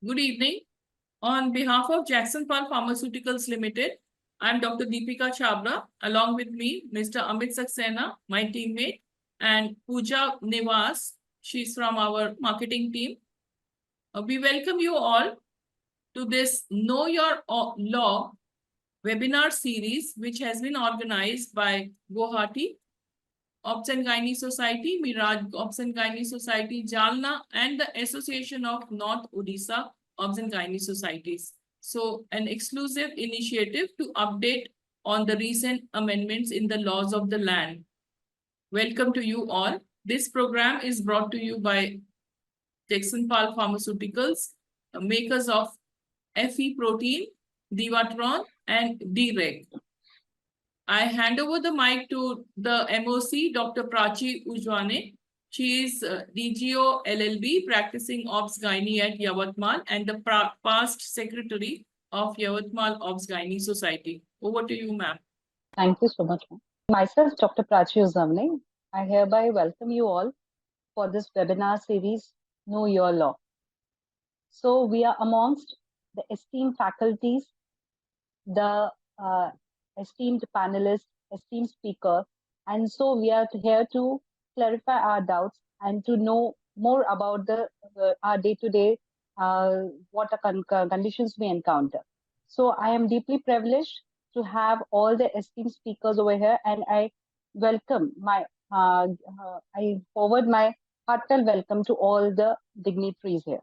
Good evening. On behalf of Jagsonpal Pharmaceuticals Limited, I am Dr. Deepika Chabra. Along with me, Mr. Amit Saxena, my teammate, and Pooja Nivas. She's from our marketing team. We welcome you all to this Know Your Law webinar series, which has been organized by Guwahati Obs and Gynae Society, Miraj Obs and Gynae Society, Jalna, and the Association of North Odisha Obs and Gynae Societies. So, an exclusive initiative to update on the recent amendments in the laws of the land. Welcome to you all. This program is brought to you by Jagsonpal Pharmaceuticals, makers of FE protein, Divatrone, and Deereg. I hand over the mic to the MOC, Dr. Prachi Ujwane. She is DGO LLB, practicing Obs Gynae at Yavatmal and the past secretary of Yavatmal Obs Gynae Society. Over to you, ma'am. Thank you so much, ma'am. Myself, Dr. Prachi Ujwane. I hereby welcome you all for this webinar series, Know Your Law. So we are amongst the esteemed faculties, the esteemed panelists, esteemed speaker, and so we are here to clarify our doubts and to know more about our day-to-day, what conditions we encounter. So I am deeply privileged to have all the esteemed speakers over here, and I welcome I forward my heartfelt welcome to all the dignitaries here.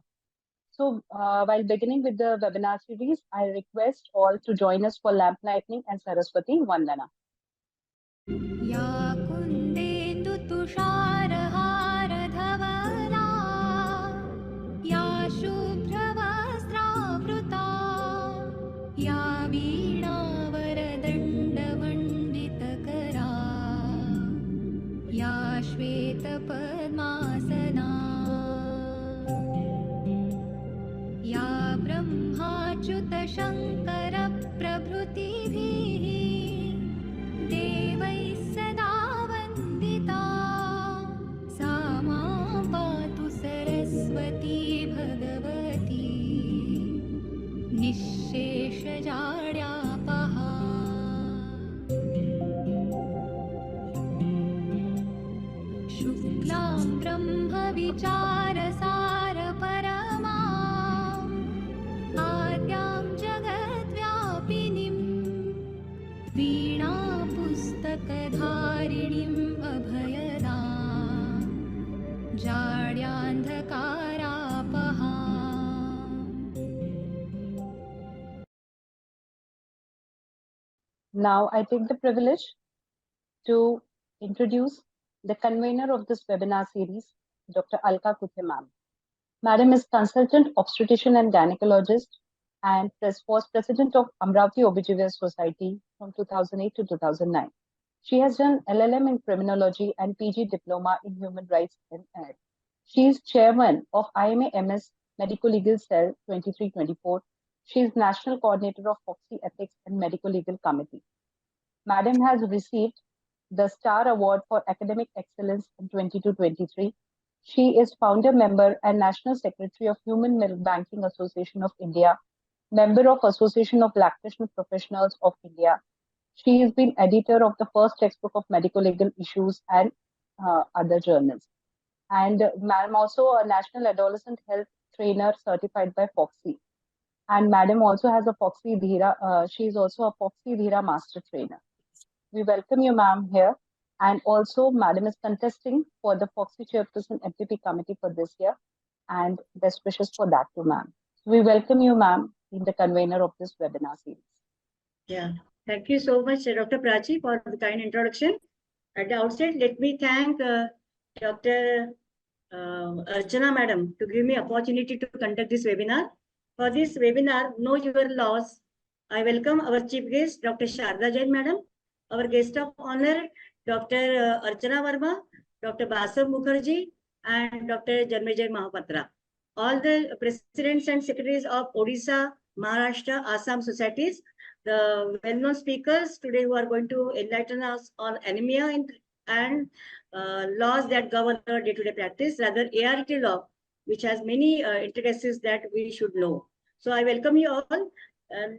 So while beginning with the webinar series, I request all to join us for lamp lighting and Saraswati Vandana. Shankar प्रभृतिभिः देवैः सदा वन्दिता सा मां पातु सरस्वती भगवती निःशेषजाड्यापहा शुक्लां ब्रह्म विचारसार परमा वीणा पुस्तकधारिणीम् अभयदा जाड्यान्धकारापहा. Now I take the privilege to introduce the convener of this webinar series, Dr. Alka Kuthe ma'am. Madam is consultant obstetrician and gynecologist and was president of Amravati OBGYN Society from 2008 to 2009. She has done LLM in criminology and PG diploma in human rights and ed. She is chairman of IMA MS Medical Legal Cell 2324. She is national coordinator of FOGSI Ethics and Medical Legal Committee. Madam has received the Star Award for Academic Excellence in 22-23. She is founder member and national secretary of Human Milk Banking Association of India, member of Association of Lactation Professionals of India. She has been editor of the first textbook of medical legal issues and other journals. And Madam also a national adolescent health trainer certified by FOGSI. And Madam also has a FOGSI Dhira. She is also a FOGSI Dhira master trainer. We welcome you, ma'am, here. And also, Madam is contesting for the FOGSI Chairperson FDP committee for this year. And best wishes for that too, ma'am. We welcome you, ma'am, in the convener of this webinar series. Yeah, thank you so much, Dr. Prachi, for the kind introduction. At the outset, let me thank Dr. Archana Madam to give me opportunity to conduct this webinar. For this webinar, Know Your Laws, I welcome our chief guest, Dr. Sharda Jain Madam, our guest of honor, Dr. Archana Verma, Dr. Basab Mukherjee, and Dr. Janmejay Mohapatra. All the presidents and secretaries of Odisha, Maharashtra, Assam societies, the well-known speakers today who are going to enlighten us on anemia and laws that govern our day-to-day practice, rather ART law, which has many intricacies that we should know. So I welcome you all.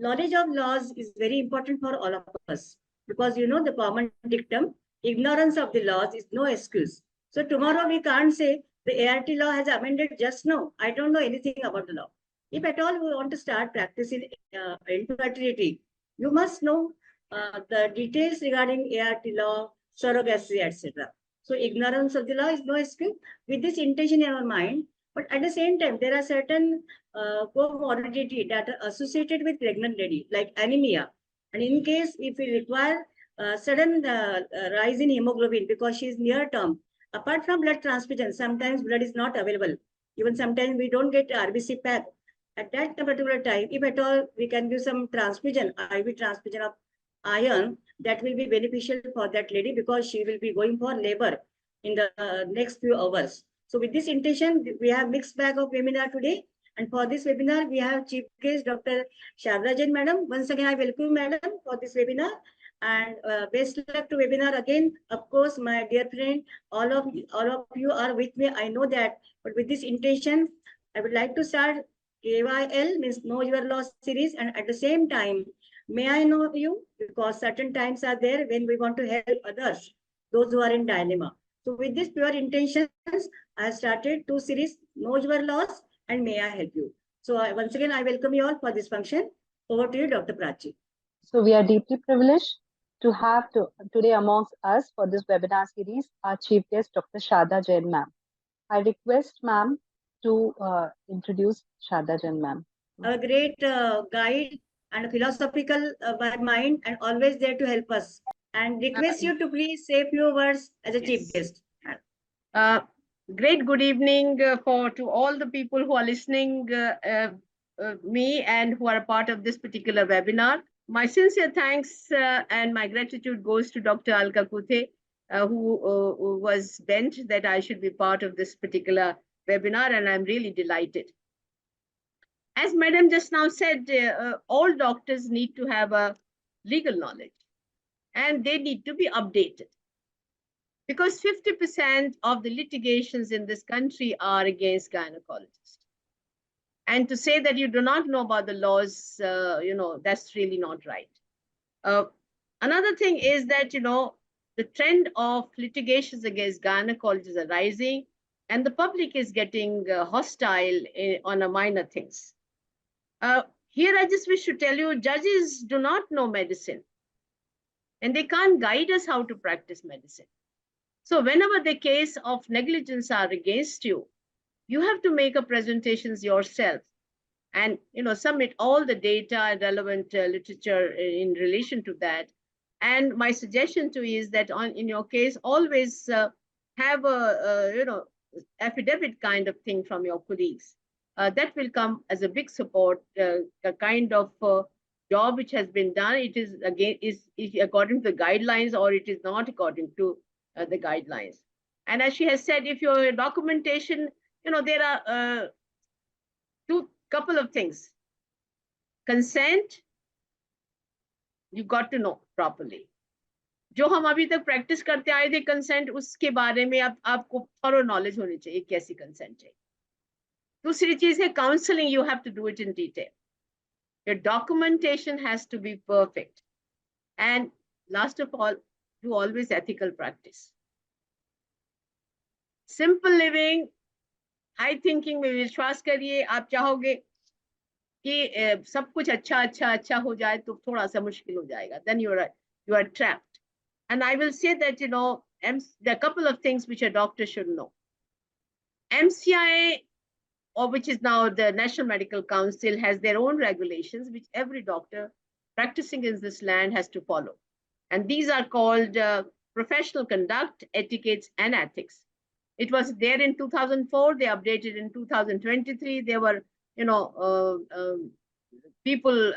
Knowledge of laws is very important for all of us because you know the common dictum, ignorance of the laws is no excuse. So tomorrow we can't say the ART law has amended just now. I don't know anything about the law. If at all we want to start practicing infertility, you must know the details regarding ART law, surrogacy, etc. So ignorance of the law is no excuse. With this intention in our mind, but at the same time, there are certain comorbidity that are associated with pregnant lady, like anemia. And in case if we require sudden rise in hemoglobin because she is near term, apart from blood transfusion, sometimes blood is not available. Even sometimes we don't get RBC pack. At that particular time, if at all we can give some transfusion, IV transfusion of iron, that will be beneficial for that lady because she will be going for labor in the next few hours. So with this intention, we have mixed bag of webinar today. And for this webinar, we have chief guest Dr. Sharda Jain, madam. Once again, I welcome madam for this webinar. And best luck to webinar again. Of course, my dear friend, all of you are with me. I know that. But with this intention, I would like to start KYL, means Know Your Law series. And at the same time, may I know you? Because certain times are there when we want to help others, those who are in dilemma. So with this pure intentions, I started 2 series, Know Your Laws and May I Help You. So once again, I welcome you all for this function. Over to you, Dr. Prachi. So we are deeply privileged to have today amongst us for this webinar series our chief guest, Dr. Sharda Jain, ma'am. I request ma'am to introduce Sharda Jain, ma'am. A great guide and philosophical by mind and always there to help us. And request you to please say a few words as a chief guest. Great good evening to all the people who are listening me and who are a part of this particular webinar. My sincere thanks and my gratitude goes to Dr. Alka Kuthe, who was bent that I should be part of this particular webinar, and I'm really delighted. As Madam just now said, all doctors need to have a legal knowledge and they need to be updated. Because 50% of the litigations in this country are against gynecologists. And to say that you do not know about the laws, that's really not right. Another thing is that, the trend of litigations against gynecologists are rising and the public is getting hostile on a minor things. Here, I just wish to tell you, judges do not know medicine and they can't guide us how to practice medicine. So whenever the case of negligence are against you, you have to make a presentations yourself and submit all the data and relevant literature in relation to that. And my suggestion to you is that in your case, always have a affidavit kind of thing from your colleagues. That will come as a big support. The kind of job which has been done, it is again is according to the guidelines or it is not according to the guidelines. And as she has said, if your documentation, there are couple of things. Consent, you got to know properly. जो हम अभी तक practice करते आए थे consent, उसके बारे में आपको थॉरो नॉलेज होनी चाहिए कैसी कंसेंट है. दूसरी चीज है counselling, you have to do it in detail. Your documentation has to be perfect. And last of all, do always ethical practice. Simple living, high thinking में विश्वास करिए. आप चाहोगे कि सब कुछ अच्छा हो जाए तो थोड़ा सा मुश्किल हो जाएगा. Then you are trapped. And I will say that, there are a couple of things which a doctor should know. MCI, or which is now the National Medical Council, has their own regulations which every doctor practicing in this land has to follow. And these are called professional conduct, etiquettes, and ethics. It was there in 2004, they updated in 2023. There were, people,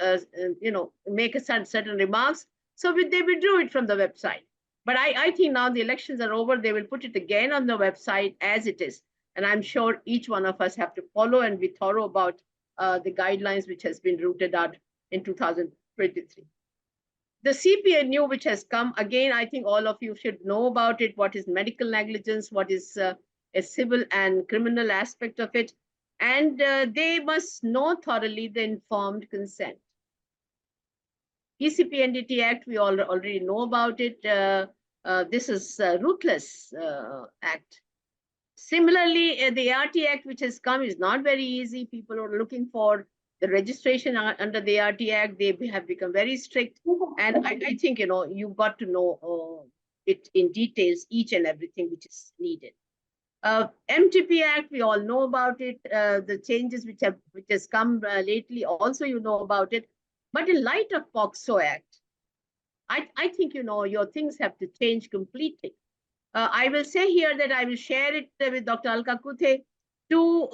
make a certain remarks. So they withdrew it from the website. But I think now the elections are over, they will put it again on the website as it is. And I'm sure each one of us have to follow and be thorough about the guidelines which has been rooted out in 2023. The CPNU which has come, again, I think all of you should know about it. What is medical negligence? What is a civil and criminal aspect of it? and they must know thoroughly the informed consent. PCPNDT Act, we all already know about it. This is a ruthless act. Similarly, the ART Act, which has come, is not very easy. People are looking for the registration under the ART Act. They have become very strict. And I think, you've got to know it in details, each and everything which is needed. MTP Act, we all know about it. The changes which has come lately, also you know about it. But in light of FOGSI Act, I think, your things have to change completely. I will say here that I will share it with Dr. Alka Kuthe, two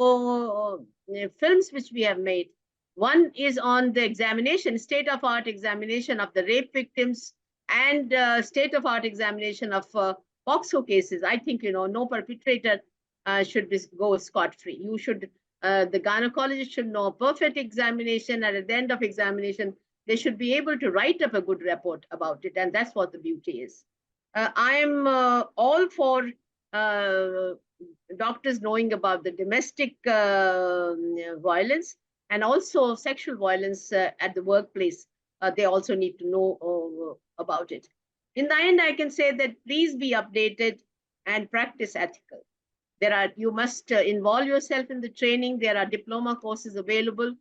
films which we have made. One is on the examination, state-of-art examination of the rape victims and state-of-art examination of FOGSI cases. I think, no perpetrator should go scot-free. You should, the gynecologist should know perfect examination, and at the end of examination, they should be able to write up a good report about it. And that's what the beauty is. I am all for doctors knowing about the domestic violence and also sexual violence at the workplace. They also need to know about it. In the end, I can say that please be updated and practice ethical. You must involve yourself in the training. There are diploma courses available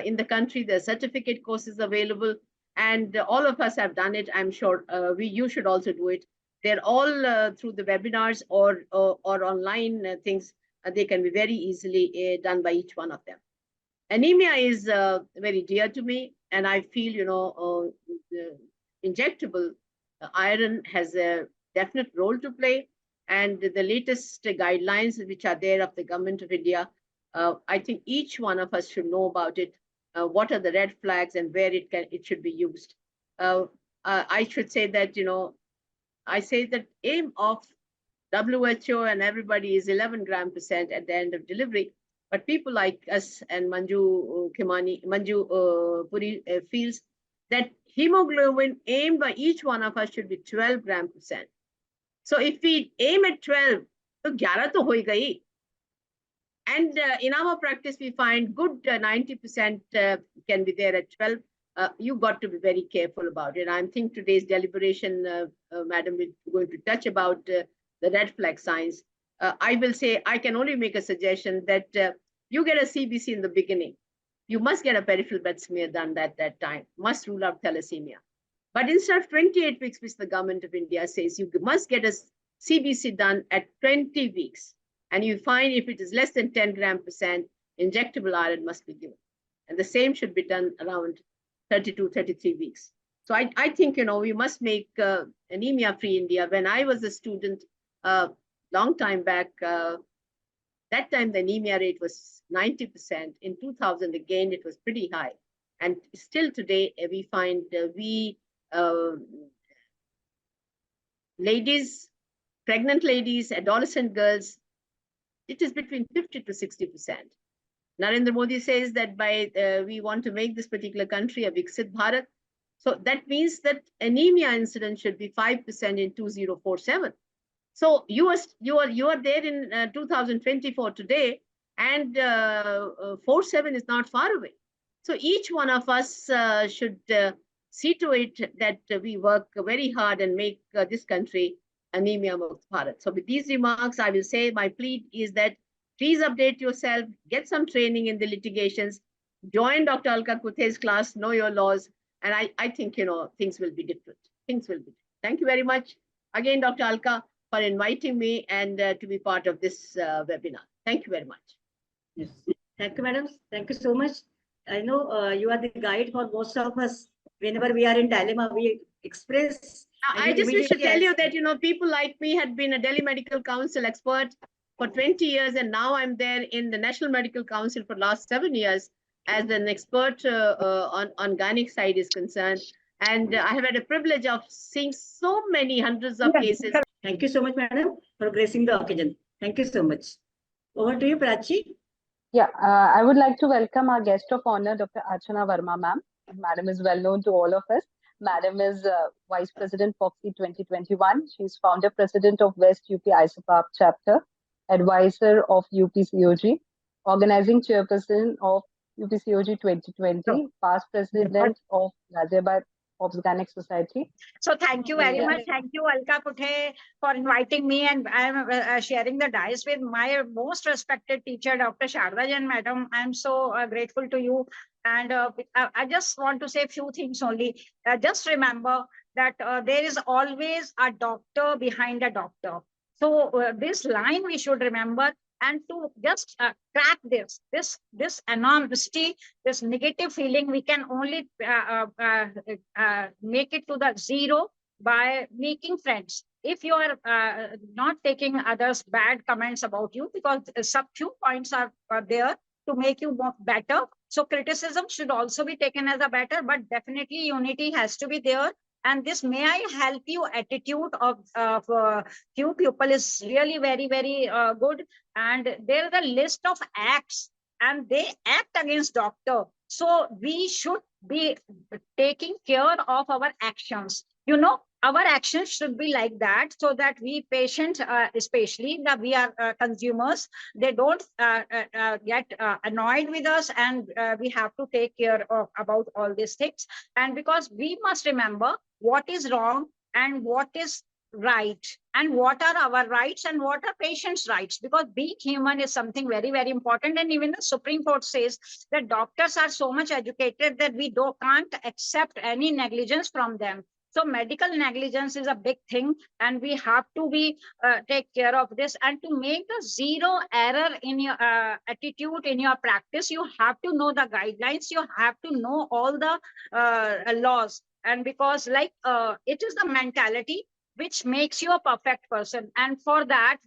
in the country. There are certificate courses available. And all of us have done it. I'm sure you should also do it. They're all through the webinars or online things. They can be very easily done by each one of them. Anemia is very dear to me, and I feel, injectable iron has a definite role to play. And the latest guidelines which are there of the Government of India, I think each one of us should know about it. What are the red flags and where it should be used. I should say that, I say that aim of WHO and everybody is 11 gram% at the end of delivery. But people like us and Manju Puri feels that hemoglobin aimed by each one of us should be 12 gram%. So if we aim at 12, so 11 to hoi gayi. And in our practice, we find good 90% can be there at 12. You got to be very careful about it. I think today's deliberation, Madam, is going to touch about the red flag signs. I will say I can only make a suggestion that you get a CBC in the beginning. You must get a peripheral blood smear done at that time. Must rule out thalassemia. But instead of 28 weeks, which the Government of India says, you must get a CBC done at 20 weeks. And you find if it is less than 10 gram%, injectable iron must be given. And the same should be done around 32, 33 weeks. So I think, we must make anemia-free India. When I was a student, long time back, that time the anemia rate was 90%. In 2000, again, it was pretty high. And still today, we find ladies, pregnant ladies, adolescent girls, it is between 50 to 60%. Narendra Modi says that we want to make this particular country a Viksit Bharat. So that means that anemia incidence should be 5% in 2047. So you are there in 2024 today, and 47 is not far away. So each one of us should see to it that we work very hard and make this country anemia Mukt Bharat. So with these remarks, I will say my plea is that please update yourself, get some training in the litigations, join Dr. Alka Kuthe's class, know your laws, and I think, things will be different. Things will be different. Thank you very much. Again, Dr. Alka, for inviting me and to be part of this webinar. Thank you very much. Yes. Thank you, madam. Thank you so much. I know you are the guide for most of us. Whenever we are in dilemma, we express. I just wish to tell you that, people like me had been a Delhi Medical Council expert for 20 years, and now I'm there in the National Medical Council for the last 7 years as an expert on gynec side is concerned. And I have had a privilege of seeing so many hundreds of cases. Thank you so much, madam, for gracing the occasion. Thank you so much. Over to you, Prachi. Yeah, I would like to welcome our guest of honor, Dr. Archana Verma, ma'am. Madam is well known to all of us. Madam is Vice President FOGSI 2021. She's founder president of West UP ISOPAP chapter, advisor of UP COG, organizing chairperson of UPCOG 2020, past president of Ghaziabad Organic Society. So thank you very Yeah. much. Thank you, Alka Kuthe, for inviting me, and I'm sharing the dais with my most respected teacher, Dr. Sharda Jain, madam. I'm so grateful to you. And I just want to say a few things only. Just remember that there is always a doctor behind a doctor. So this line we should remember, and to just crack this anonymity, this negative feeling, we can only make it to the zero by making friends. If you are not taking others' bad comments about you, because some few points are there to make you more better. So criticism should also be taken as a better, but definitely unity has to be there. And this "may I help you" attitude of few people is really very, very good. And there is a list of acts, and they act against doctor. So we should be taking care of our actions. You know, our actions should be like that, so that we patients, especially that we are consumers, they don't get annoyed with us, and we have to take care of about all these things. And because we must remember what is wrong and what is right, and what are our rights and what are patients' rights, because being human is something very, very important. And even the Supreme Court says that doctors are so much educated that we can't accept any negligence from them. So medical negligence is a big thing, and we have to be take care of this. And to make the zero error in your attitude, in your practice, you have to know the guidelines, you have to know all the laws. And because it is the mentality which makes you a perfect person. And for that,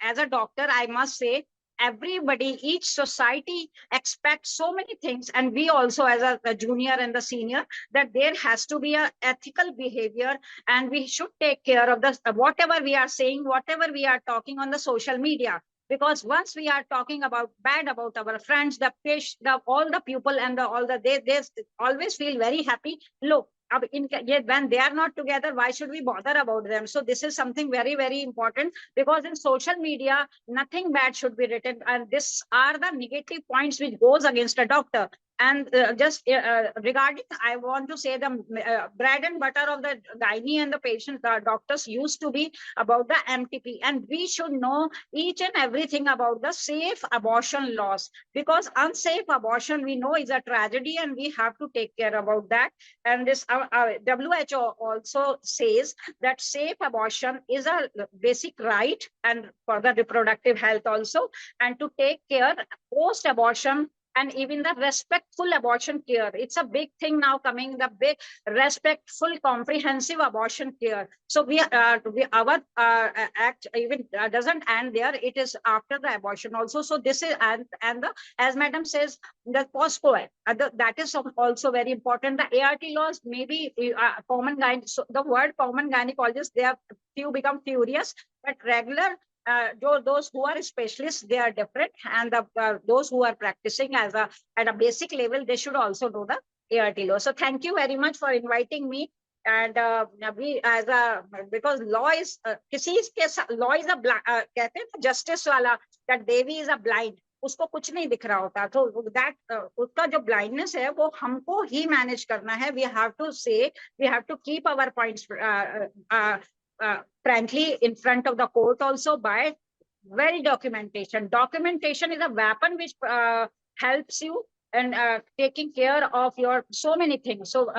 as a doctor, I must say, everybody, each society expects so many things, and we also as a junior and the senior, that there has to be a ethical behavior, and we should take care of this, whatever we are saying, whatever we are talking on the social media. Because once we are talking about bad about our friends, the patient, all the people, and they always feel very happy. Look, when they are not together, why should we bother about them? So this is something very, very important, because in social media, nothing bad should be written. And these are the negative points which goes against a doctor. And regarding, I want to say the bread and butter of the gynae and the patient, the doctors used to be about the MTP. And we should know each and everything about the safe abortion laws, because unsafe abortion, we know, is a tragedy, and we have to take care about that. And this WHO also says that safe abortion is a basic right, and for the reproductive health also, and to take care post-abortion, and even the respectful abortion care. It's a big thing now coming, the big respectful comprehensive abortion care. So our act even doesn't end there, it is after the abortion also. So this is, and the, as madam says, the post-coit, that is also very important. The ART laws, maybe common gyne, so the word common gynecologists, they are few become furious, but regular those who are specialists, they are different, and those who are practicing at a basic level, they should also know the ART law. So thank you very much for inviting me. And we because law is law is a justice wala, that Devi is a blind, उसको कुछ नहीं दिख रहा होता, तो that उसका जो blindness है वो हमको ही manage करना है. We have to say, we have to keep our points frankly in front of the court also by well documentation. Documentation is a weapon which helps you in taking care of your so many things. So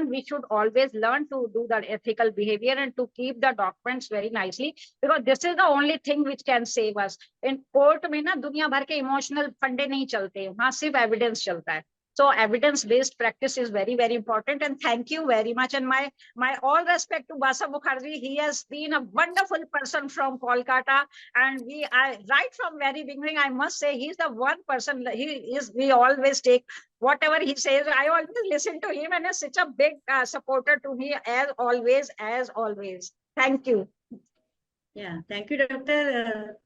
we should always learn to do the ethical behavior and to keep the documents very nicely, because this is the only thing which can save us. In court में ना दुनिया भर के emotional फंडे नहीं चलते, वहाँ सिर्फ evidence चलता है. So evidence-based practice is very, very important. And thank you very much. And my all respect to Basab Mukherjee. He has been a wonderful person from Kolkata. And right from very beginning, I must say, he's the one person, we always take whatever he says. I always listen to him, and is such a big supporter to me as always. Thank you. Yeah, thank you, Dr.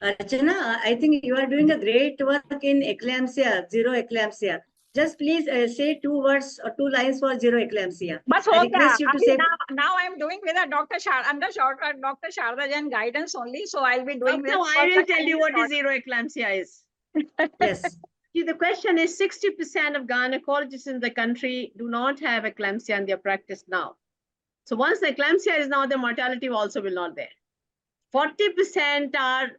Archana. I think you are doing a great work in eclampsia, zero eclampsia. Just please say 2 words or 2 lines for zero eclampsia. But I request you to say. Now I'm doing with a Dr. Dr. Sharda Jain guidance only. So I'll be doing No, I will tell you what is zero eclampsia is. Yes. See, the question is 60% of gynecologists in the country do not have eclampsia in their practice now. So once the eclampsia is now, the mortality also will not there. 40% are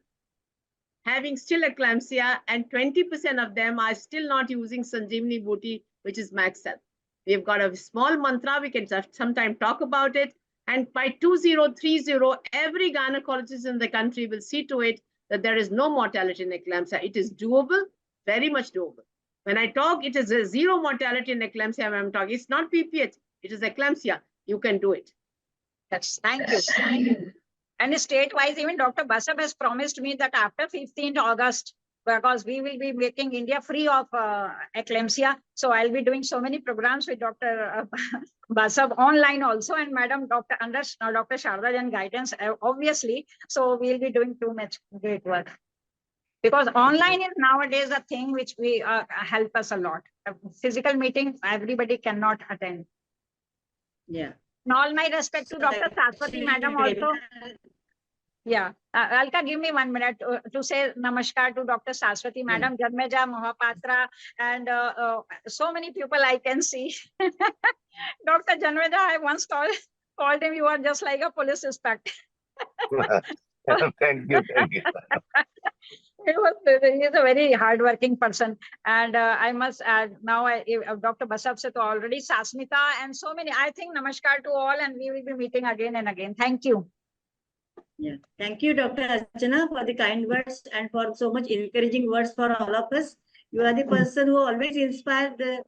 having still eclampsia, and 20% of them are still not using Sanjeevani Booty, which is Maxel. We've got a small mantra, we can sometime talk about it. And by 2030, every gynecologist in the country will see to it that there is no mortality in eclampsia. It is doable, very much doable. When I talk, it is a zero mortality in eclampsia. When I'm talking, it's not PPH, it is eclampsia. You can do it. Yes, thank you. And state-wise, even Dr. Basab has promised me that after 15th August, because we will be making India free of eclampsia. So I'll be doing so many programs with Dr. Basab online also, and Madam Dr. Under Dr. Sharda Jain guidance, obviously. So we'll be doing too much great work. Because online is nowadays a thing which we help us a lot. A physical meeting, everybody cannot attend. Yeah. And all my respect to Dr. Saraswati Madam also. Yeah, Alka, give me 1 minute to say namaskar to Dr. Saraswati Madam, Janmejay, Mohapatra, and so many people I can see. Dr. Janmejay, I once called him, you are just like a police inspector. Thank you, thank you. He is a very hardworking person, and I must add now, Dr. Basab said already, Sasmita, and so many. I think namaskar to all, and we will be meeting again and again. Thank you. Yeah. Thank you, Dr. Archana, for the kind words and for so much encouraging words for all of us. You are the person who always inspires the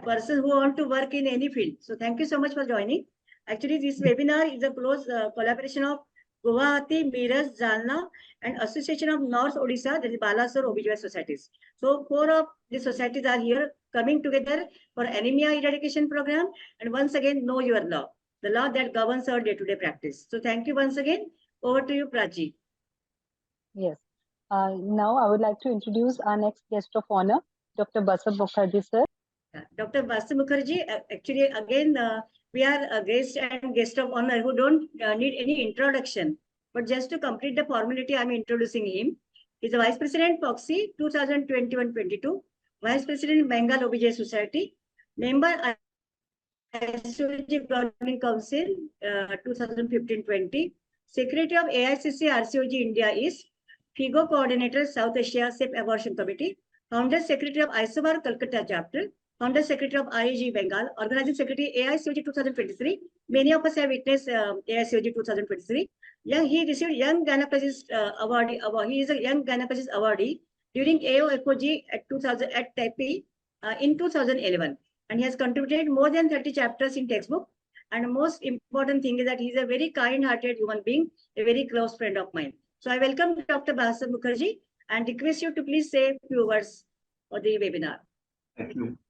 person who want to work in any field. So thank you so much for joining. Actually, this webinar is a close collaboration of Guwahati, Meerut, Jalna, and Association of North Odisha, that is Balasore OBGYN societies. So 4 of the societies are here coming together for anemia eradication program. And once again, know your law, the law that governs our day-to-day practice. So thank you once again. Over to you, Prachi. Yes. Now I would like to introduce our next guest of honor, Dr. Basab Mukherjee, sir. Dr. Basab Mukherjee, actually, again, we are a guest of honor who don't need any introduction. But just to complete the formality, I'm introducing him. He's a Vice President, FOGSI, 2021-22, Vice President, Bengal OBGYN Society, member, INAUGURATION Governing Council, 2015-20, Secretary of AICC RCOG India East, FIGO Coordinator South Asia Safe Abortion Committee, Founder Secretary of ISOBAR Calcutta Chapter, Founder Secretary of IAG Bengal, Organizing Secretary AICOG 2023. Many of us have witnessed AICOG 2023. He received Young Gynecologist Award. He is a Young Gynecologist Awardee during AOFOG at Taipei in 2011. And he has contributed more than 30 chapters in textbook. And the most important thing is that he's a very kind-hearted human being, a very close friend of mine. So I welcome Dr. Basab Mukherjee and request you to please say a few words for the webinar.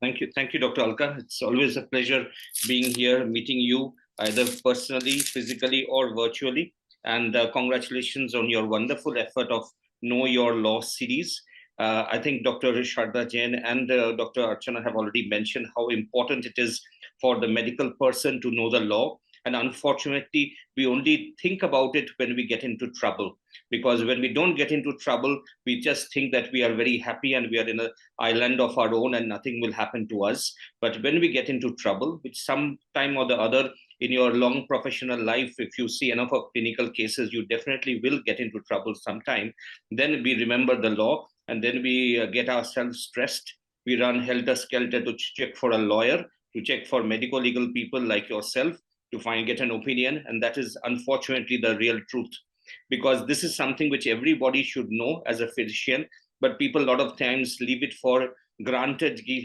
Thank you, Dr. Alka. It's always a pleasure being here, meeting you either personally, physically, or virtually. And congratulations on your wonderful effort of Know Your Law series. I think Dr. Sharda Jain and Dr. Archana have already mentioned how important it is for the medical person to know the law. And unfortunately, we only think about it when we get into trouble. Because when we don't get into trouble, we just think that we are very happy and we are in an island of our own and nothing will happen to us. But when we get into trouble, which some time or the other in your long professional life, if you see enough of clinical cases, you definitely will get into trouble sometime. Then we remember the law and then we get ourselves stressed. We run helter-skelter to check for a lawyer, to check for medical legal people like yourself, to get an opinion. And that is unfortunately the real truth. Because this is something which everybody should know as a physician, but people a lot of times leave it for granted. I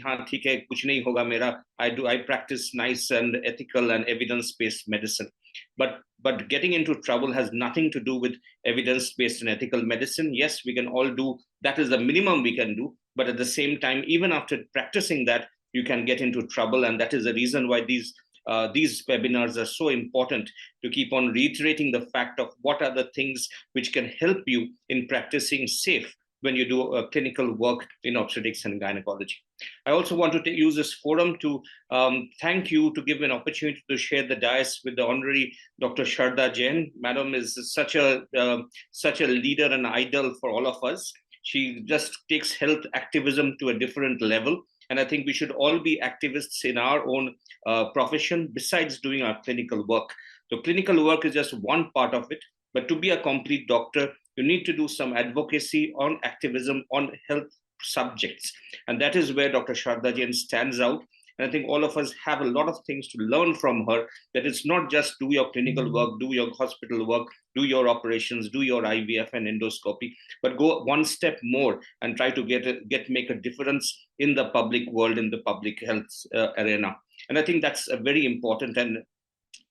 practice nice and ethical and evidence-based medicine. But getting into trouble has nothing to do with evidence-based and ethical medicine. Yes, we can all do, that is the minimum we can do. But at the same time, even after practicing that, you can get into trouble. And that is the reason why these webinars are so important, to keep on reiterating the fact of what are the things which can help you in practicing safe when you do clinical work in obstetrics and gynecology. I also want to use this forum to thank you, to give an opportunity to share the dais with the Honorary Dr. Sharda Jain. Madam is such a leader and idol for all of us. She just takes health activism to a different level. And I think we should all be activists in our own profession besides doing our clinical work. So clinical work is just one part of it. But to be a complete doctor, you need to do some advocacy on activism on health subjects. And that is where Dr. Sharda Jain stands out. And I think all of us have a lot of things to learn from her, that it's not just do your clinical work, do your hospital work, do your operations, do your IVF and endoscopy, but go one step more and try to make a difference in the public world, in the public health arena. And I think that's a very important. And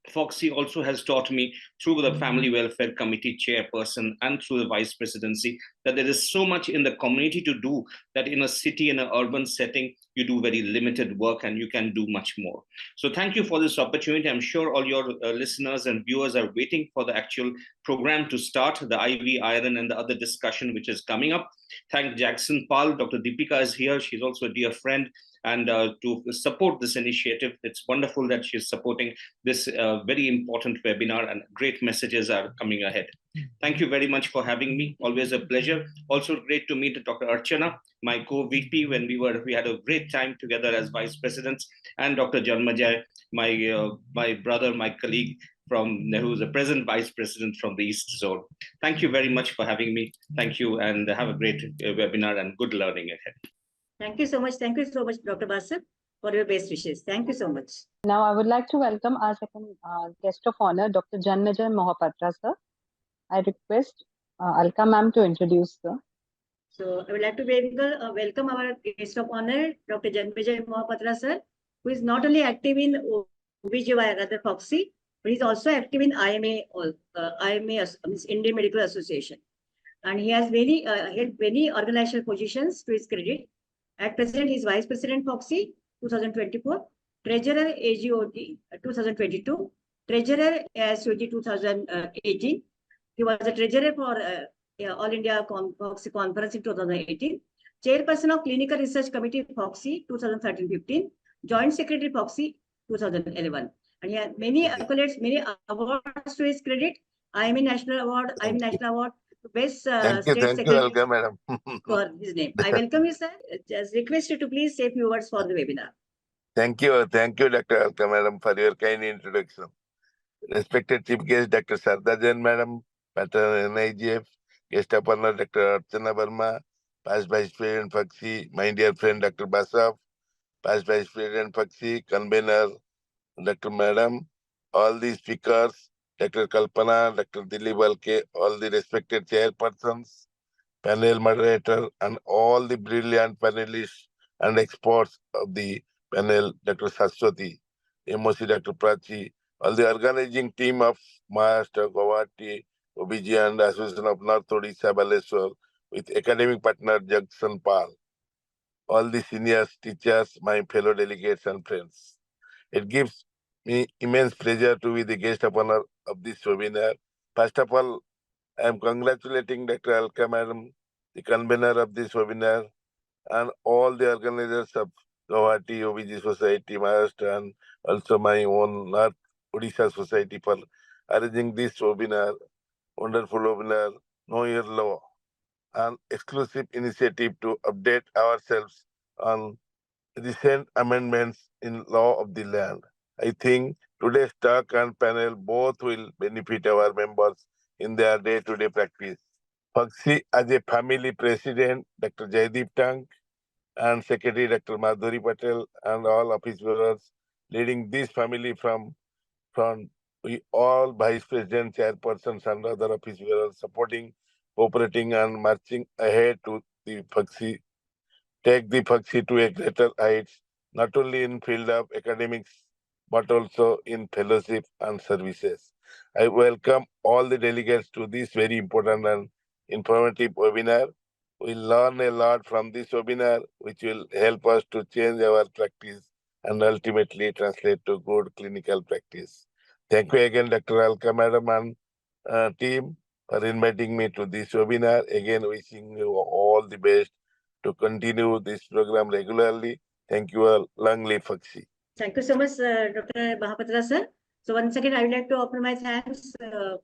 FOGSI also has taught me through the Family Welfare Committee chairperson and through the vice presidency that there is so much in the community to do that in a city, in an urban setting, you do very limited work and you can do much more. So thank you for this opportunity. I'm sure all your listeners and viewers are waiting for the actual program to start, the IV iron and the other discussion which is coming up. Thank Jagsonpal. Dr. Deepika is here. She's also a dear friend. And to support this initiative, it's wonderful that she's supporting this very important webinar, and great messages are coming ahead. Thank you very much for having me. Always a pleasure. Also great to meet Dr. Archana, my co-VP, when we had a great time together as vice presidents, and Dr. Janmejay, my brother, my colleague who is the present vice president from the East Zone. Thank you very much for having me. Thank you, and have a great webinar and good learning ahead. Thank you so much. Thank you so much, Dr. Basab, for your best wishes. Thank you so much. Now I would like to welcome our second guest of honor, Dr. Janmejay Mohapatra, sir. I request Alka ma'am to introduce sir. So I would like to welcome our guest of honor, Dr. Janmejay Mohapatra, sir, who is not only active in OBGYN, rather FOGSI, but he's also active in IMA, means Indian Medical Association. And he has held many organizational positions to his credit. At present, he is Vice President FOGSI 2024, Treasurer AGOT 2022, Treasurer ASOG 2018. He was the Treasurer for All India FOGSI Conference in 2018, Chairperson of Clinical Research Committee FOGSI 2013-15, Joint Secretary FOGSI 2011. And he has many accolades, many awards to his credit. IME National Award, IME National Award, Best State Secretary Alka, madam. for his name. I welcome you, sir. Just request you to please say a few words for the webinar. Thank you, Dr. Alka, madam, for your kind introduction. Respected Chief Guest, Dr. Sharda Jain, madam, Patron NIGF, Guest of Honor, Dr. Archana Verma, Past Vice President FOGSI, my dear friend, Dr. Basab, Past Vice President FOGSI, Convener, Dr. Madam, all the speakers, Dr. Kalpana, Dr. Divatrone, all the respected chairpersons, panel moderator, and all the brilliant panelists and experts of the panel, Dr. Jyoti, MOC Dr. Prachi, all the organizing team of Maharashtra, Guwahati, OBGYN Association of North Odisha, Balasore, with academic partner Jagsonpal, all the seniors, teachers, my fellow delegates and friends. It gives me immense pleasure to be the guest of honor of this webinar. First of all, I am congratulating Dr. Alka madam, the convener of this webinar, and all the organizers of Guwahati OBG Society, Maharashtra, and also my own North Odisha Society for arranging this webinar, wonderful webinar, Know Your Law, an exclusive initiative to update ourselves on recent amendments in law of the land. I think today's talk and panel both will benefit our members in their day-to-day practice. FOGSI as a family president, Dr. Jaideep Tank, and Secretary Dr. Madhuri Patel, and all office bearers leading this family from we all vice president, chairpersons, and other office bearers supporting, cooperating, and marching ahead to the FOGSI, take the FOGSI to a greater heights, not only in field of academics, but also in fellowship and services. I welcome all the delegates to this very important and informative webinar. We'll learn a lot from this webinar, which will help us to change our practice and ultimately translate to good clinical practice. Thank you again, Dr. Alka madam and team, for inviting me to this webinar. Again, wishing you all the best to continue this program regularly. Thank you all. Long live FOGSI. Thank you so much, Dr. Mohapatra, sir. So once again, I would like to offer my thanks to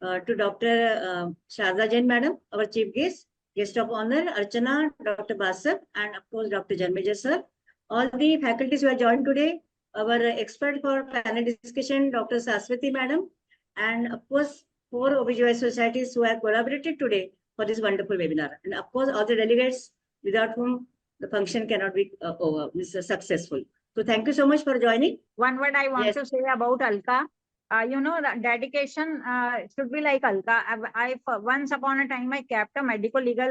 Dr. Sharda Jain, madam, our chief guest, Guest of honor, Archana, Dr. Basab, and of course, Dr. Janmejay, sir. All the faculties who are joined today, our expert for panel discussion, Dr. Saswati, madam, and of course, 4 OBGY societies who have collaborated today for this wonderful webinar. And of course, all the delegates without whom the function cannot be successful. So thank you so much for joining. One word I want Yes. to say about Alka. You know, the dedication should be like Alka. Once upon a time, I kept a medical legal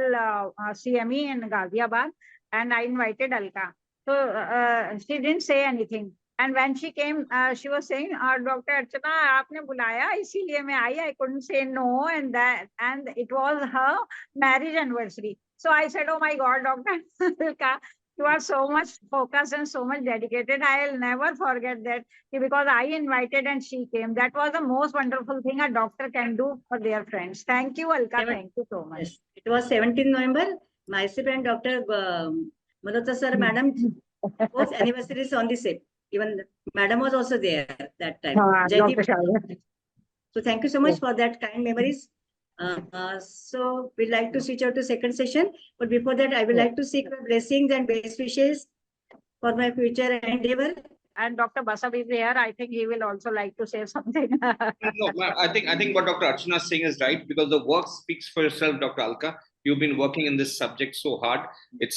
CME in Ghaziabad, and I invited Alka. So she didn't say anything. And when she came, she was saying, Dr. Archana, आपने बुलाया, इसीलिए मैं आई. I couldn't say no, and it was her marriage anniversary. So I said, oh my God, Dr. Alka, you are so much focused and so much dedicated. I'll never forget that, because I invited and she came. That was the most wonderful thing a doctor can do for their friends. Thank you, Alka. Thank you so much. Yes, it was 17th November. Myself and Dr. Malhotra sir, madam, both anniversaries on the same. Even madam was also there that time. Dr. Sharda. So thank you so much for that kind memories. So we'd like to switch out to second session. But before that, I would like to seek your blessings and best wishes for my future endeavor. And Dr. Basab is here. I think he will also like to say something. No, I think what Dr. Archana is saying is right, because the work speaks for yourself, Dr. Alka. You've been working in this subject so hard. It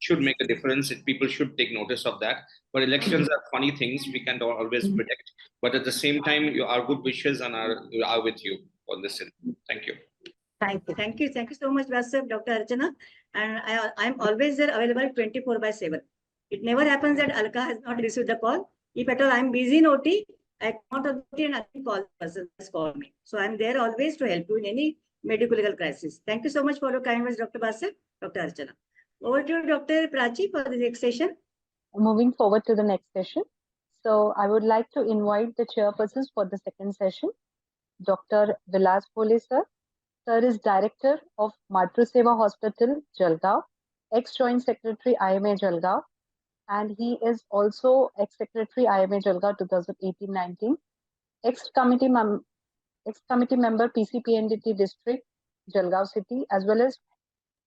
should make a difference. People should take notice of that. But elections are funny things. We can't always predict. But at the same time, our good wishes and are with you on this. Thank you. Thank you. Thank you. Thank you so much, Basab, Dr. Archana. And I'm always there available 24/7. It never happens that Alka has not received the call. If at all I'm busy in OT, I come out of OT and nothing call me. So I'm there always to help you in any medical legal crisis. Thank you so much for your kind words, Dr. Basab, Dr. Archana. Over to you, Dr. Prachi, for the next session. Moving forward to the next session. So I would like to invite the chairpersons for the second session. Dr. Vilas Bhole, sir. Sir is Director of Matru Seva Hospital, Jalgaon, ex-Joint Secretary IMA Jalgaon, and he is also ex-Secretary IMA Jalgaon 2018-19, ex-committee member PCPNDT District, Jalgaon City, as well as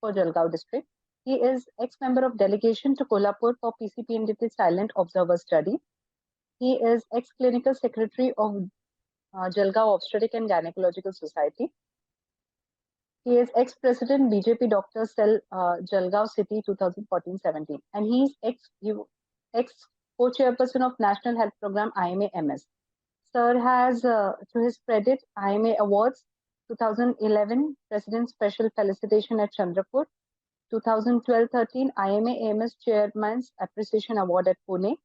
for Jalgaon District. He is ex-member of delegation to Kolhapur for PCPNDT Silent Observer Study. He is ex-clinical secretary of Jalgaon Obstetric and Gynecological Society. He is ex-president BJP Doctor Cell Jalgaon City 2014-17, and he is ex-co-chairperson of National Health Program IMA MS. Sir has, to his credit, IMA Awards 2011 President Special Felicitation at Chandrapur, 2012-13 IMA AMS Chairman's Appreciation Award at Pune,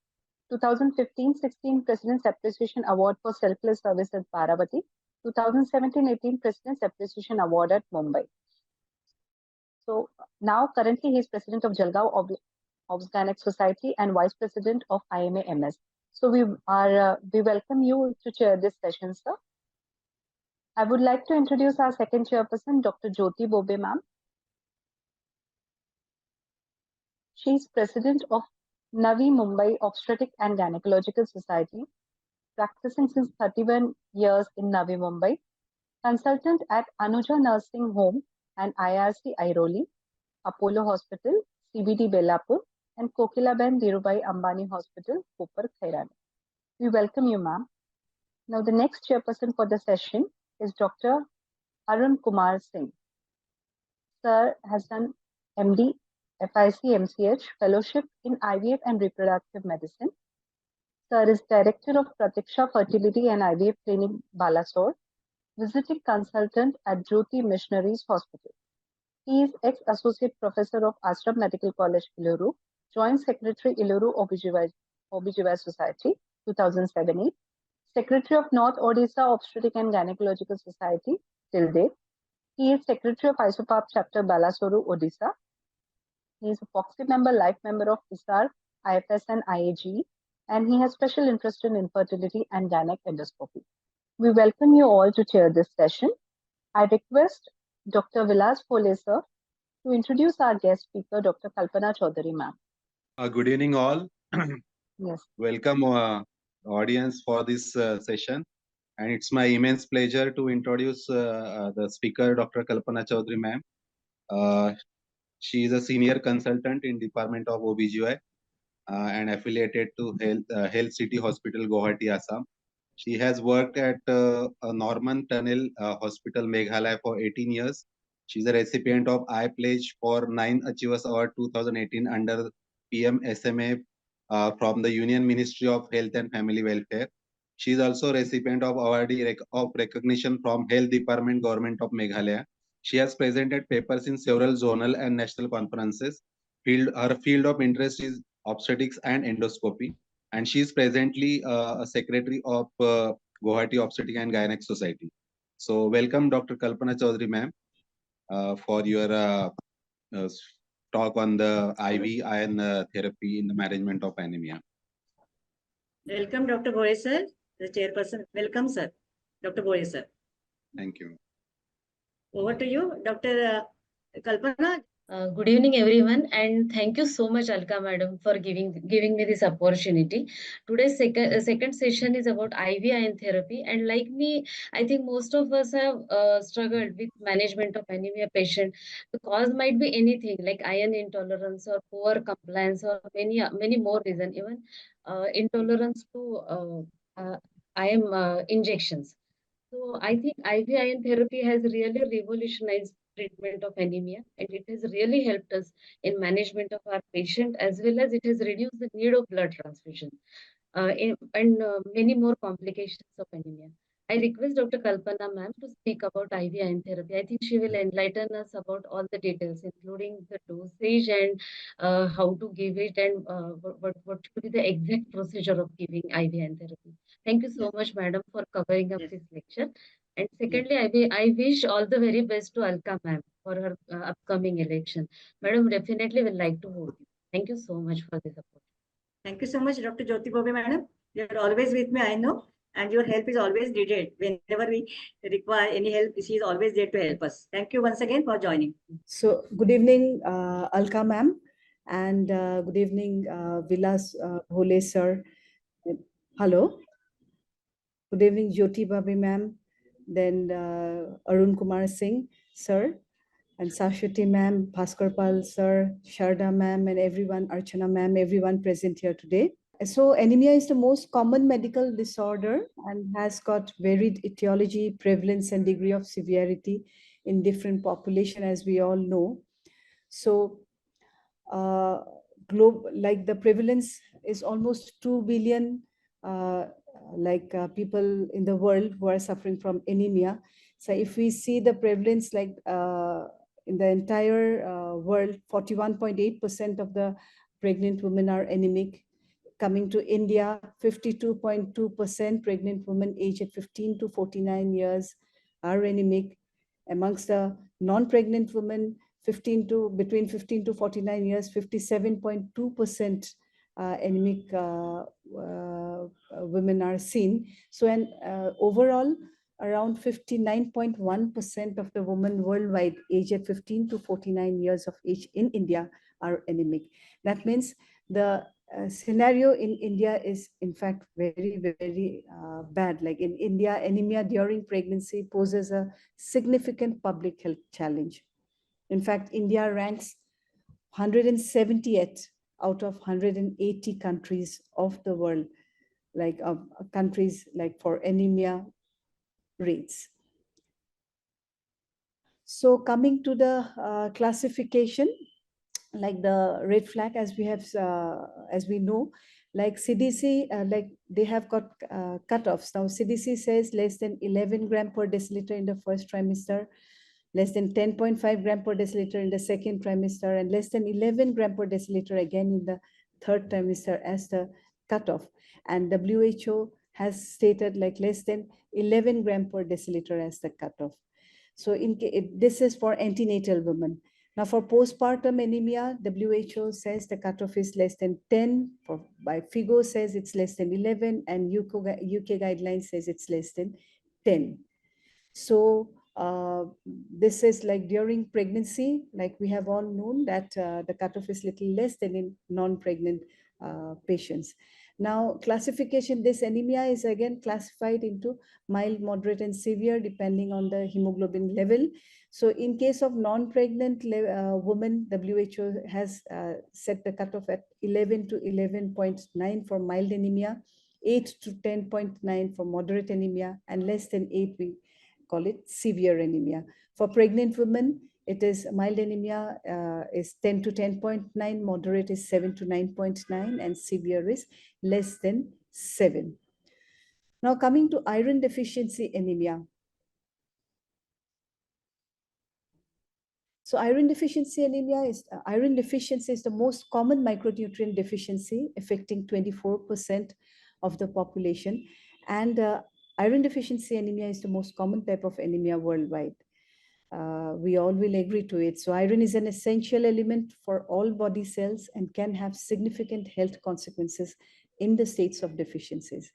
2015-16 President's Appreciation Award for Selfless Service at Paravati, 2017-18 President's Appreciation Award at Mumbai. So now currently he is President of Jalgaon Gynae Society and Vice President of IMA MS. So we welcome you to chair this session, sir. I would like to introduce our second chairperson, Dr. Jyoti Bobe ma'am. She is President of Navi Mumbai Obstetric and Gynecological Society, practicing since 31 years in Navi Mumbai, consultant at Anuja Nursing Home and IRC Airoli, Apollo Hospital, CBD Belapur, and Kokilaben Dhirubhai Ambani Hospital, Kopar, Khairane. We welcome you, ma'am. Now, the next chairperson for the session is Dr. Arun Kumar Singh. Sir has done MD, FIC, MCH, Fellowship in IVF and Reproductive Medicine. Sir is Director of Pratiksha Fertility and IVF Clinic, Balasore, visiting consultant at Jyoti Missionaries Hospital. He is ex-associate professor of Ashram Medical College, Iluru, Joint Secretary, Iluru OBGY Society, 2007-8, Secretary of North Odisha Obstetric and Gynecological Society, till date. He is Secretary of ISOPAP Chapter, Balasore, Odisha. He is a FOGSI member, life member of ISAR, IFS and IAG, and he has special interest in infertility and gynec endoscopy. We welcome you all to chair this session. I request Dr. Vilas Bhole, sir, to introduce our guest speaker, Dr. Kalpana Choudhury, ma'am. Good evening, all. Yes. Welcome, audience, for this session. And it's my immense pleasure to introduce the speaker, Dr. Kalpana Choudhury, ma'am. She is a senior consultant in Department of OBGY and affiliated to Health City Hospital, Guwahati, Assam. She has worked at Norman Tunnel Hospital, Meghalaya for 18 years. She's a recipient of I Pledge for 9 Achievers Award 2018 under PM SMA from the Union Ministry of Health and Family Welfare. She is also recipient of of recognition from Health Department, Government of Meghalaya. She has presented papers in several zonal and national conferences. Her field of interest is obstetrics and endoscopy, and she is presently a secretary of Guwahati Obstetric and Gynec Society. So welcome, Dr. Kalpana Choudhury, ma'am, for your talk on the IV iron therapy in the management of anemia. Welcome, Dr. Bhole, sir, the chairperson. Welcome, sir. Dr. Bhole, sir. Thank you. Over to you, Dr. Kalpana. Good evening, everyone, and thank you so much, Alka madam, for giving me this opportunity. Today's second session is about IV iron therapy, and like me, I think most of us have struggled with management of anemia patient. The cause might be anything like iron intolerance or poor compliance or many more reasons, even intolerance to iron injections. So I think IV iron therapy has really revolutionized treatment of anemia, and it has really helped us in management of our patient, as well as it has reduced the need of blood transfusion and many more complications of anemia. I request Dr. Kalpana ma'am to speak about IV iron therapy. I think she will enlighten us about all the details, including the dosage and how to give it, and what should be the exact procedure of giving IV iron therapy. Thank you so much, madam, for covering up this lecture. And secondly, I wish all the very best to Alka ma'am for her upcoming election. Madam, definitely will like to vote you. Thank you so much for this support. Thank you so much, Dr. Jyoti Bobe, madam. You're always with me, I know, and your help is always needed. Whenever we require any help, she is always there to help us. Thank you once again for joining. So, good evening, Alka ma'am, and good evening, Vilas, Bhole sir. Hello. Good evening, Jyoti Babi ma'am, then Arun Kumar Singh sir, and Sashwati ma'am, Bhaskar sir, Sharda ma'am, and everyone, Archana ma'am, everyone present here today. So anemia is the most common medical disorder and has got varied etiology, prevalence, and degree of severity in different population, as we all know. So like the prevalence is almost 2 billion people in the world who are suffering from anemia. So if we see the prevalence like in the entire world, 41.8% of the pregnant women are anemic. Coming to India, 52.2% pregnant women aged 15 to 49 years are anemic. Amongst the non-pregnant women, between 15 to 49 years, 57.2% anemic women are seen. So, and overall, around 59.1% of the women worldwide aged 15 to 49 years of age in India are anemic. That means the scenario in India is in fact very, very bad. Like in India, anemia during pregnancy poses a significant public health challenge. In fact, India ranks 178th out of 180 countries of the world, like countries like for anemia rates. So coming to the classification, like the red flag, as we know, like CDC, like they have got cutoffs. Now CDC says less than 11 gram per deciliter in the first trimester, less than 10.5 gram per deciliter in the second trimester, and less than 11 gram per deciliter again in the third trimester as the cutoff. And WHO has stated like less than 11 gram per deciliter as the cutoff. So this is for antenatal women. Now for postpartum anemia, WHO says the cutoff is less than 10, by FIGO says it's less than 11, and UK guidelines says it's less than 10. So this is like during pregnancy, like we have all known that the cutoff is little less than in non-pregnant patients. Now, classification, this anemia is again classified into mild, moderate, and severe depending on the hemoglobin level. So in case of non-pregnant women, WHO has set the cutoff at 11 to 11.9 for mild anemia, 8 to 10.9 for moderate anemia, and less than 8, we call it severe anemia. For pregnant women, it is mild anemia is 10 to 10.9, moderate is 7 to 9.9, and severe is less than 7. Now coming to iron deficiency anemia. So iron deficiency anemia is, iron deficiency is the most common micronutrient deficiency affecting 24% of the population. And iron deficiency anemia is the most common type of anemia worldwide. We all will agree to it. So iron is an essential element for all body cells and can have significant health consequences in the states of deficiencies.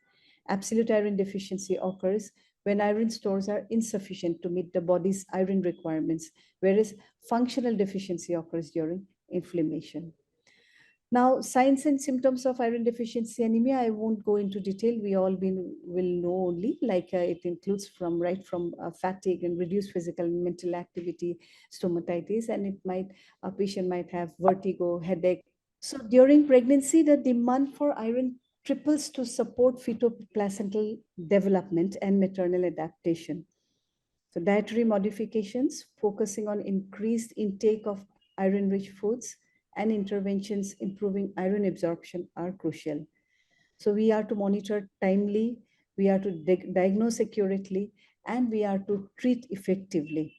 Absolute iron deficiency occurs when iron stores are insufficient to meet the body's iron requirements, whereas functional deficiency occurs during inflammation. Now, signs and symptoms of iron deficiency anemia, I won't go into detail. We all will know only, like it includes right from fatigue and reduced physical and mental activity, stomatitis, and a patient might have vertigo, headache. So during pregnancy, the demand for iron triples to support fetoplacental development and maternal adaptation. So dietary modifications focusing on increased intake of iron-rich foods and interventions improving iron absorption are crucial. So we are to monitor timely, we are to diagnose accurately, and we are to treat effectively.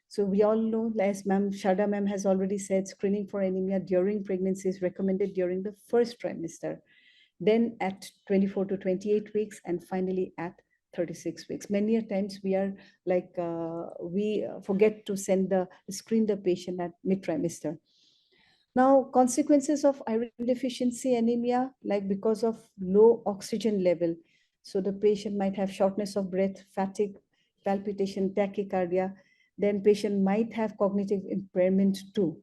So we all know, as Sharda ma'am has already said, screening for anemia during pregnancy is recommended during the first trimester, then at 24 to 28 weeks, and finally at 36 weeks. Many a times we are like, we forget to screen the patient at mid-trimester. Now, consequences of iron deficiency anemia, like because of low oxygen level. So the patient might have shortness of breath, fatigue, palpitation, tachycardia. Then patient might have cognitive impairment too.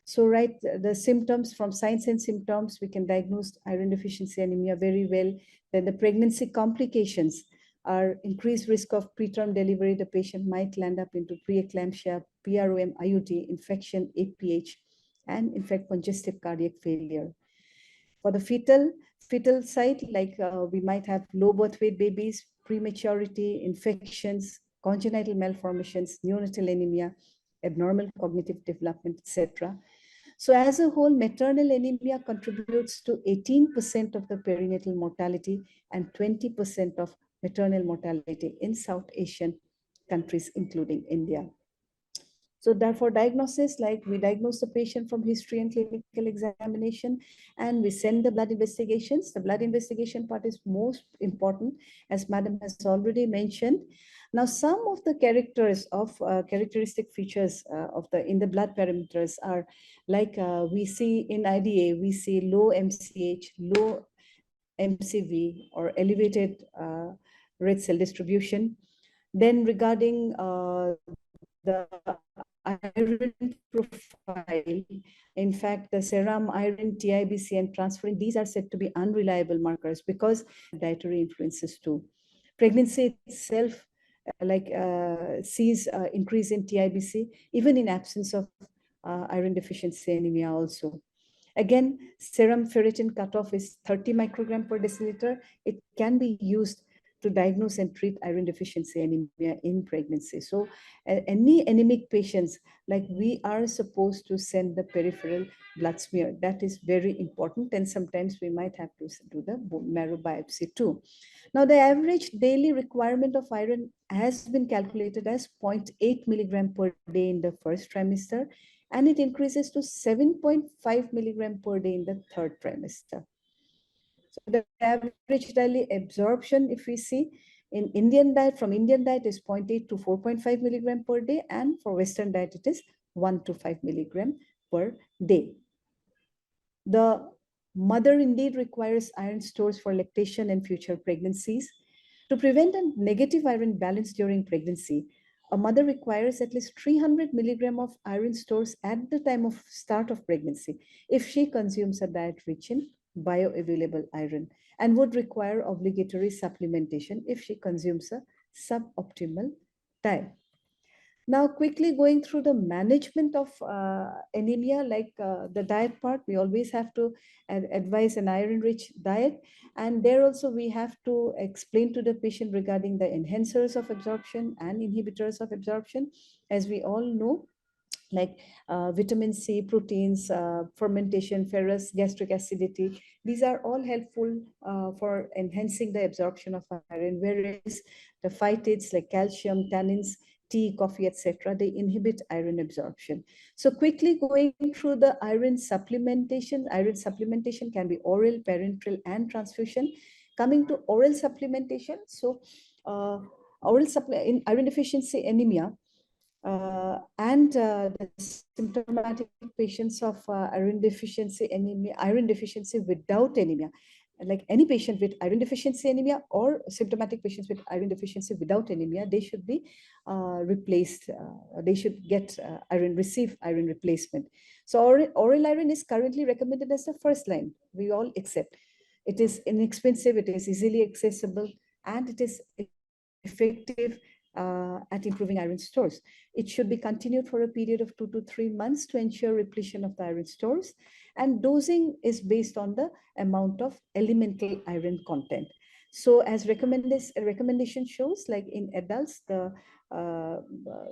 So the symptoms, from signs and symptoms, we can diagnose iron deficiency anemia very well. Then the pregnancy complications are increased risk of preterm delivery. The patient might land up into preeclampsia, PROM, IUD, infection, APH, and in fact, congestive cardiac failure. For the fetal side, like we might have low birth weight babies, prematurity, infections, congenital malformations, neonatal anemia, abnormal cognitive development, etc. So as a whole, maternal anemia contributes to 18% of the perinatal mortality and 20% of maternal mortality in South Asian countries, including India. So therefore, diagnosis, like we diagnose the patient from history and clinical examination, and we send the blood investigations. The blood investigation part is most important, as Madam has already mentioned. Now, some of the characteristic features in the blood parameters are like we see in IDA, we see low MCH, low MCV, or elevated red cell distribution. Then regarding the iron profile, in fact, the serum iron, TIBC, and transferrin, these are said to be unreliable markers because dietary influences too. Pregnancy itself sees increase in TIBC, even in absence of iron deficiency anemia also. Again, serum ferritin cutoff is 30 microgram per deciliter. It can be used to diagnose and treat iron deficiency anemia in pregnancy. So any anemic patients, like we are supposed to send the peripheral blood smear. That is very important. And sometimes we might have to do the bone marrow biopsy too. Now, the average daily requirement of iron has been calculated as 0.8 milligram per day in the first trimester, and it increases to 7.5 milligram per day in the third trimester. So the average daily absorption, if we see in Indian diet, from Indian diet is 0.8 to 4.5 milligram per day, and for Western diet it is 1 to 5 milligram per day. The mother indeed requires iron stores for lactation and future pregnancies. To prevent a negative iron balance during pregnancy, a mother requires at least 300 milligram of iron stores at the time of start of pregnancy if she consumes a diet rich in bioavailable iron and would require obligatory supplementation if she consumes a suboptimal diet. Now, quickly going through the management of anemia, like the diet part, we always have to advise an iron-rich diet. And there also we have to explain to the patient regarding the enhancers of absorption and inhibitors of absorption. As we all know, like vitamin C, proteins, fermentation, ferrous, gastric acidity. These are all helpful for enhancing the absorption of iron, whereas the phytates like calcium, tannins, tea, coffee, etc., they inhibit iron absorption. So quickly going through the iron supplementation. Iron supplementation can be oral, parenteral, and transfusion. Coming to oral supplementation, so in iron deficiency anemia, the symptomatic patients of iron deficiency anemia, iron deficiency without anemia, like any patient with iron deficiency anemia or symptomatic patients with iron deficiency without anemia, they should be replaced. They should get receive iron replacement. So oral iron is currently recommended as the first line. We all accept. It is inexpensive, it is easily accessible, and it is effective at improving iron stores. It should be continued for a period of 2 to 3 months to ensure repletion of the iron stores. And dosing is based on the amount of elemental iron content. So as recommendation shows, like in adults, the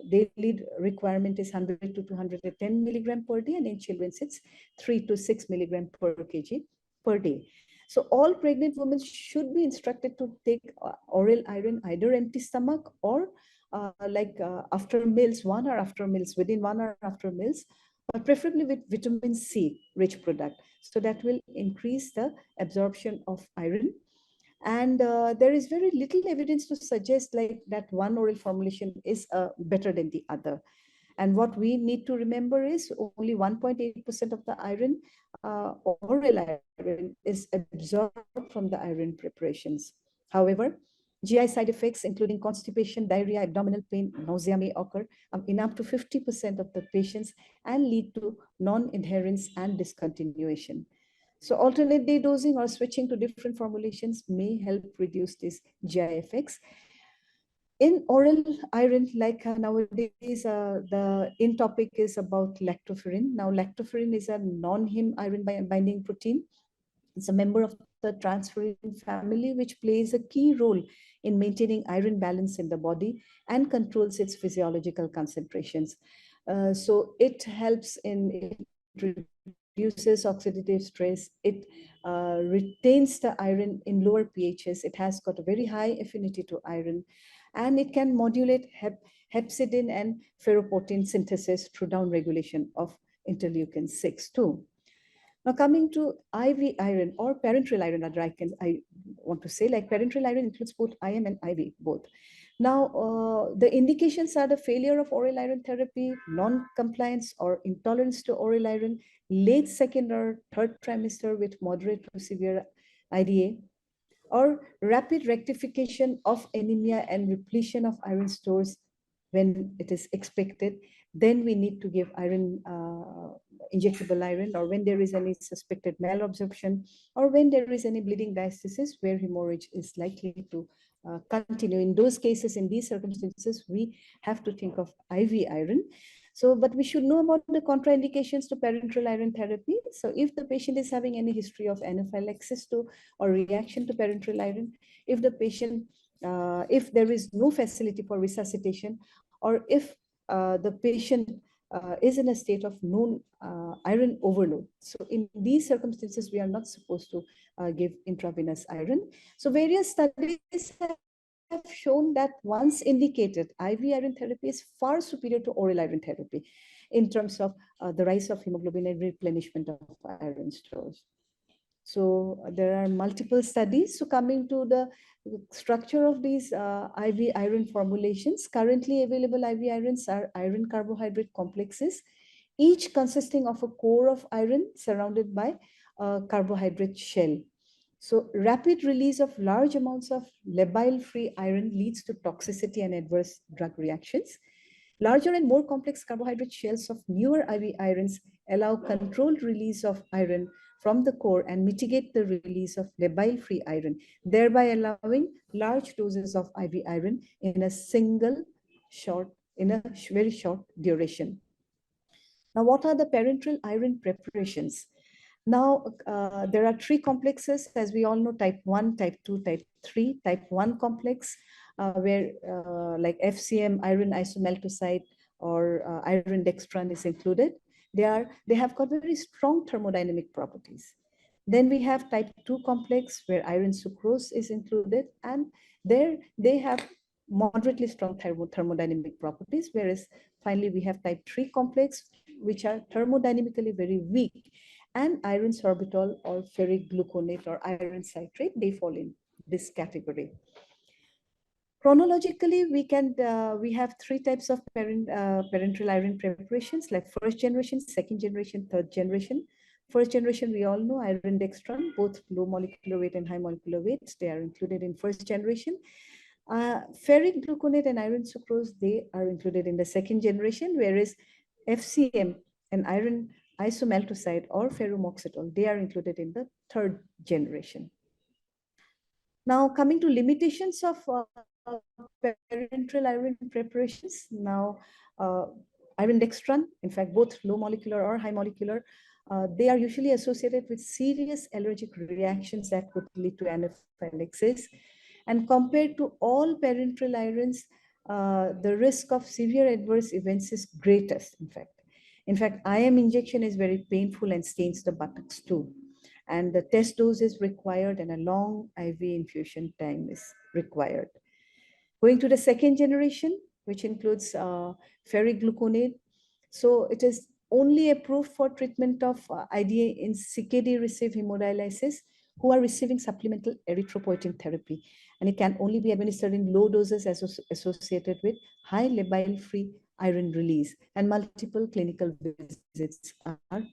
daily requirement is 100 to 210 milligram per day, and in children it's 3 to 6 milligram per kg per day. So all pregnant women should be instructed to take oral iron either empty stomach or after meals, 1 hour after meals, within 1 hour after meals, but preferably with vitamin C rich product. So that will increase the absorption of iron. And there is very little evidence to suggest like that one oral formulation is better than the other. And what we need to remember is only 1.8% of the iron, oral iron, is absorbed from the iron preparations. However, GI side effects, including constipation, diarrhea, abdominal pain, nausea may occur in up to 50% of the patients and lead to non-adherence and discontinuation. So alternate day dosing or switching to different formulations may help reduce these GI effects. In oral iron, like nowadays, the in topic is about lactoferrin. Now, lactoferrin is a non-heme iron binding protein. It's a member of the transferrin family, which plays a key role in maintaining iron balance in the body and controls its physiological concentrations. So it helps in reduces oxidative stress. It retains the iron in lower pHs. It has got a very high affinity to iron, and it can modulate hepcidin and ferroportin synthesis through downregulation of interleukin 6 too. Now coming to IV iron or parenteral iron, I want to say, like parenteral iron includes both IM and IV both. Now, the indications are the failure of oral iron therapy, non-compliance or intolerance to oral iron, late second or third trimester with moderate to severe IDA, or rapid rectification of anemia and repletion of iron stores when it is expected. Then we need to give iron, injectable iron, or when there is any suspected malabsorption, or when there is any bleeding diastasis where hemorrhage is likely to continue. In those cases, in these circumstances, we have to think of IV iron. So, but we should know about the contraindications to parenteral iron therapy. So if the patient is having any history of anaphylaxis to or reaction to parenteral iron, if the patient, if there is no facility for resuscitation, or if the patient is in a state of known iron overload. So in these circumstances, we are not supposed to give intravenous iron. So various studies have shown that once indicated, IV iron therapy is far superior to oral iron therapy in terms of the rise of hemoglobin and replenishment of iron stores. So there are multiple studies. So coming to the structure of these IV iron formulations, currently available IV irons are iron carbohydrate complexes, each consisting of a core of iron surrounded by a carbohydrate shell. So rapid release of large amounts of labile-free iron leads to toxicity and adverse drug reactions. Larger and more complex carbohydrate shells of newer IV irons allow controlled release of iron from the core and mitigate the release of labile free iron, thereby allowing large doses of IV iron in a very short duration. Now, what are the parenteral iron preparations? Now, there are three complexes, as we all know, type 1, type 2, type 3. Type 1 complex, where like FCM, iron isomaltoside, or iron dextran is included. They have got very strong thermodynamic properties. Then we have type 2 complex, where iron sucrose is included, and there they have moderately strong thermodynamic properties, whereas finally we have type 3 complex, which are thermodynamically very weak, and iron sorbitol or ferric gluconate or iron citrate, they fall in this category. Chronologically, we have three types of parenteral iron preparations, like first generation, second generation, third generation. First generation, we all know iron dextran, both low molecular weight and high molecular weights, they are included in first generation. Ferric gluconate and iron sucrose, they are included in the second generation, whereas FCM and iron isomaltoside or ferromoxetol, they are included in the third generation. Now, coming to limitations of parenteral iron preparations. Now, iron dextran, in fact, both low molecular or high molecular, they are usually associated with serious allergic reactions that could lead to anaphylaxis. And compared to all parenteral irons, the risk of severe adverse events is greatest, in fact. In fact, IM injection is very painful and stains the buttocks too. And the test dose is required and a long IV infusion time is required. Going to the second generation, which includes ferric gluconate. So it is only approved for treatment of IDA in CKD receive hemodialysis who are receiving supplemental erythropoietin therapy. And it can only be administered in low doses associated with high labile-free iron release, and multiple clinical visits are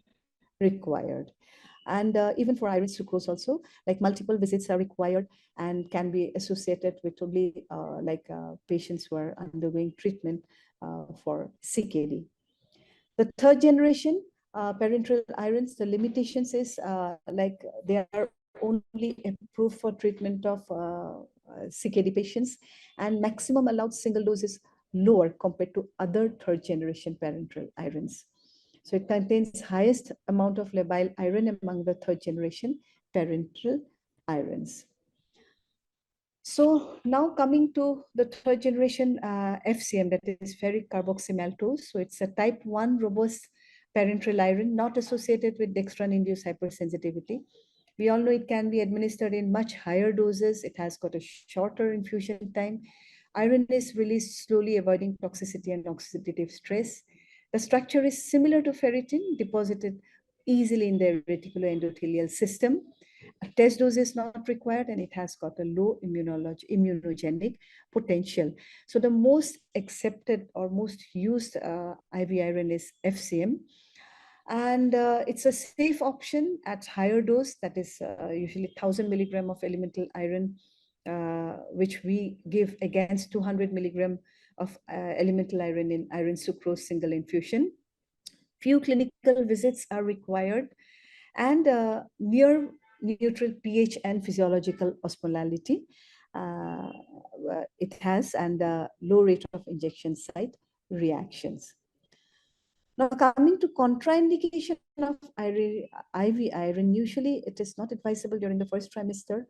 required. And even for iron sucrose also, like multiple visits are required and can be associated with only patients who are undergoing treatment for CKD. The third generation parenteral irons, the limitations is they are only approved for treatment of CKD patients, and maximum allowed single dose is lower compared to other third generation parenteral irons. So it contains highest amount of labile iron among the third generation parenteral irons. So now coming to the third generation FCM, that is ferric carboxymaltose. So it's a type 1 robust parenteral iron, not associated with dextran-induced hypersensitivity. We all know it can be administered in much higher doses. It has got a shorter infusion time. Iron is released slowly, avoiding toxicity and oxidative stress. The structure is similar to ferritin, deposited easily in the reticuloendothelial system. A test dose is not required, and it has got a low immunogenic potential. So the most accepted or most used IV iron is FCM. And it's a safe option at higher dose, that is usually 1000 milligram of elemental iron, which we give against 200 milligram of elemental iron in iron sucrose single infusion. Few clinical visits are required, and near neutral pH and physiological osmolality it has, and low rate of injection site reactions. Now, coming to contraindication of IV iron, usually it is not advisable during the first trimester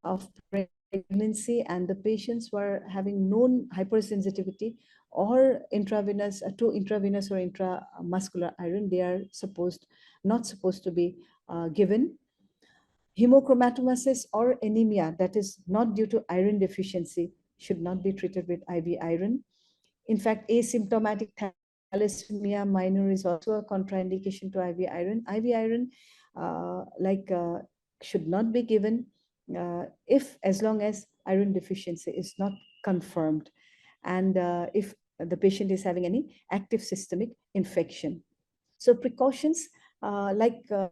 of pregnancy, and the patients were having known hypersensitivity or intravenous to intravenous or intramuscular iron, they are not supposed to be given. Hemochromatosis or anemia that is not due to iron deficiency should not be treated with IV iron. In fact, asymptomatic thalassemia minor is also a contraindication to IV iron. IV iron should not be given as long as iron deficiency is not confirmed, and if the patient is having any active systemic infection. So precautions the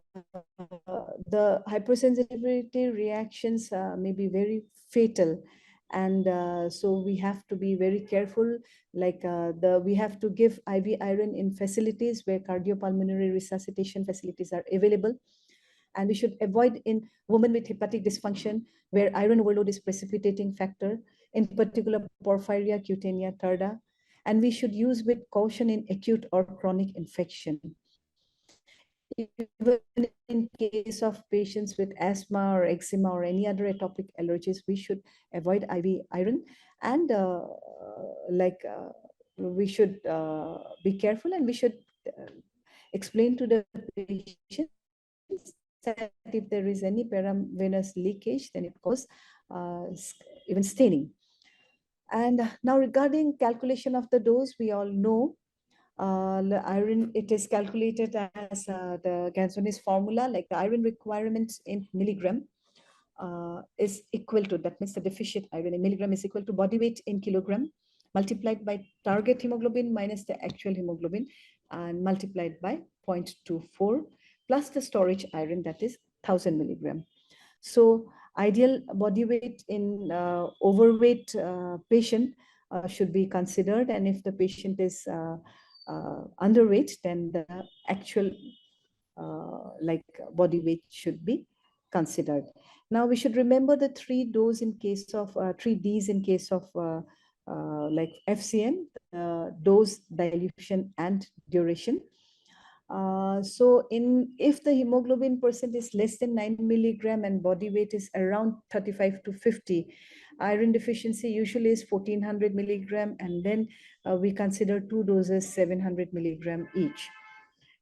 hypersensitivity reactions may be very fatal, and so we have to be very careful. We have to give IV iron in facilities where cardiopulmonary resuscitation facilities are available. And we should avoid in women with hepatic dysfunction, where iron overload is precipitating factor, in particular porphyria cutanea tarda. And we should use with caution in acute or chronic infection. Even in case of patients with asthma or eczema or any other atopic allergies, we should avoid IV iron. And we should be careful, and we should explain to the patient that if there is any paravenous leakage, then it causes even staining. And now regarding calculation of the dose, we all know the iron, it is calculated as the Gansoni's formula, like the iron requirements in milligram is equal to, that means the deficient iron in milligram is equal to body weight in kilogram multiplied by target hemoglobin minus the actual hemoglobin and multiplied by 0.24 plus the storage iron, that is 1000 milligram. So ideal body weight in overweight patient should be considered, and if the patient is underweight, then the actual body weight should be considered. Now we should remember the 3 Ds in case of FCM, dose, dilution, and duration. So if the hemoglobin percent is less than 9 milligram and body weight is around 35 to 50, iron deficiency usually is 1400 milligram, and then we consider 2 doses 700 milligram each.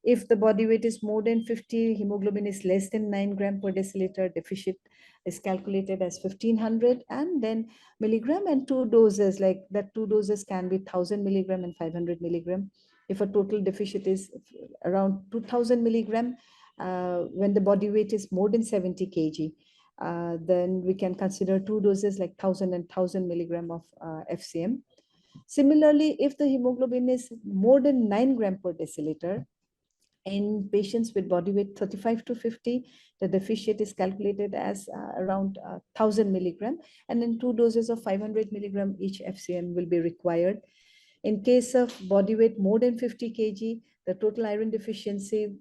If the body weight is more than 50, hemoglobin is less than 9 gram per deciliter, deficit is calculated as 1500 and then milligram, and 2 doses, like that 2 doses can be 1000 milligram and 500 milligram. If a total deficit is around 2000 milligram, when the body weight is more than 70 kg, then we can consider 2 doses like 1000 and 1000 milligram of FCM. Similarly, if the hemoglobin is more than 9 gram per deciliter, in patients with body weight 35 to 50, the deficit is calculated as around 1000 milligram, and then 2 doses of 500 milligram each FCM will be required. In case of body weight more than 50 kg, the total iron deficiency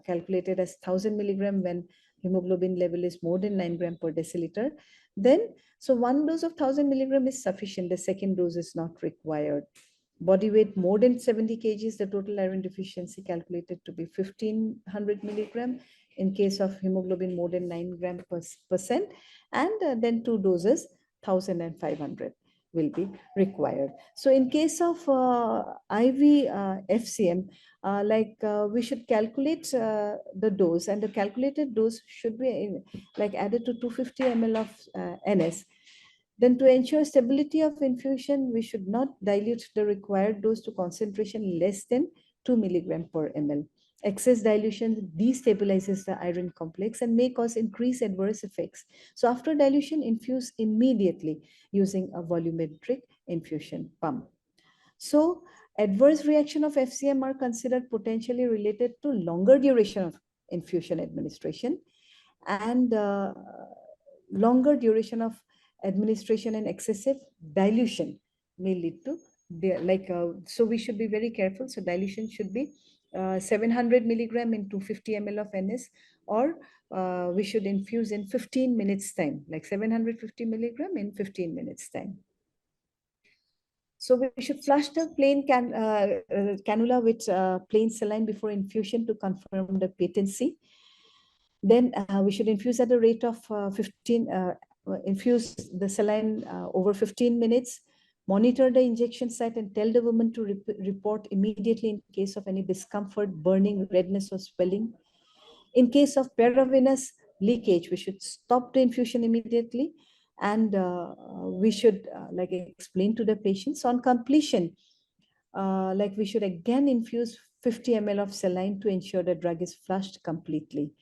calculated as 1000 milligram when hemoglobin level is more than 9 gram per deciliter. Then, so 1 dose of 1000 milligram is sufficient. The second dose is not required. Body weight more than 70 kgs, the total iron deficiency calculated to be 1500 milligram in case of hemoglobin more than 9 gram percent, and then 2 doses 1000 and 500 will be required. So in case of IV FCM, we should calculate the dose, and the calculated dose should be added to 250 ml of NS. Then to ensure stability of infusion, we should not dilute the required dose to concentration less than 2 milligram per ml. Excess dilution destabilizes the iron complex and may cause increased adverse effects. So after dilution, infuse immediately using a volumetric infusion pump. So adverse reaction of FCM are considered potentially related to longer duration of infusion administration, and longer duration of administration and excessive dilution may lead to so we should be very careful. So dilution should be 700 milligram in 250 ml of NS, or we should infuse in 15 minutes time, like 750 milligram in 15 minutes time. So we should flush the plain cannula with plain saline before infusion to confirm the patency. Then we should infuse at a rate of infuse the saline over 15 minutes, monitor the injection site and tell the woman to report immediately in case of any discomfort, burning, redness or swelling. In case of paravenous leakage, we should stop the infusion immediately, and we should explain to the patients on completion, we should again infuse 50 ml of saline to ensure the drug is flushed completely.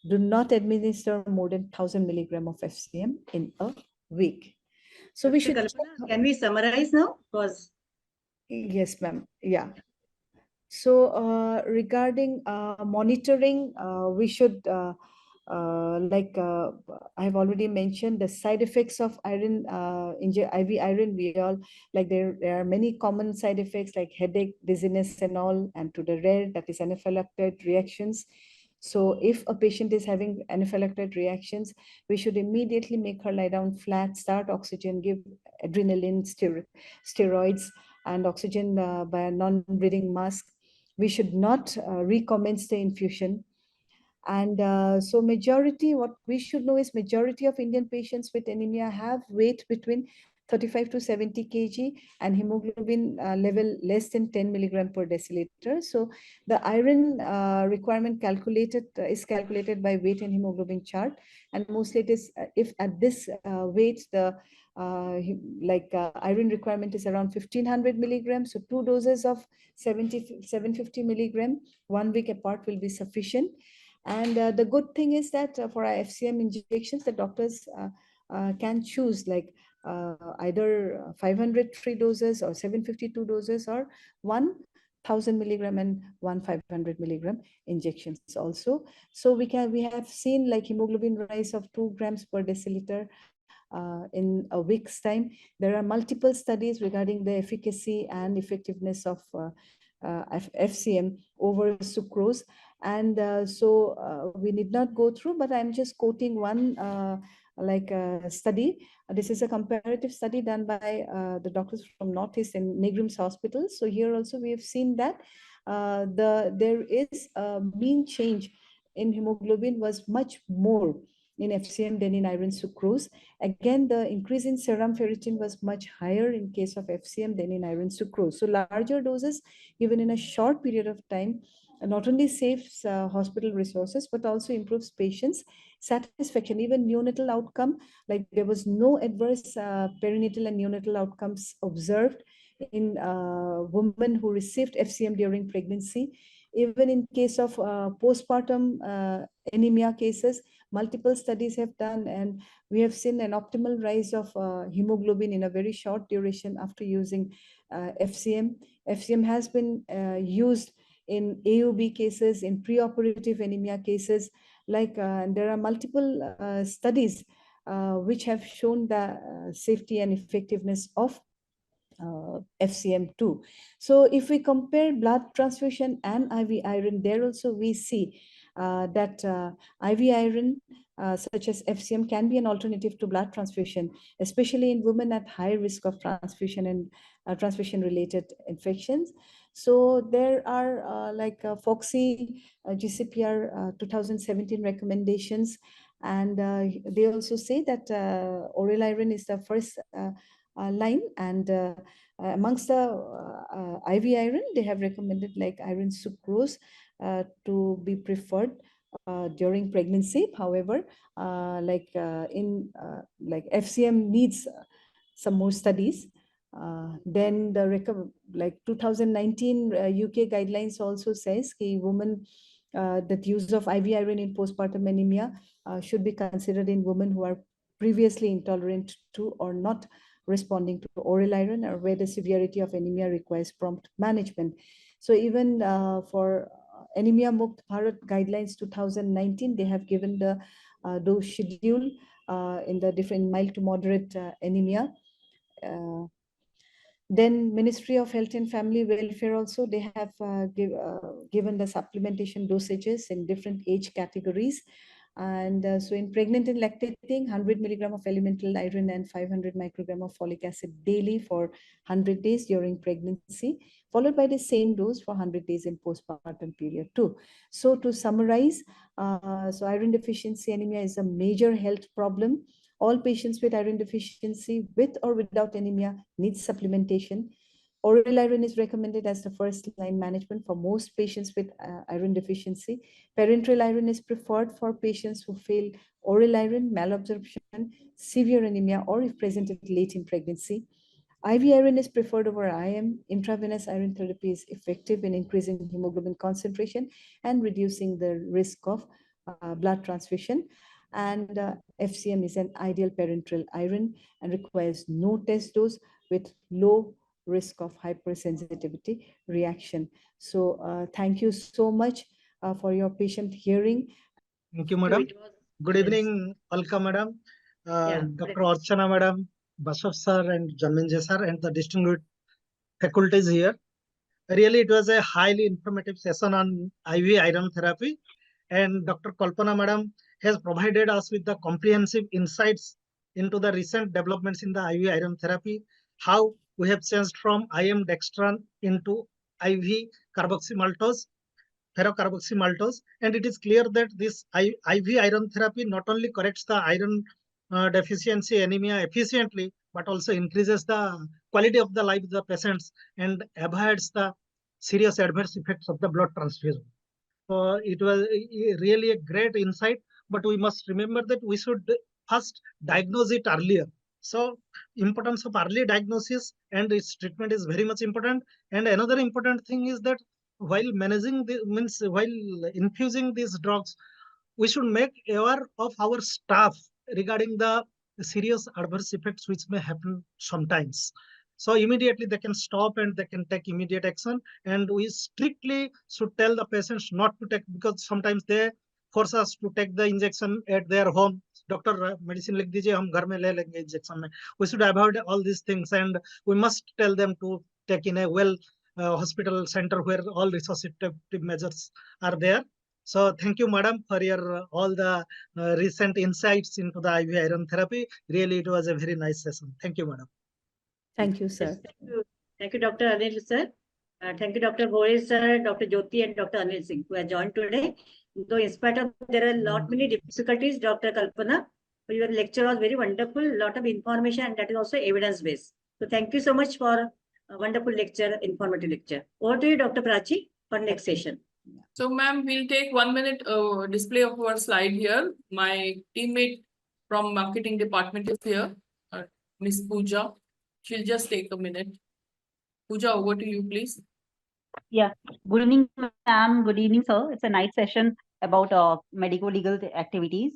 Do not administer more than 1000 milligram of FCM in a week. So we should. Kalpana, can we summarize now? Because yes, ma'am. Yeah. So regarding monitoring, we should I've already mentioned the side effects of iron IV iron. We all there are many common side effects like headache, dizziness, and all, and to the rare, that is anaphylactic reactions. So if a patient is having anaphylactic reactions, we should immediately make her lie down flat, start oxygen, give adrenaline, steroids, and oxygen by a non-breathing mask. We should not recommence the infusion. And so majority, what we should know is majority of Indian patients with anemia have weight between 35 to 70 kg and hemoglobin level less than 10 milligram per deciliter. So the iron requirement is calculated by weight and hemoglobin chart. And mostly it is, if at this weight, the iron requirement is around 1500 milligrams. So 2 doses of 750 milligram 1 week apart will be sufficient. And the good thing is that for our FCM injections, the doctors can choose like either 500 3 doses or 752 doses or 1000 milligram and 1500 milligram injections also. So we have seen like hemoglobin rise of 2 grams per deciliter in a week's time. There are multiple studies regarding the efficacy and effectiveness of FCM over sucrose. And so we need not go through, but I'm just quoting one study. This is a comparative study done by the doctors from Northeast and Negrim's Hospital. So here also we have seen that there is a mean change in hemoglobin was much more in FCM than in iron sucrose. Again, the increase in serum ferritin was much higher in case of FCM than in iron sucrose. So larger doses given in a short period of time not only saves hospital resources, but also improves patients' satisfaction. Even neonatal outcome, like there was no adverse perinatal and neonatal outcomes observed in women who received FCM during pregnancy. Even in case of postpartum anemia cases, multiple studies have done, and we have seen an optimal rise of hemoglobin in a very short duration after using FCM. FCM has been used in AUB cases, in preoperative anemia cases, like there are multiple studies which have shown the safety and effectiveness of FCM2. So if we compare blood transfusion and IV iron, there also we see that IV iron such as FCM can be an alternative to blood transfusion, especially in women at high risk of transfusion and transfusion related infections. So there are FOGSI GCPR 2017 recommendations, and they also say that oral iron is the first line, and amongst the IV iron, they have recommended like iron sucrose to be preferred during pregnancy. However, FCM needs some more studies. Then the 2019 UK guidelines also says that women that use of IV iron in postpartum anemia should be considered in women who are previously intolerant to or not responding to oral iron, or where the severity of anemia requires prompt management. So even for Anemia Mukt Bharat guidelines 2019, they have given the dose schedule in the different mild to moderate anemia. Then Ministry of Health and Family Welfare also, they have given the supplementation dosages in different age categories. And so in pregnant and lactating, 100 milligram of elemental iron and 500 microgram of folic acid daily for 100 days during pregnancy, followed by the same dose for 100 days in postpartum period too. So to summarize, so iron deficiency anemia is a major health problem. All patients with iron deficiency, with or without anemia, need supplementation. Oral iron is recommended as the first line management for most patients with iron deficiency. Parenteral iron is preferred for patients who fail oral iron, malabsorption, severe anemia, or if presented late in pregnancy. IV iron is preferred over IM. Intravenous iron therapy is effective in increasing hemoglobin concentration and reducing the risk of blood transfusion. And FCM is an ideal parenteral iron and requires no test dose with low risk of hypersensitivity reaction. So thank you so much for your patient hearing. Thank you, madam. Good evening, Alka madam, Dr. Archana madam, Basab sir, and Janmejay sir, and the distinguished faculties here. Really, it was a highly informative session on IV iron therapy. and Dr. Kalpana madam has provided us with the comprehensive insights into the recent developments in the IV iron therapy, how we have changed from IM dextran into IV carboxymaltose, ferrocarboxymaltose, and it is clear that this IV iron therapy not only corrects the iron deficiency anemia efficiently, but also increases the quality of the life of the patients and avoids the serious adverse effects of the blood transfusion. So it was really a great insight, but we must remember that we should first diagnose it earlier. So importance of early diagnosis and its treatment is very much important. And another important thing is that while managing the means while infusing these drugs, we should make aware of our staff regarding the serious adverse effects which may happen sometimes. So immediately they can stop and they can take immediate action. And we strictly should tell the patients not to take, because sometimes they force us to take the injection at their home. Doctor medicine लिख दीजिए, हम घर में ले लेंगे injection में. We should avoid all these things, and we must tell them to take in a well hospital center where all resuscitative measures are there. So thank you, madam, for your all the recent insights into the IV iron therapy. Really, it was a very nice session. Thank you, madam. Thank you, sir. Thank you, Dr. Anil, sir. Thank you, Dr. Bhole, sir, Dr. Jyoti, and Dr. Anil Singh, who have joined today. Though in spite of there are a lot many difficulties, Dr. Kalpana, your lecture was very wonderful, lot of information, and that is also evidence-based. So thank you so much for a wonderful lecture, informative lecture. Over to you, Dr. Prachi, for next session. So, ma'am, we'll take 1 minute display of our slide here. My teammate from marketing department is here, Miss Pooja. She'll just take a minute. Pooja, over to you, please. Yeah. Good evening, ma'am. Good evening, sir. It's a nice session about medico-legal activities.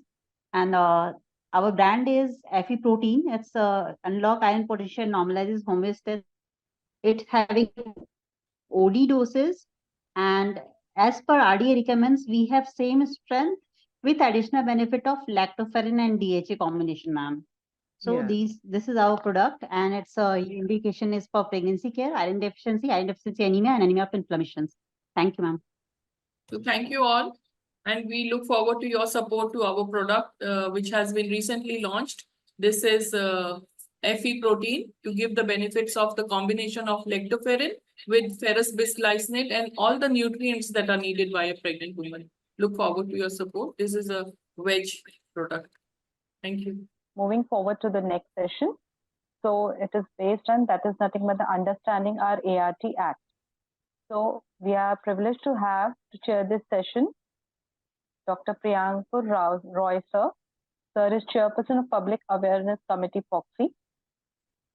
And our brand is FE protein. It's unlock iron potential, normalizes homeostasis. It's having OD doses, and as per RDA recommends, we have same strength with additional benefit of lactoferrin and DHA combination, ma'am. So Yeah. this is our product, and its indication is for pregnancy care, iron deficiency anemia, and anemia of inflammations. Thank you, ma'am. So thank you all, and we look forward to your support to our product, which has been recently launched. This is FE protein to give the benefits of the combination of lactoferrin with ferrous bisglycinate and all the nutrients that are needed by a pregnant woman. Look forward to your support. This is a veg product. Thank you. Moving forward to the next session. So it is based on, that is nothing but the Understanding Our ART Act. So we are privileged to have to chair this session Dr. Priyankur Roy, sir. Sir is Chairperson of Public Awareness Committee, FOGSI.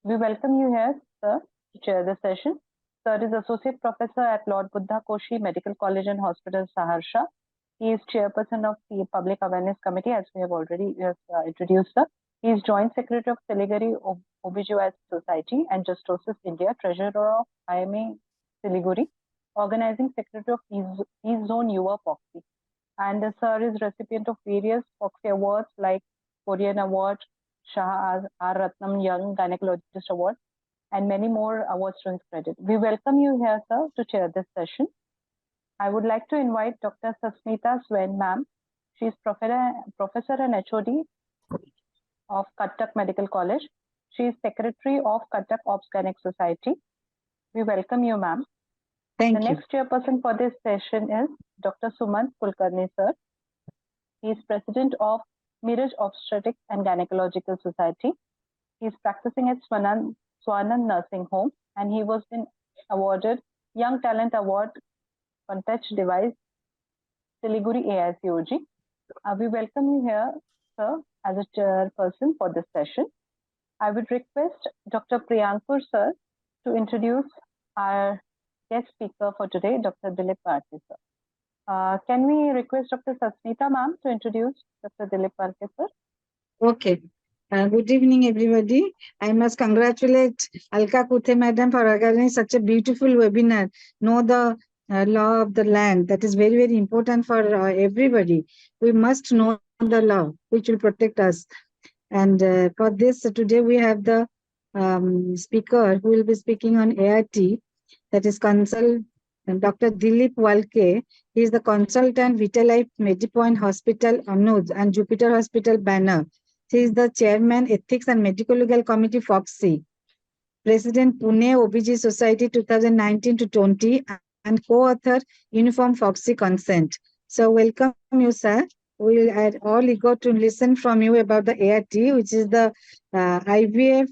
We welcome you here, sir, to chair the session. Sir is Associate Professor at Lord Buddha Koshi Medical College and Hospital, Saharsha. He is Chairperson of the Public Awareness Committee, as we have already introduced, sir. He is Joint Secretary of Siliguri OBGYN Society and Justosis India, Treasurer of IMA Siliguri, Organizing Secretary of East Zone Yuva FOGSI. And sir is recipient of various FOGSI awards like Korean Award, Shah R. Ratnam Young Gynecologist Award, and many more awards to his credit. We welcome you here, sir, to chair this session. I would like to invite Dr. Sasmita Swen, ma'am. She is professor and HOD of Cuttack Medical College. She is Secretary of Cuttack Obs-Gynae Society. We welcome you, ma'am. Thank The you. next chairperson for this session is Dr. Sumant Kulkarni, sir. He is President of Miraj Obstetrics and Gynecological Society. He is practicing at Swanand Nursing Home, and he was been awarded Young Talent Award Contest Device Siliguri AICOG. We welcome you here, sir, as a chairperson for this session. I would request Dr. Priyankur, sir, to introduce our guest speaker for today, Dr. Dilip Parke, sir. Can we request Dr. Sasmita, ma'am, to introduce Dr. Dilip Parke, sir? Okay. Good evening, everybody. I must congratulate Alka Kuthe madam for organizing such a beautiful webinar. Know the law of the land. That is very, very important for everybody. We must know the law, which will protect us. And for this, today we have the speaker who will be speaking on ART, that is Dr. Dilip Walke. He is the consultant Vitalife Medipoint Hospital, Anuj, and Jupiter Hospital, Banner. He is the chairman, Ethics and Medical Legal Committee, FOGSI. President, Pune OBG Society 2019 to 20, and co-author Uniform FOGSI Consent. So welcome you, sir. We are all eager to listen from you about the ART, which is the IVF,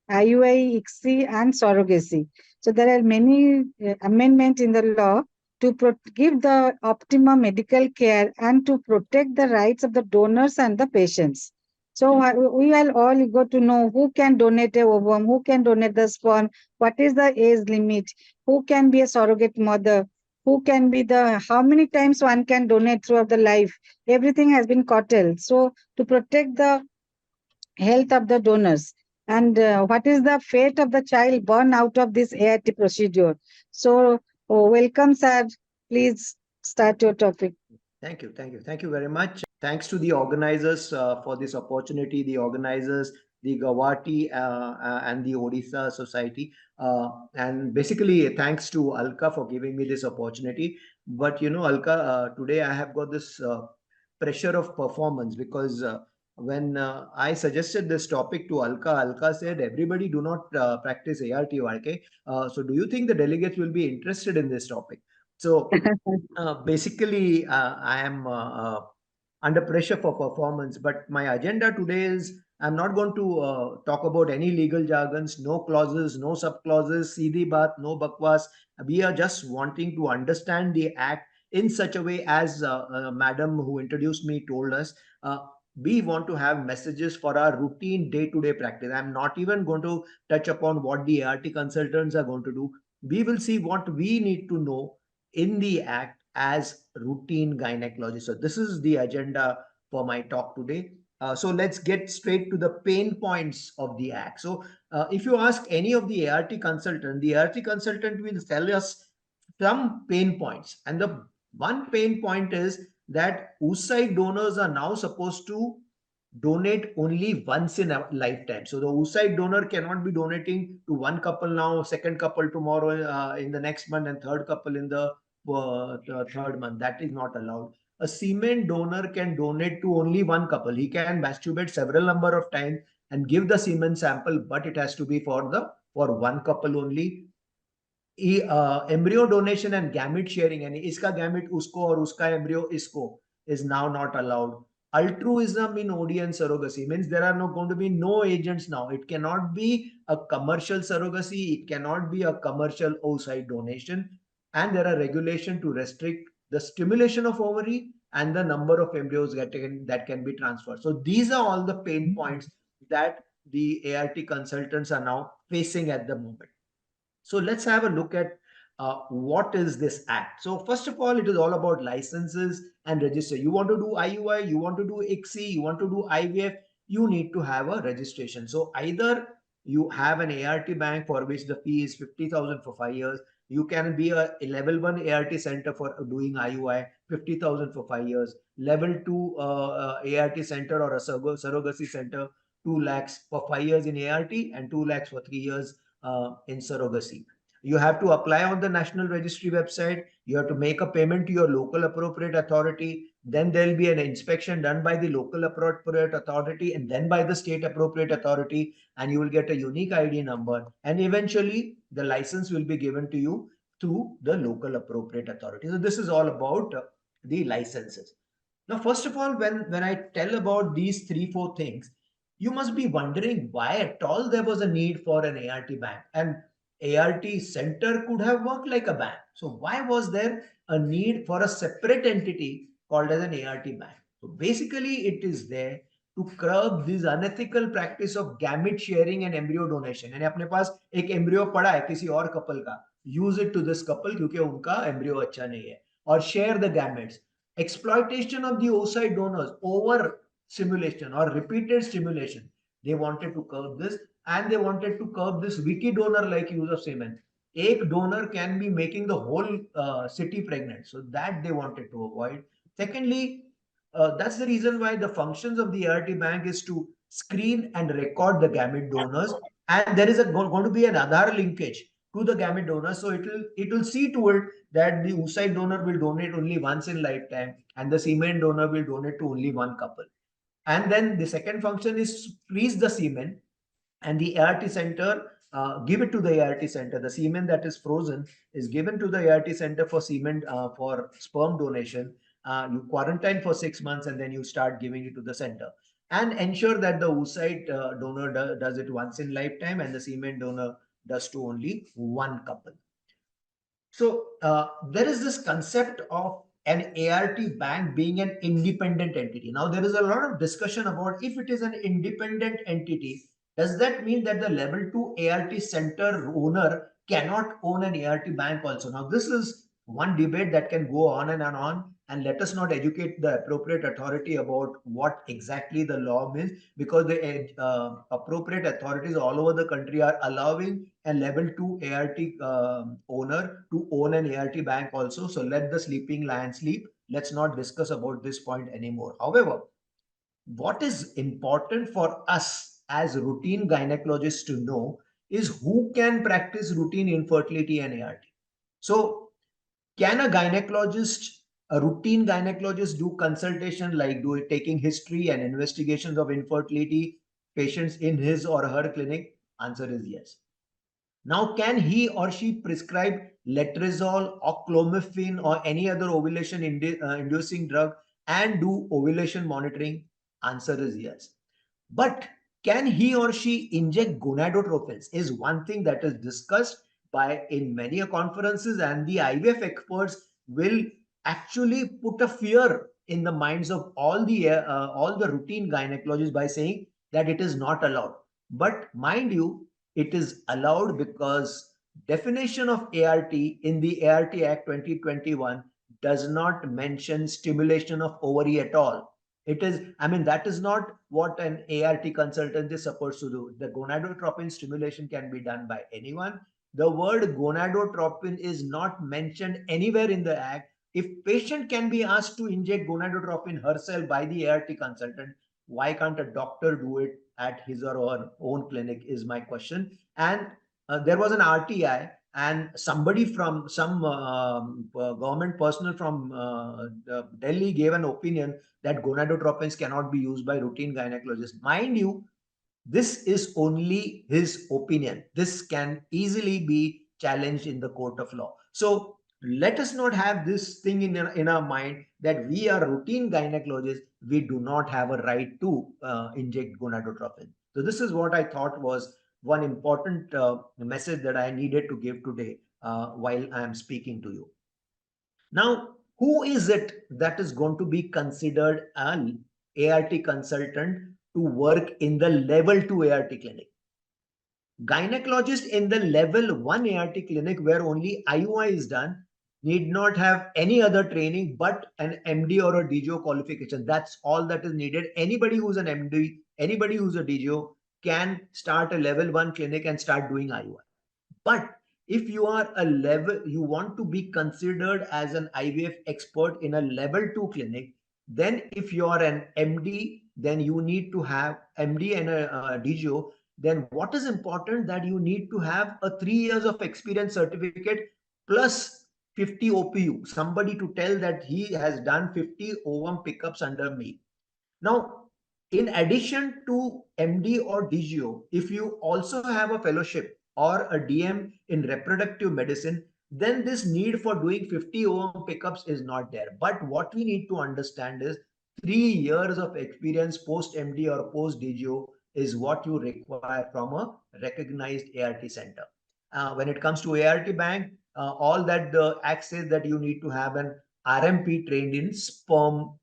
IUI, ICSI, and surrogacy. So there are many amendments in the law to give the optimum medical care and to protect the rights of the donors and the patients. So we are all eager to know who can donate a ovum, who can donate the sperm, what is the age limit, who can be a surrogate mother, who can be how many times one can donate throughout the life. Everything has been curtailed. So to protect the health of the donors and what is the fate of the child born out of this ART procedure. So welcome, sir. Please start your topic. Thank you. Thank you very much. Thanks to the organizers for this opportunity, the organizers, the Guwahati and the Odisha Society. And basically, thanks to Alka for giving me this opportunity. But you know, Alka, today I have got this pressure of performance because when I suggested this topic to Alka, Alka said, everybody do not practice ART, okay? So do you think the delegates will be interested in this topic? So basically, I am under pressure for performance, but my agenda today is I'm not going to talk about any legal jargons, no clauses, no subclauses, seedhi baat, no bakwas. We are just wanting to understand the act in such a way as madam who introduced me told us. We want to have messages for our routine day-to-day practice. I'm not even going to touch upon what the ART consultants are going to do. We will see what we need to know in the act as routine gynecology. So this is the agenda for my talk today. So let's get straight to the pain points of the act. So if you ask any of the ART consultant will tell us some pain points. And the one pain point is that oocyte donors are now supposed to donate only once in a lifetime. So the oocyte donor cannot be donating to one couple now, second couple tomorrow, in the next month, and third couple in the third month. That is not allowed. A semen donor can donate to only one couple. He can masturbate several number of times and give the semen sample, but it has to be for one couple only. Embryo donation and gamete sharing, and iska gamete usko or uska embryo isko, is now not allowed. Altruism in OD and surrogacy means there are not going to be no agents now. It cannot be a commercial surrogacy. It cannot be a commercial oocyte donation. And there are regulations to restrict the stimulation of ovary and the number of embryos that can be transferred. So these are all the pain points that the ART consultants are now facing at the moment. So let's have a look at what is this act. So first of all, it is all about licenses and register. You want to do IUI, you want to do ICSI, you want to do IVF, you need to have a registration. So either you have an ART bank for which the fee is 50,000 for 5 years. You can be a level 1 ART center for doing IUI, 50,000 for 5 years. Level 2 ART center or a surrogacy center, 2 lakhs for 5 years in ART and 2 lakhs for 3 years in surrogacy. You have to apply on the National Registry website. You have to make a payment to your local appropriate authority. Then there will be an inspection done by the local appropriate authority and then by the state appropriate authority, and you will get a unique ID number. And eventually, the license will be given to you through the local appropriate authority. So this is all about the licenses. Now, first of all, when I tell about these 3-4 things, you must be wondering why at all there was a need for an ART bank. And ART center could have worked like a bank. So why was there a need for a separate entity called as an ART bank? So basically it is there to curb this unethical practice of gamete sharing and embryo donation. And अपने पास एक embryo पड़ा है किसी और couple का, use it to this couple क्योंकि उनका embryo अच्छा नहीं है, or share the gametes. Exploitation of the oocyte donors, over stimulation or repeated stimulation. They wanted to curb this, and they wanted to curb this wiki donor like use of semen. Ek donor can be making the whole city pregnant. So that they wanted to avoid. Secondly, that's the reason why the functions of the ART bank is to screen and record the gamete donors. And there is going to be an Aadhaar linkage to the gamete donor. So it will see to it that the oocyte donor will donate only once in lifetime and the semen donor will donate to only one couple. And then the second function is freeze the semen, and the ART center give it to the ART center. The semen that is frozen is given to the ART center for semen for sperm donation. You quarantine for 6 months and then you start giving it to the center, and ensure that the oocyte donor does it once in lifetime and the semen donor does to only one couple. So there is this concept of an ART bank being an independent entity. Now there is a lot of discussion about if it is an independent entity, does that mean that the level 2 ART center owner cannot own an ART bank also? Now this is one debate that can go on and on, and let us not educate the appropriate authority about what exactly the law means, because the appropriate authorities all over the country are allowing a level 2 ART owner to own an ART bank also. So let the sleeping lion sleep. Let's not discuss about this point anymore. However, what is important for us as routine gynecologists to know is who can practice routine infertility and ART. So can a routine gynecologist do consultation like taking history and investigations of infertility patients in his or her clinic? Answer is yes. Now, can he or she prescribe letrozole or clomiphene or any other ovulation inducing drug and do ovulation monitoring? Answer is yes. But can he or she inject gonadotropins is one thing that is discussed in many conferences, and the IVF experts will actually put a fear in the minds of all the routine gynecologists by saying that it is not allowed. But mind you, it is allowed because definition of ART in the ART Act 2021 does not mention stimulation of ovary at all. It is, I mean, that is not what an ART consultant is supposed to do. The gonadotropin stimulation can be done by anyone. The word gonadotropin is not mentioned anywhere in the Act. If patient can be asked to inject gonadotropin herself by the ART consultant, why can't a doctor do it at his or her own clinic is my question. And there was an RTI, and somebody from some government personnel from Delhi gave an opinion that gonadotropins cannot be used by routine gynecologists. Mind you, this is only his opinion. This can easily be challenged in the court of law. So let us not have this thing in our mind that we are routine gynecologists, we do not have a right to inject gonadotropin. So this is what I thought was one important message that I needed to give today while I am speaking to you. Now, who is it that is going to be considered an ART consultant to work in the level 2 ART clinic? Gynecologist in the level 1 ART clinic where only IUI is done need not have any other training but an MD or a DGO qualification. That's all that is needed. Anybody who's an MD, anybody who's a DGO can start a level 1 clinic and start doing IUI. But if you are you want to be considered as an IVF expert in a level 2 clinic, then if you are an MD, then you need to have MD and a DGO. Then what is important that you need to have a 3 years of experience certificate plus 50 OPU, somebody to tell that he has done 50 ovum pickups under me. Now, in addition to MD or DGO, if you also have a fellowship or a DM in reproductive medicine, then this need for doing 50 ovum pickups is not there. But what we need to understand is 3 years of experience post MD or post DGO is what you require from a recognized ART center. When it comes to ART bank, all that the Act says that you need to have an RMP trained in sperm,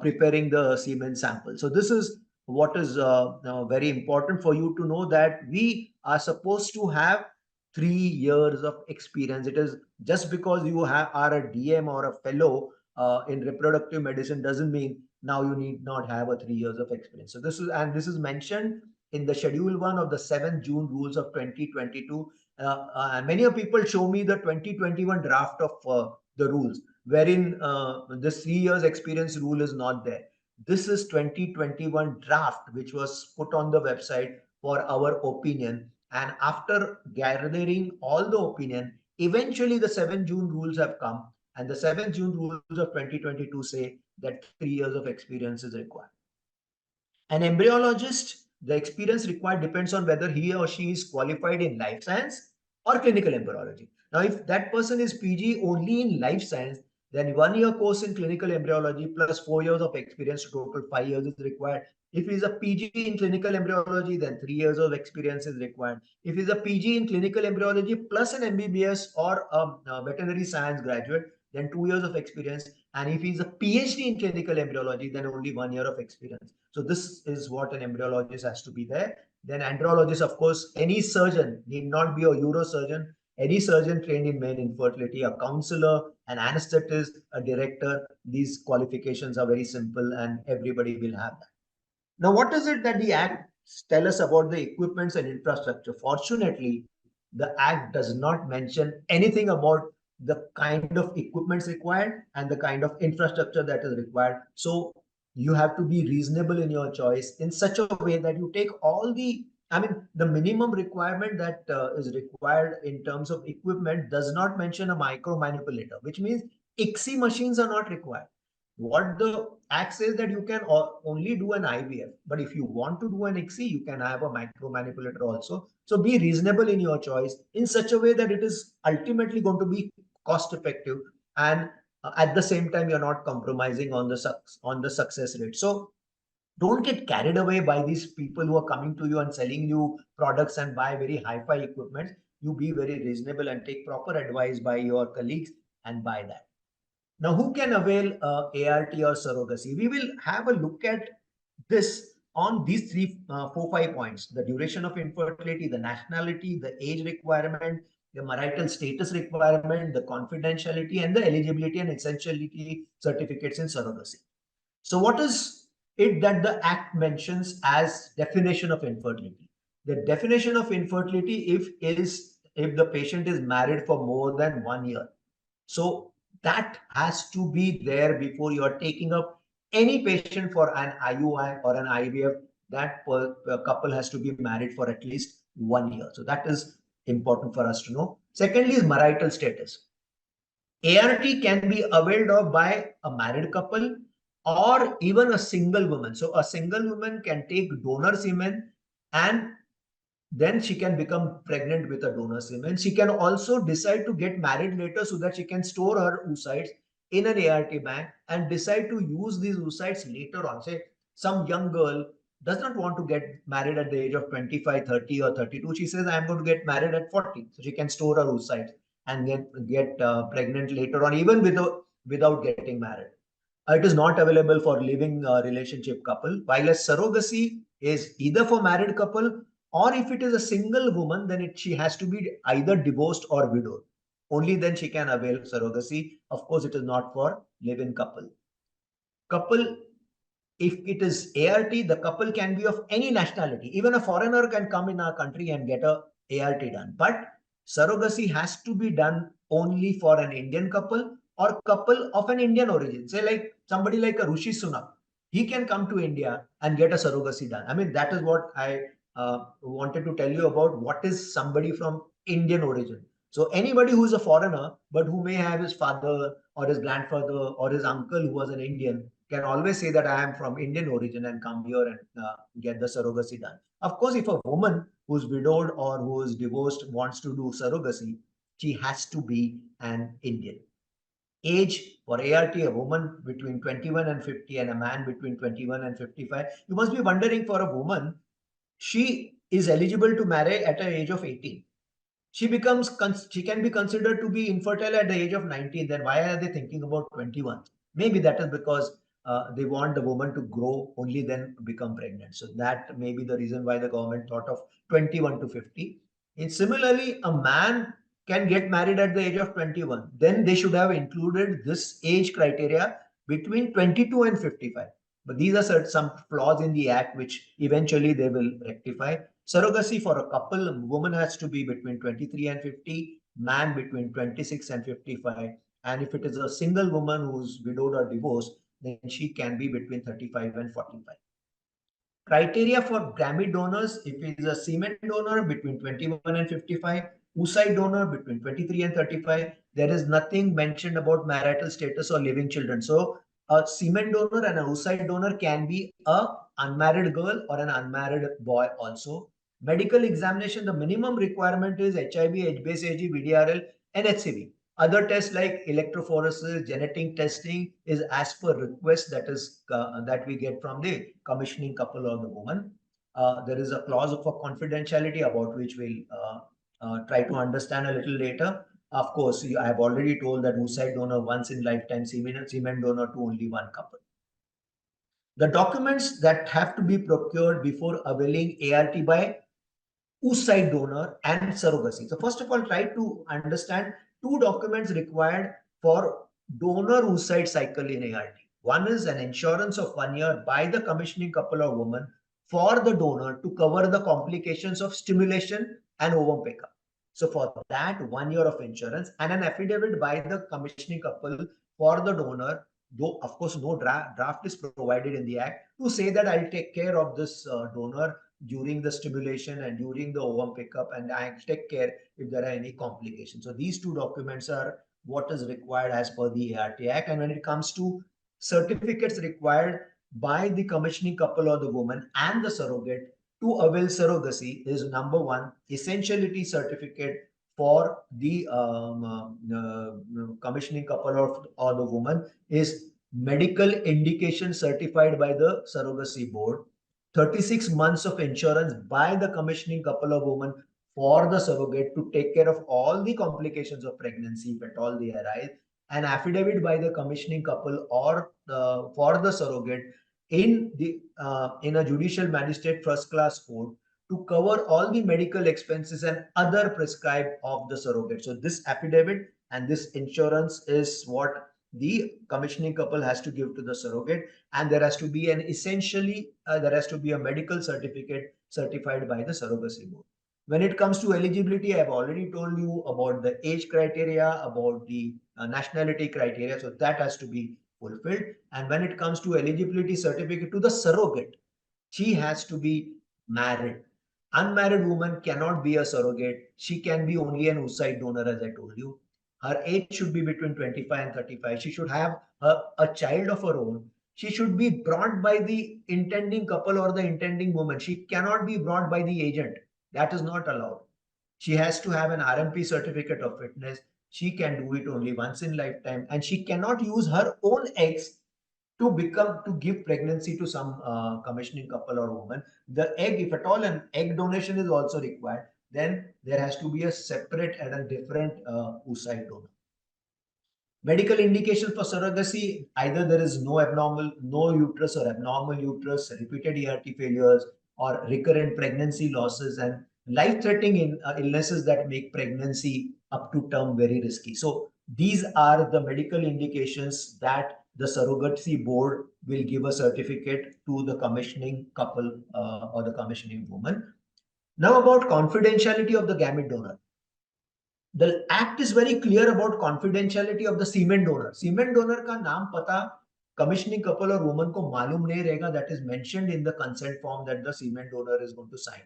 preparing the semen sample. So this is what is very important for you to know, that we are supposed to have 3 years of experience. It is just because you are a DM or a fellow in reproductive medicine doesn't mean now you need not have a 3 years of experience. So this is mentioned in the Schedule 1 of the 7th June rules of 2022. Many of people show me the 2021 draft of the rules, wherein this 3 years experience rule is not there. This is 2021 draft, which was put on the website for our opinion. And after gathering all the opinion, eventually the 7 June rules have come, and the 7 June rules of 2022 say that 3 years of experience is required. An embryologist, the experience required depends on whether he or she is qualified in life science or clinical embryology. Now, if that person is PG only in life science, then 1 year course in clinical embryology plus 4 years of experience, total 5 years is required. If he is a PG in clinical embryology, then 3 years of experience is required. If he is a PG in clinical embryology plus an MBBS or a veterinary science graduate, then 2 years of experience. And if he's a PhD in clinical embryology, then only 1 year of experience. So this is what an embryologist has to be there. Then andrologist, of course, any surgeon need not be a neurosurgeon. Any surgeon trained in male infertility, a counselor, an anesthetist, a director, these qualifications are very simple and everybody will have that. Now, what is it that the Act tell us about the equipments and infrastructure? Fortunately, the Act does not mention anything about the kind of equipments required and the kind of infrastructure that is required. So you have to be reasonable in your choice in such a way that you take all the, the minimum requirement that is required in terms of equipment does not mention a micro manipulator, which means ICSI machines are not required. What the Act says that you can only do an IVF, but if you want to do an ICSI, you can have a micro manipulator also. So be reasonable in your choice in such a way that it is ultimately going to be cost effective, and at the same time, you're not compromising on the success rate. So don't get carried away by these people who are coming to you and selling you products and buy very hi-fi equipment. You be very reasonable and take proper advice by your colleagues and buy that. Now, who can avail ART or surrogacy? We will have a look at this on these 4, 5 points: the duration of infertility, the nationality, the age requirement, the marital status requirement, the confidentiality, and the eligibility and essentiality certificates in surrogacy. So what is it that the Act mentions as definition of infertility? The definition of infertility if the patient is married for more than 1 year. So that has to be there before you are taking up any patient for an IUI or an IVF. That couple has to be married for at least 1 year. So that is important for us to know. Secondly is marital status. ART can be availed of by a married couple or even a single woman. So a single woman can take donor semen and then she can become pregnant with a donor semen. She can also decide to get married later so that she can store her oocytes in an ART bank and decide to use these oocytes later on. Say some young girl does not want to get married at the age of 25, 30 or 32. She says, I'm going to get married at 40. So she can store her oocytes and get pregnant later on, even without getting married. It is not available for living relationship couple, while a surrogacy is either for married couple, or if it is a single woman, then she has to be either divorced or widowed. Only then she can avail surrogacy. Of course, it is not for live-in couple. Couple, if it is ART, the couple can be of any nationality. Even a foreigner can come in our country and get a ART done. But surrogacy has to be done only for an Indian couple or couple of an Indian origin. Say like somebody like a Rishi Sunak, he can come to India and get a surrogacy done. That is what I wanted to tell you about what is somebody from Indian origin. So anybody who is a foreigner, but who may have his father or his grandfather or his uncle who was an Indian, can always say that I am from Indian origin and come here and get the surrogacy done. Of course, if a woman who's widowed or who is divorced wants to do surrogacy, she has to be an Indian. Age for ART, a woman between 21 and 50 and a man between 21 and 55. You must be wondering, for a woman, she is eligible to marry at an age of 18. She can be considered to be infertile at the age of 19. Then why are they thinking about 21? Maybe that is because they want the woman to grow, only then become pregnant. So that may be the reason why the government thought of 21 to 50. And similarly, a man can get married at the age of 21. Then they should have included this age criteria between 22 and 55. But these are some flaws in the Act which eventually they will rectify. Surrogacy for a couple, woman has to be between 23 and 50, man between 26 and 55. And if it is a single woman who's widowed or divorced, then she can be between 35 and 45. Criteria for gamete donors: if it is a semen donor between 21 and 55, oocyte donor between 23 and 35. There is nothing mentioned about marital status or living children. So a semen donor and a oocyte donor can be a unmarried girl or an unmarried boy also. Medical examination: the minimum requirement is HIV, HbAg, VDRL, NHCV. Other tests like electrophoresis, genetic testing is as per request, that is that we get from the commissioning couple or the woman. There is a clause for confidentiality about which we'll try to understand a little later. Of course, I have already told that oocyte donor once in lifetime, semen donor to only one couple. The documents that have to be procured before availing ART by oocyte donor and surrogacy. So first of all, try to understand two documents required for donor oocyte cycle in ART. One is an insurance of 1 year by the commissioning couple or woman for the donor to cover the complications of stimulation and ovum pickup. So for that, 1 year of insurance, and an affidavit by the commissioning couple for the donor, though of course no draft is provided in the act, to say that I'll take care of this donor during the stimulation and during the ovum pickup, and I take care if there are any complications. So these two documents are what is required as per the ART Act. And when it comes to certificates required by the commissioning couple or the woman and the surrogate to avail surrogacy is: number one, essentiality certificate for the commissioning couple or the woman is medical indication certified by the surrogacy board. 36 months of insurance by the commissioning couple or woman for the surrogate to take care of all the complications of pregnancy if at all they arise. An affidavit by the commissioning couple or for the surrogate in a judicial magistrate first class court to cover all the medical expenses and other prescribed of the surrogate. So this affidavit and this insurance is what the commissioning couple has to give to the surrogate, and there has to be an there has to be a medical certificate certified by the surrogacy board. When it comes to eligibility, I have already told you about the age criteria, about the nationality criteria, so that has to be fulfilled. And when it comes to eligibility certificate to the surrogate, she has to be married. Unmarried woman cannot be a surrogate. She can be only an oocyte donor, as I told you. Her age should be between 25 and 35. She should have a child of her own. She should be brought by the intending couple or the intending woman. She cannot be brought by the agent. That is not allowed. She has to have an RMP certificate of fitness. She can do it only once in lifetime, and she cannot use her own eggs to give pregnancy to some commissioning couple or woman. The egg, if at all an egg donation is also required, then there has to be a separate and a different oocyte donor. Medical indication for surrogacy: either there is no uterus or abnormal uterus, repeated ERT failures, or recurrent pregnancy losses, and life-threatening illnesses that make pregnancy up to term very risky. So these are the medical indications that the surrogacy board will give a certificate to the commissioning couple or the commissioning woman. Now about confidentiality of the gamete donor. The act is very clear about confidentiality of the semen donor. Semen donor का नाम पता commissioning couple or woman को मालूम नहीं रहेगा. That is mentioned in the consent form that the semen donor is going to sign.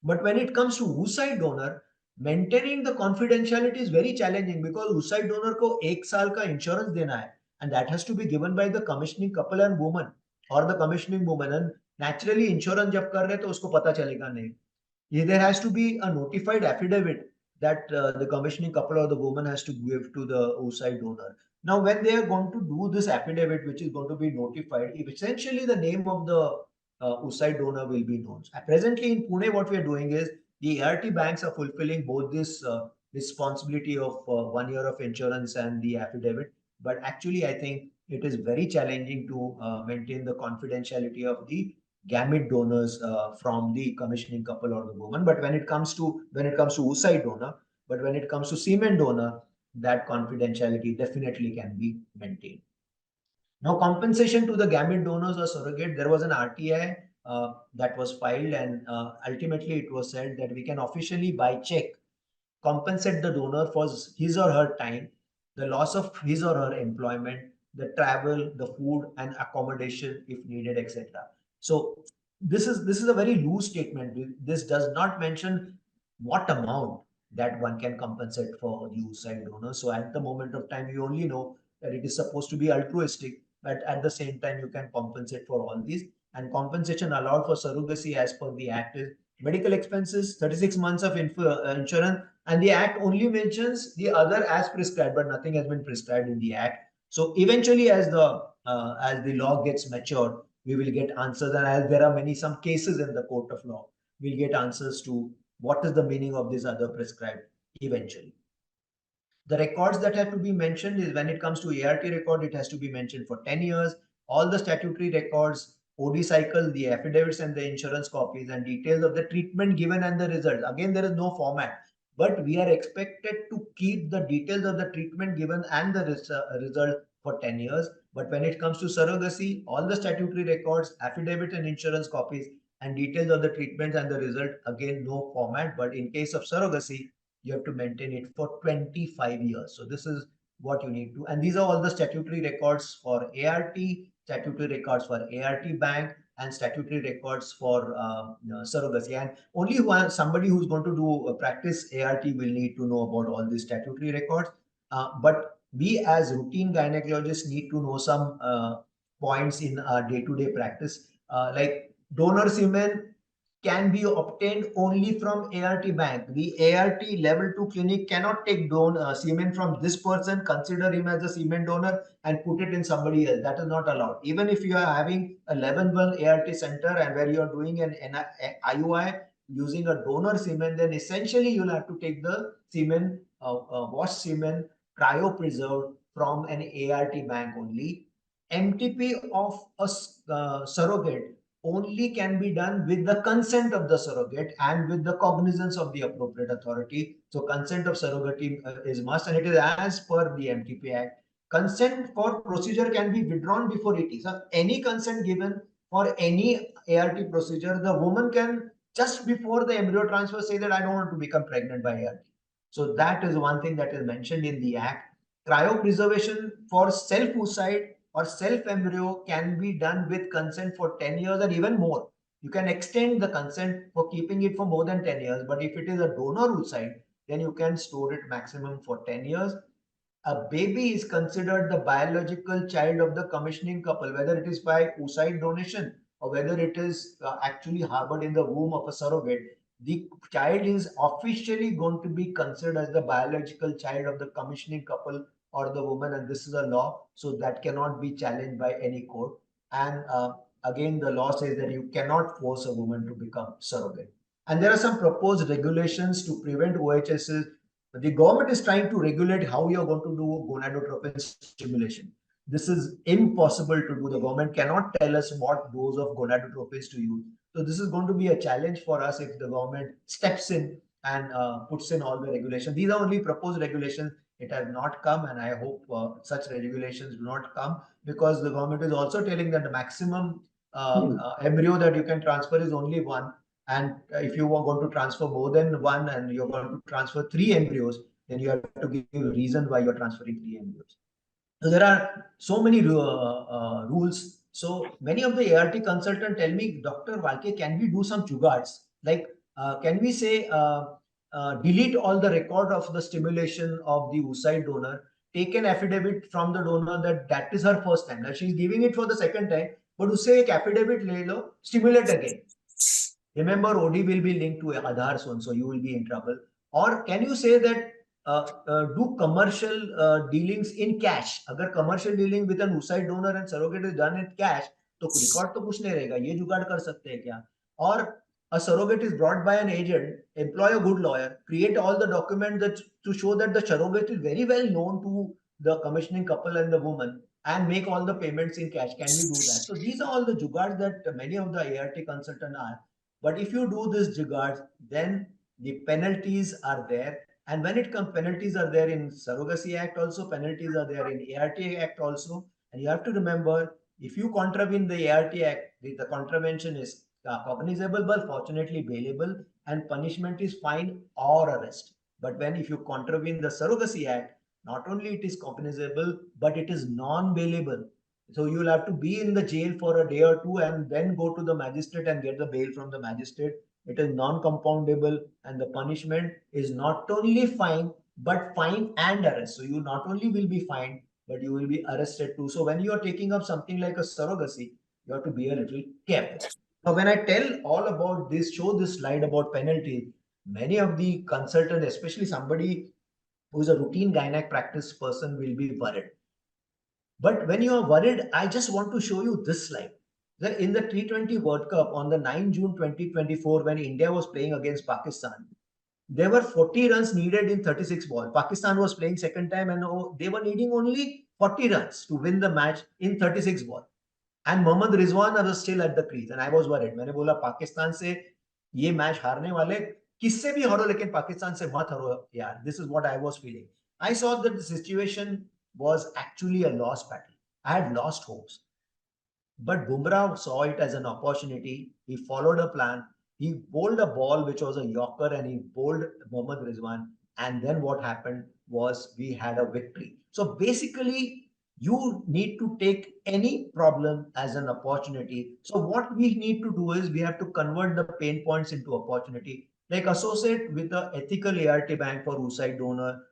But when it comes to oocyte donor, maintaining the confidentiality is very challenging because oocyte donor को 1 साल का insurance देना है, and that has to be given by the commissioning couple and woman or the commissioning woman. And naturally insurance जब कर रहे तो उसको पता चलेगा नहीं. There has to be a notified affidavit that the commissioning couple or the woman has to give to the oocyte donor. Now, when they are going to do this affidavit, which is going to be notified, essentially the name of the oocyte donor will be known. Presently in Pune, what we are doing is the ART banks are fulfilling both this responsibility of 1 year of insurance and the affidavit. But actually, I think it is very challenging to maintain the confidentiality of the gamete donors from the commissioning couple or the woman. But when it comes to oocyte donor, but when it comes to semen donor, that confidentiality definitely can be maintained. Now, compensation to the gamete donors or surrogate, there was an RTI that was filed, and ultimately it was said that we can officially by check compensate the donor for his or her time, the loss of his or her employment, the travel, the food and accommodation if needed, etc. So this is a very loose statement. This does not mention what amount that one can compensate for the oocyte donor. So at the moment of time, you only know that it is supposed to be altruistic, but at the same time, you can compensate for all these. And compensation allowed for surrogacy as per the act is medical expenses, 36 months of insurance, and the act only mentions the other as prescribed, but nothing has been prescribed in the act. So eventually, as the law gets matured, we will get answers, and as there are some cases in the court of law, we'll get answers to what is the meaning of this other prescribed eventually. The records that have to be mentioned is when it comes to ART record, it has to be mentioned for 10 years. All the statutory records, OD cycle, the affidavits and the insurance copies, and details of the treatment given and the result. Again, there is no format, but we are expected to keep the details of the treatment given and the result for 10 years. But when it comes to surrogacy, all the statutory records, affidavit and insurance copies, and details of the treatment and the result, again, no format. But in case of surrogacy, you have to maintain it for 25 years. So this is what you need to, and these are all the statutory records for ART, statutory records for ART bank, and statutory records for surrogacy. And only somebody who's going to do practice ART will need to know about all these statutory records. But we as routine gynecologists need to know some points in our day-to-day practice, like donor semen can be obtained only from ART bank. The ART level 2 clinic cannot take semen from this person, consider him as a semen donor, and put it in somebody else. That is not allowed. Even if you are having a level 1 ART center and where you are doing an IUI using a donor semen, then essentially you'll have to take the semen, washed semen, cryopreserved from an ART bank only. MTP of a surrogate only can be done with the consent of the surrogate and with the cognizance of the appropriate authority. So consent of surrogacy is must, and it is as per the MTP Act. Consent for procedure can be withdrawn before it is. So any consent given for any ART procedure, the woman can just before the embryo transfer say that I don't want to become pregnant by ART. So that is one thing that is mentioned in the Act. Cryopreservation for self-oocyte or self-embryo can be done with consent for 10 years or even more. You can extend the consent for keeping it for more than 10 years, but if it is a donor oocyte, then you can store it maximum for 10 years. A baby is considered the biological child of the commissioning couple, whether it is by oocyte donation or whether it is actually harbored in the womb of a surrogate. The child is officially going to be considered as the biological child of the commissioning couple or the woman, and this is a law, so that cannot be challenged by any court. And again, the law says that you cannot force a woman to become surrogate. And there are some proposed regulations to prevent OHSs. The government is trying to regulate how you're going to do gonadotropin stimulation. This is impossible to do. The government cannot tell us what dose of gonadotropins to use. So this is going to be a challenge for us if the government steps in and puts in all the regulations. These are only proposed regulations. It has not come, and I hope such regulations do not come, because the government is also telling that the maximum embryo that you can transfer is only one. And if you are going to transfer more than one and you're going to transfer 3 embryos, then you have to give a reason why you're transferring 3 embryos. So there are so many rules. So many of the ART consultants tell me, Dr. Walke, can we do some jugards? Like, can we say, delete all the record of the stimulation of the oocyte donor, take an affidavit from the donor that that is her first time. Now she's giving it for the second time, but to say affidavit le lo, stimulate again. Remember, OD will be linked to Aadhaar soon, so you will be in trouble. Or can you say that do commercial dealings in cash? Agar commercial dealing with an oocyte donor and surrogate is done in cash, तो record तो कुछ नहीं रहेगा. ये जुगाड़ कर सकते हैं क्या? Or a surrogate is brought by an agent, employ a good lawyer, create all the documents that to show that the surrogate is very well known to the commissioning couple and the woman, and make all the payments in cash. Can we do that? So these are all the jugards that many of the ART consultants are. But if you do this jugards, then the penalties are there. And when it comes, penalties are there in Surrogacy Act also, penalties are there in ART Act also. And you have to remember, if you contravene the ART Act, the contravention is cognizable, but fortunately bailable, and punishment is fine or arrest. But when if you contravene the Surrogacy Act, not only it is cognizable, but it is non-bailable. So you will have to be in the jail for a day or two and then go to the magistrate and get the bail from the magistrate. It is non-compoundable, and the punishment is not only fine, but fine and arrest. So you not only will be fined, but you will be arrested too. So when you are taking up something like a surrogacy, you have to be a little careful. Now, when I tell all about this, show this slide about penalties, many of the consultants, especially somebody who's a routine gynec practice person, will be worried. But when you are worried, I just want to show you this slide. In the T20 World Cup on the 9 June 2024, when India was playing against Pakistan, there were 40 runs needed in 36 balls. Pakistan was playing second time and they were needing only 40 runs to win the match in 36 balls. And Mohammad Rizwan was still at the crease. And I was worried. मैंने बोला पाकिस्तान से ये match हारने वाले, किससे भी हारो लेकिन पाकिस्तान से मत हारो यार. This is what I was feeling. I saw that the situation was actually a lost battle. I had lost hopes. But Bumrah saw it as an opportunity. He followed a plan. He bowled a ball which was a yorker and he bowled Mohammad Rizwan. And then what happened was we had a victory. So basically, you need to take any problem as an opportunity. So what we need to do is we have to convert the pain points into opportunity. Like associate with the ethical ART bank for oocyte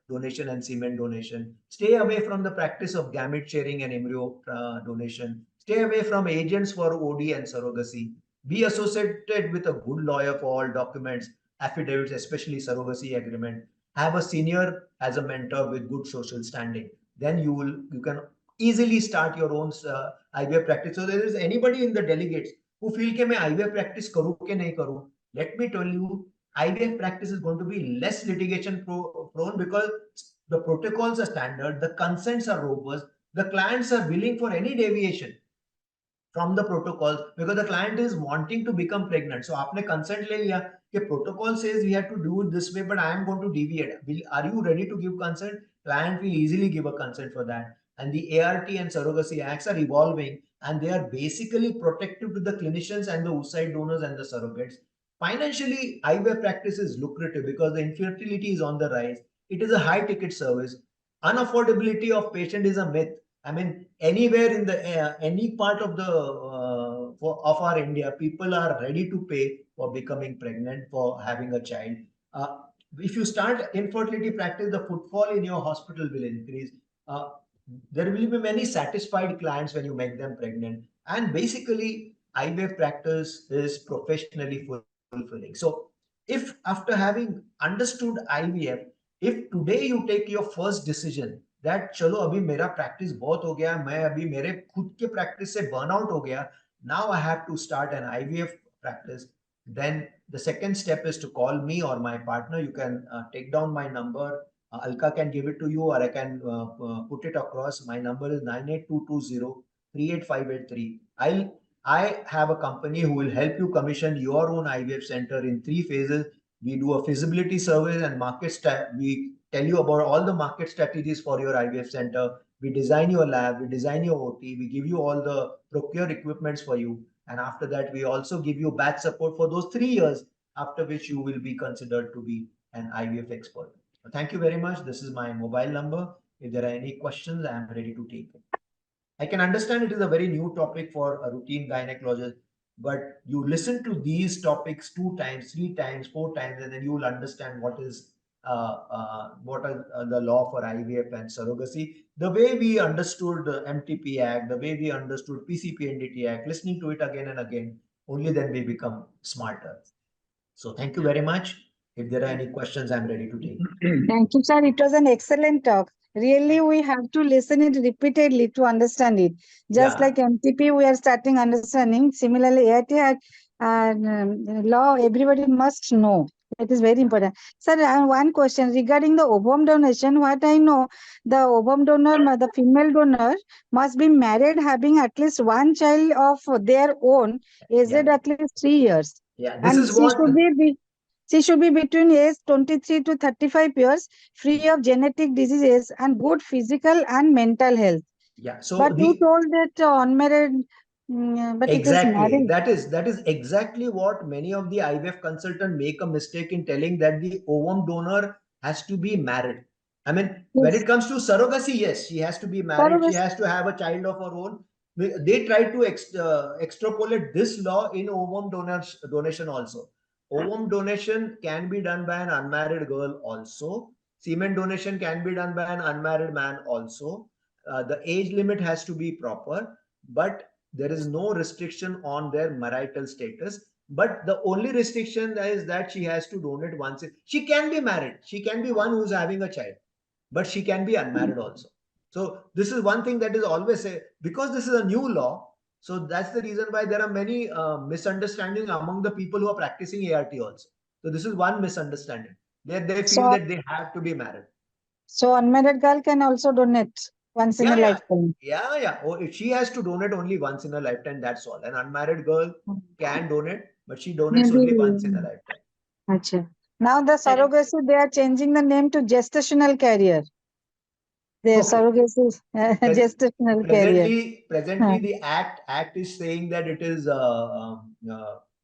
donation and semen donation. Stay away from the practice of gamete sharing and embryo donation. Stay away from agents for OD and surrogacy. Be associated with a good lawyer for all documents, affidavits, especially surrogacy agreement. Have a senior as a mentor with good social standing. Then you can easily start your own IVF practice. So there is anybody in the delegates who feel कि मैं IVF practice करूँ कि नहीं करूँ. Let me tell you, IVF practice is going to be less litigation prone because the protocols are standard, the consents are robust, the clients are willing for any deviation from the protocols because the client is wanting to become pregnant. So आपने consent ले लिया कि protocol says we have to do it this way, but I am going to deviate. Are you ready to give consent? Client will easily give a consent for that. And the ART and surrogacy acts are evolving and they are basically protective to the clinicians and the oocyte donors and the surrogates. Financially, IVF practice is lucrative because the infertility is on the rise. It is a high ticket service. Unaffordability of patient is a myth. I mean, anywhere in the any part of the of our India, people are ready to pay for becoming pregnant, for having a child. If you start infertility practice, the footfall in your hospital will increase. There will be many satisfied clients when you make them pregnant. And basically, IVF practice is professionally fulfilling. So, if after having understood IVF, if today you take your first decision that चलो अभी मेरा practice बहुत हो गया, मैं अभी मेरे खुद के practice से burnout हो गया, now I have to start an IVF practice, then the second step is to call me or my partner. You can take down my number. Alka can give it to you or I can put it across. My number is 98220-38583. I have a company who will help you commission your own IVF center in 3 phases. We do a feasibility survey and we tell you about all the market strategies for your IVF center. We design your lab, we design your OT, we give you all the procure equipments for you. And after that, we also give you batch support for those 3 years, after which you will be considered to be an IVF expert. Thank you very much. This is my mobile number. If there are any questions, I am ready to take them. I can understand it is a very new topic for a routine gynecologist, but you listen to these topics 2 times, 3 times, 4 times, and then you will understand what is the law for IVF and surrogacy. The way we understood the MTP Act, the way we understood PCPNDT Act, listening to it again and again, only then we become smarter. So thank you very much. If there are any questions, I'm ready to take. Thank you, sir. It was an excellent talk. Really, we have to listen it repeatedly to understand it. Just Yeah. like MTP, we are starting understanding. Similarly, ART law, everybody must know. It is very important. Sir, I have one question regarding the ovum donation. What I know, the ovum donor, the female donor must be married, having at least one child of their own, aged at least 3 years. Yeah, this And is what she should be between age 23 to 35 years, free of genetic diseases and good physical and mental health. Yeah. So But you told that unmarried, but it is exactly married. that is exactly what many of the IVF consultants make a mistake in telling, that the ovum donor has to be married. I mean, when Yes. it comes to surrogacy, yes, she has to be married. She Surrogacy. has to have a child of her own. they try to extrapolate this law in ovum donation also. Ovum donation can be done by an unmarried girl also. Semen donation can be done by an unmarried man also. The age limit has to be proper, but there is no restriction on their marital status. But the only restriction is that she has to donate once. She can be married. She can be one who's having a child, but she can be unmarried also. So this is one thing that is always say, because this is a new law. So that's the reason why there are many misunderstandings among the people who are practicing ART also. So this is one misunderstanding. They feel that they have to be married. So unmarried girl can also donate once in a lifetime. Yeah. Oh, she has to donate only once in a lifetime. That's all. An unmarried girl can donate, but she donates only once in a lifetime. Achha. Now the surrogacy, they are changing the name to gestational carrier. The surrogacy gestational carrier. Presently, the act is saying that it is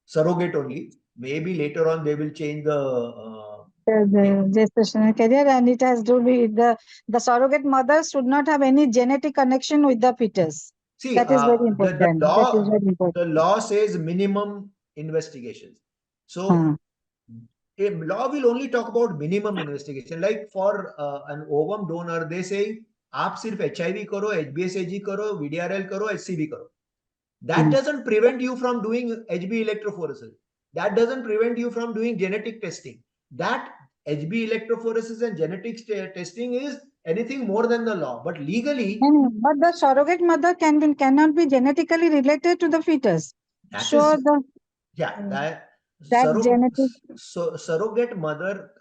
surrogate only. Maybe later on they will change the gestational carrier, and it has to be the surrogate mother should not have any genetic connection with the fetus. See, that is very important. That is very important. The law says minimum investigations. So a law will only talk about minimum investigation. Like for an ovum donor, they say, आप सिर्फ HIV करो, HBsAg करो, VDRL करो, HCV करो. That doesn't prevent you from doing HB electrophoresis. That doesn't prevent you from doing genetic testing. That HB electrophoresis and genetic testing is anything more than the law. But legally, but the surrogate mother cannot be genetically related to the fetus. Surrogate mother,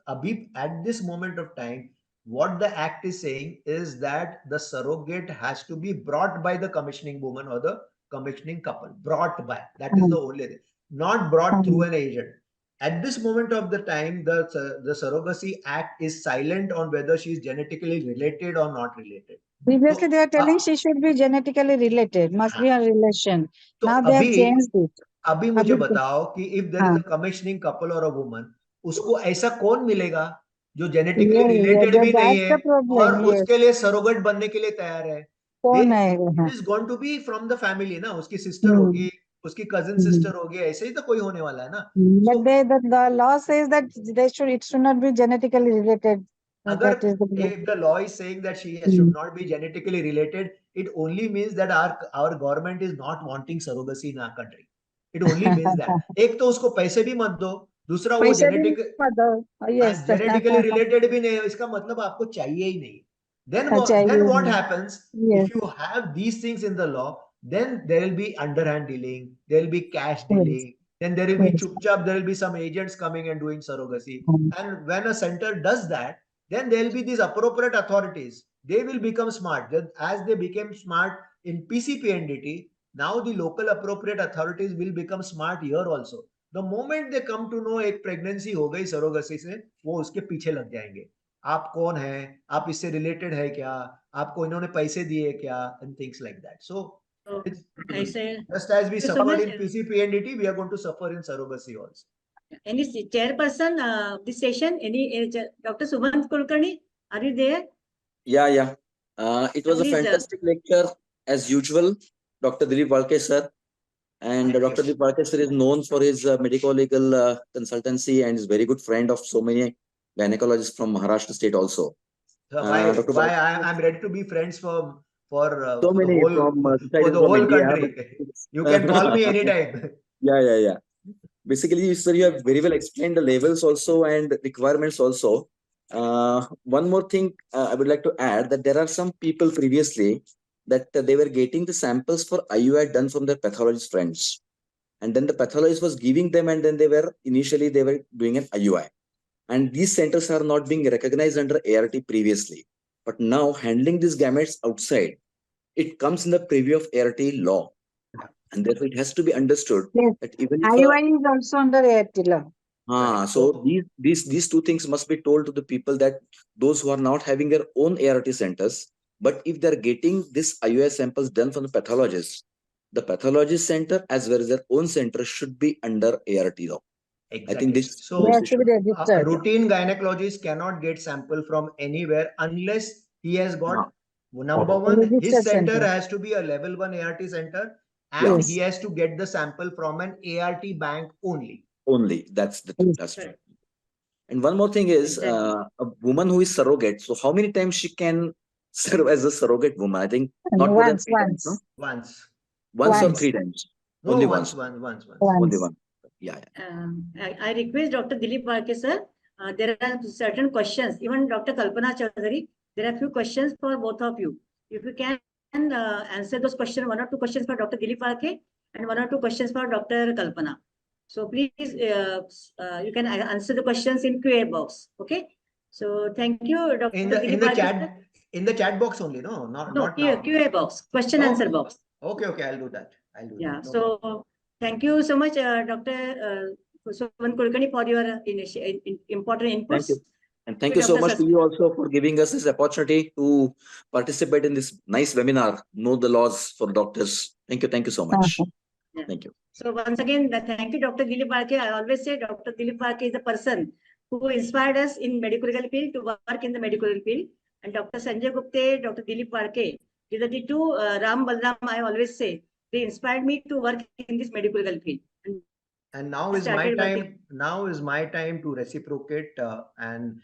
at this moment of time, what the act is saying is that the surrogate has to be brought by the commissioning woman or the commissioning couple. Brought by. That is the only thing. Not brought through an agent. At this moment of the time, the Surrogacy Act is silent on whether she is genetically related or not related. Previously, they are telling she should be genetically related, must be a relation. Now they have changed it. अभी मुझे बताओ कि if there is a commissioning couple or a woman, उसको ऐसा कौन मिलेगा जो genetically related भी नहीं है और उसके लिए surrogate बनने के लिए तैयार है? It is going to be from the family ना, उसकी sister होगी, उसकी cousin sister होगी, ऐसे ही तो कोई होने वाला है ना? But the law says that it should not be genetically related. If the law is saying that she should not be genetically related, it only means that our government is not wanting surrogacy in our country. It only means that. एक तो उसको पैसे भी मत दो, दूसरा वो genetically related भी नहीं है, इसका मतलब आपको चाहिए ही नहीं. Then what happens? If you have these things in the law, then there will be underhand dealing, there will be cash dealing, then there will be chupchap, there will be some agents coming and doing surrogacy. And when a center does that, then there will be these appropriate authorities. They will become smart. As they became smart in PCPNDT, now the local appropriate authorities will become smart here also. The moment they come to know एक pregnancy हो गई surrogacy से, वो उसके पीछे लग जाएंगे. आप कौन हैं? आप इससे related है क्या? आपको इन्होंने पैसे दिए क्या? And things like that. So, just as we suffered in PCPNDT, we are going to suffer in surrogacy also. Any chairperson this session? Any Dr. Subhant Kulkarni? Are you there? Yeah. It was a fantastic lecture as usual. Dr. Dilip Walke sir, and Dr. Dilip Walke sir is known for his medico-legal consultancy and is very good friend of so many gynecologists from Maharashtra state also. So why I'm ready to be friends for so many for the whole country. You can call me anytime. Yeah. Basically, sir, you have very well explained the levels also and requirements also. One more thing I would like to add, that there are some people previously that they were getting the samples for IUI done from their pathologist friends. And then the pathologist was giving them, and then they were doing an IUI. And these centers are not being recognized under ART previously. But now handling these gametes outside, it comes in the preview of ART law. And therefore it has to be understood that even if IUI is also under ART law. So these two things must be told to the people, that those who are not having their own ART centers, but if they're getting this IUI samples done from the pathologist center as well as their own center should be under ART law. Exactly. I think this. So routine gynecologist cannot get sample from anywhere unless he has got Number Okay. one, his Registered center center. has to be a level 1 ART center, Yeah. and Yes. he has to get the sample from an ART bank only. Only. That's Correct. true. And one more thing is, Exactly. a woman who is surrogate. So how many times she can serve as a surrogate woman? I think not more than Once, 3 times, no? Once. Once or Once. 3 times? No, Only once, once. once. Only Once. one. Yeah. I request Dr. Dilip Varke, sir. There are certain questions. Even Dr. Kalpana Choudhury, there are few questions for both of you. If you can answer those questions, 1 or 2 questions for Dr. Dilip Varke and 1 or 2 questions for Dr. Kalpana. So please, you can answer the questions in QA box. Okay. So thank you, Dr. In Dilip the Varke, chat, sir. in the chat box only, no, No, not now. QA box, question answer box. Okay, I'll do that. Yeah. No So problem. thank you so much, Dr. Suman Kulkarni, for your important inputs. Thank you. And thank you so much to you also for giving us this opportunity to participate in this nice webinar, Know the Laws for Doctors. Thank you so much. Yeah. Thank you. So once again, thank you, Dr. Dilip Varke. I always say Dr. Dilip Varke is the person who inspired us in medical legal field to work in the medical legal field. And Dr. Sanjay Gupte, Dr. Dilip Varke, these are the two Ram Balram, I always say, they inspired me to work in this medical legal field. And now is my time. Now is my time to reciprocate. And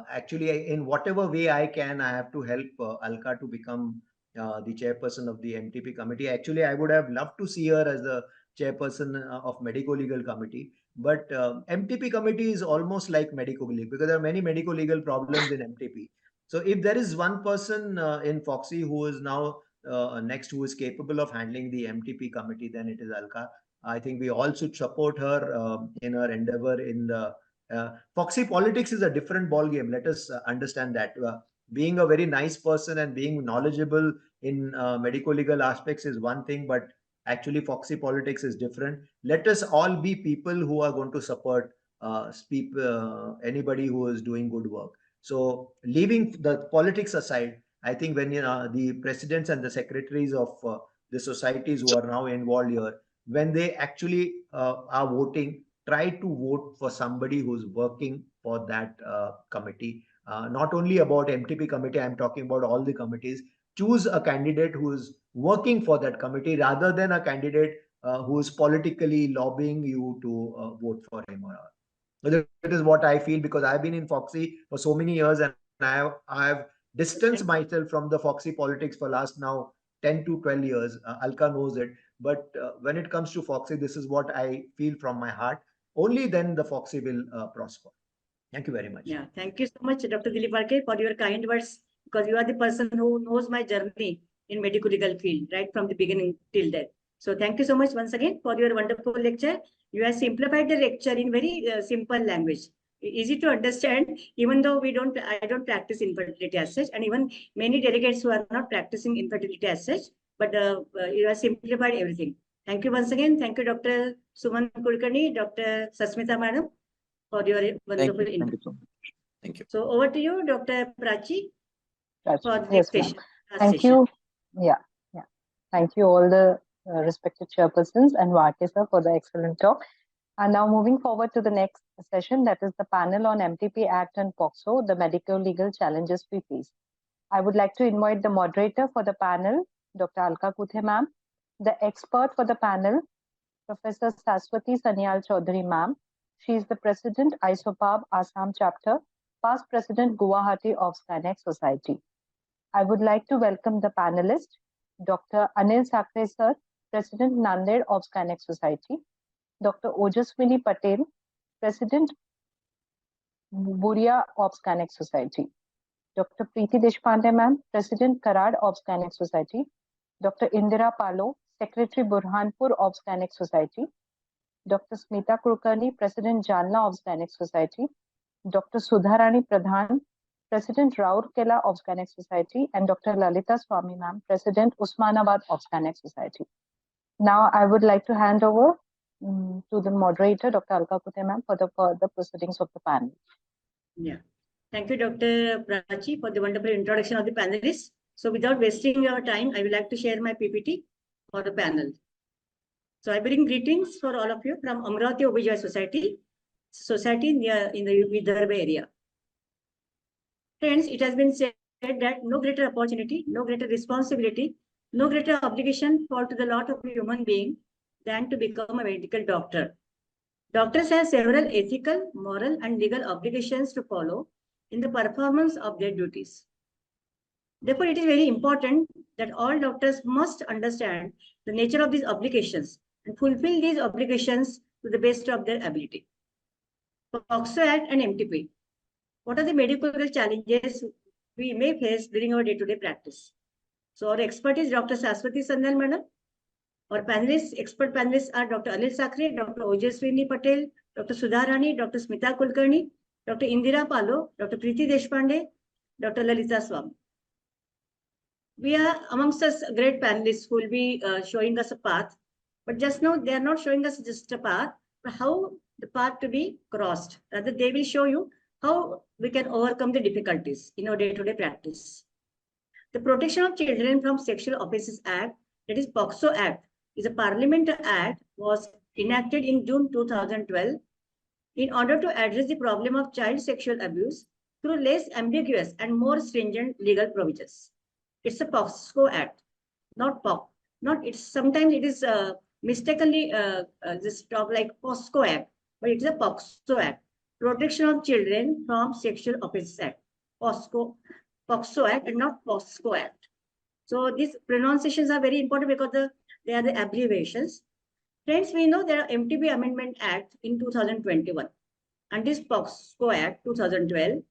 actually, in whatever way I can, I have to help Alka to become the chairperson of the MTP committee. Actually, I would have loved to see her as the chairperson of medico legal committee. But MTP committee is almost like medico legal because there are many medico legal problems in MTP. So if there is one person in FOGSI who is now next, who is capable of handling the MTP committee, then it is Alka. I think we all should support her in her endeavor in the FOGSI politics is a different ball game. Let us understand that. Being a very nice person and being knowledgeable in medico legal aspects is one thing, but actually FOGSI politics is different. Let us all be people who are going to support anybody who is doing good work. So leaving the politics aside, I think when the presidents and the secretaries of the societies who are now involved here, when they actually are voting, try to vote for somebody who's working for that committee. Not only about MTP committee, I'm talking about all the committees. Choose a candidate who is working for that committee rather than a candidate who is politically lobbying you to vote for him or her. That is what I feel, because I've been in FOGSI for so many years and I have distanced myself from the FOGSI politics for last now 10 to 12 years. Alka knows it. But when it comes to FOGSI, this is what I feel from my heart. Only then the FOGSI will prosper. Thank you very much. Yeah, thank you so much, Dr. Dilip Varke, for your kind words, because you are the person who knows my journey in medical legal field, right from the beginning till then. So thank you so much once again for your wonderful lecture. You have simplified the lecture in very simple language, easy to understand, even though I don't practice infertility as such, and even many delegates who are not practicing infertility as such, but you have simplified everything. Thank you once again. Thank you, Dr. Suman Kulkarni, Dr. Sasmita Madam, for your wonderful input. Thank you so much. Thank you. So over to you, Dr. Prachi, for the Yes, next ma'am. session. Thank you. Yeah. Thank you all the respected chairpersons and Varke sir for the excellent talk. And now moving forward to the next session, that is the panel on MTP Act and POXO, the medical legal challenges we face. I would like to invite the moderator for the panel, Dr. Alka Kuthe ma'am, the expert for the panel, Professor Saswati Sanyal Choudhury ma'am. She is the President, ISOPAB Assam Chapter, past President Guwahati of Gynae Society. I would like to welcome the panelists, Dr. Anil Sakre sir, President Nanded of Gynae Society, Dr. Ojaswini Patel, President Buria of Gynae Society, Dr. Preeti Deshpande ma'am, President Karad of Gynae Society, Dr. Indira Palo, Secretary Burhanpur of Gynae Society, Dr. Smita Kulkarni, President Jalna of Gynae Society, Dr. Sudharani Pradhan, President Raurkela of Gynae Society, and Dr. Lalita Swami ma'am, President Usmanabad of Gynae Society. Now I would like to hand over to the moderator, Dr. Alka Kuthe ma'am, for the further proceedings of the panel. Yeah. Thank you, Dr. Prachi, for the wonderful introduction of the panelists. So without wasting your time, I would like to share my PPT for the panel. So I bring greetings for all of you from Amravati OBGYN Society near in the Vidarbha area. Friends, it has been said that no greater opportunity, no greater responsibility, no greater obligation fall to the lot of a human being than to become a medical doctor. Doctors have several ethical, moral, and legal obligations to follow in the performance of their duties. Therefore, it is very important that all doctors must understand the nature of these obligations and fulfill these obligations to the best of their ability. FOGSI Act and MTP. What are the medical challenges we may face during our day-to-day practice? So our expert is Dr. Saswati Sandal Madam. Our panelists, expert panelists are Dr. Anil Sakre, Dr. Ojaswini Patel, Dr. Sudha Rani, Dr. Smita Kulkarni, Dr. Indira Palo, Dr. Preeti Deshpande, Dr. Lalita Swami. We are amongst us great panelists who will be showing us a path, but just now they are not showing us just a path, but how the path to be crossed. Rather, they will show you how we can overcome the difficulties in our day-to-day practice. The Protection of Children from Sexual Offences Act, that is POXO Act, is a Parliament Act, was enacted in June 2012 in order to address the problem of child sexual abuse through less ambiguous and more stringent legal provisions. It's a POXO Act, not POC. Not it's sometimes it is mistakenly just talk like POSCO Act, but it's a POXO Act, Protection of Children from Sexual Offences Act, POXO Act, and not POSCO Act. So these pronunciations are very important because they are the abbreviations. Friends, we know there are MTB Amendment Act in 2021 and this POXO Act 2012.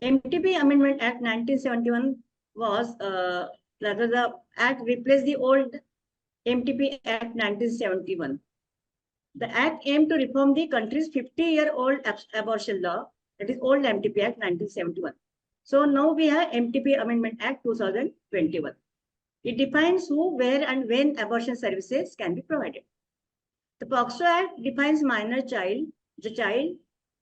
MTB Amendment Act 1971 was rather the act replaced the old MTB Act 1971. The act aimed to reform the country's 50-year-old abortion law, that is old MTB Act 1971. So now we have MTB Amendment Act 2021. It defines who, where, and when abortion services can be provided. The POXO Act defines minor child, the child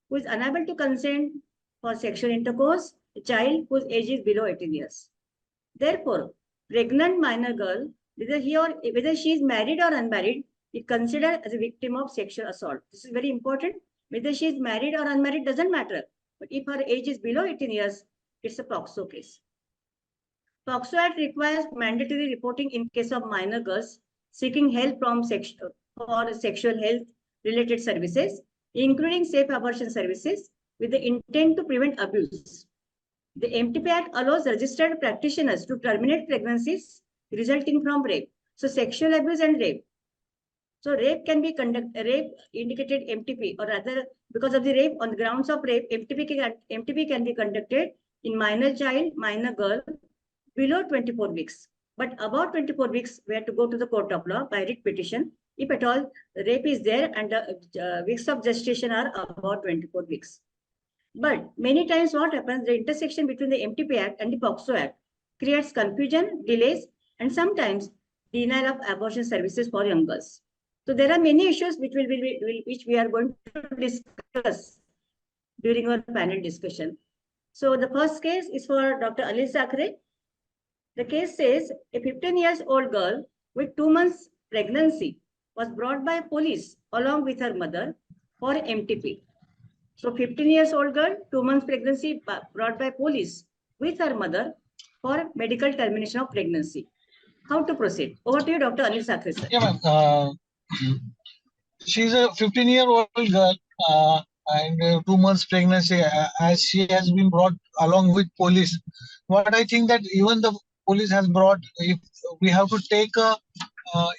who is unable to consent for sexual intercourse, a child whose age is below 18 years. Therefore, pregnant minor girl, whether she is married or unmarried, is considered as a victim of sexual assault. This is very important. Whether she is married or unmarried doesn't matter. But if her age is below 18 years, it's a POXO case. POXO Act requires mandatory reporting in case of minor girls seeking help from sexual health related services, including safe abortion services, with the intent to prevent abuse. The MTP Act allows registered practitioners to terminate pregnancies resulting from rape. So sexual abuse and rape. So rape can be rape indicated MTP, or rather because of the rape, on the grounds of rape, MTP can be conducted in minor child, minor girl below 24 weeks. But above 24 weeks, we have to go to the court of law by writ petition, if at all rape is there and the weeks of gestation are about 24 weeks. But many times what happens, the intersection between the MTP Act and the POXO Act creates confusion, delays, and sometimes denial of abortion services for young girls. So there are many issues which we are going to discuss during our panel discussion. So the first case is for Dr. Anil Sakre. The case says a 15-year-old girl with 2 months pregnancy was brought by police along with her mother for MTP. So 15-year-old girl, 2 months pregnancy brought by police with her mother for medical termination of pregnancy. How to proceed? Over to you, Dr. Anil Sakre, sir. Yeah, ma'am. She's a 15-year-old girl and 2 months pregnancy, as she has been brought along with police. What I think that even the police has brought, if we have to take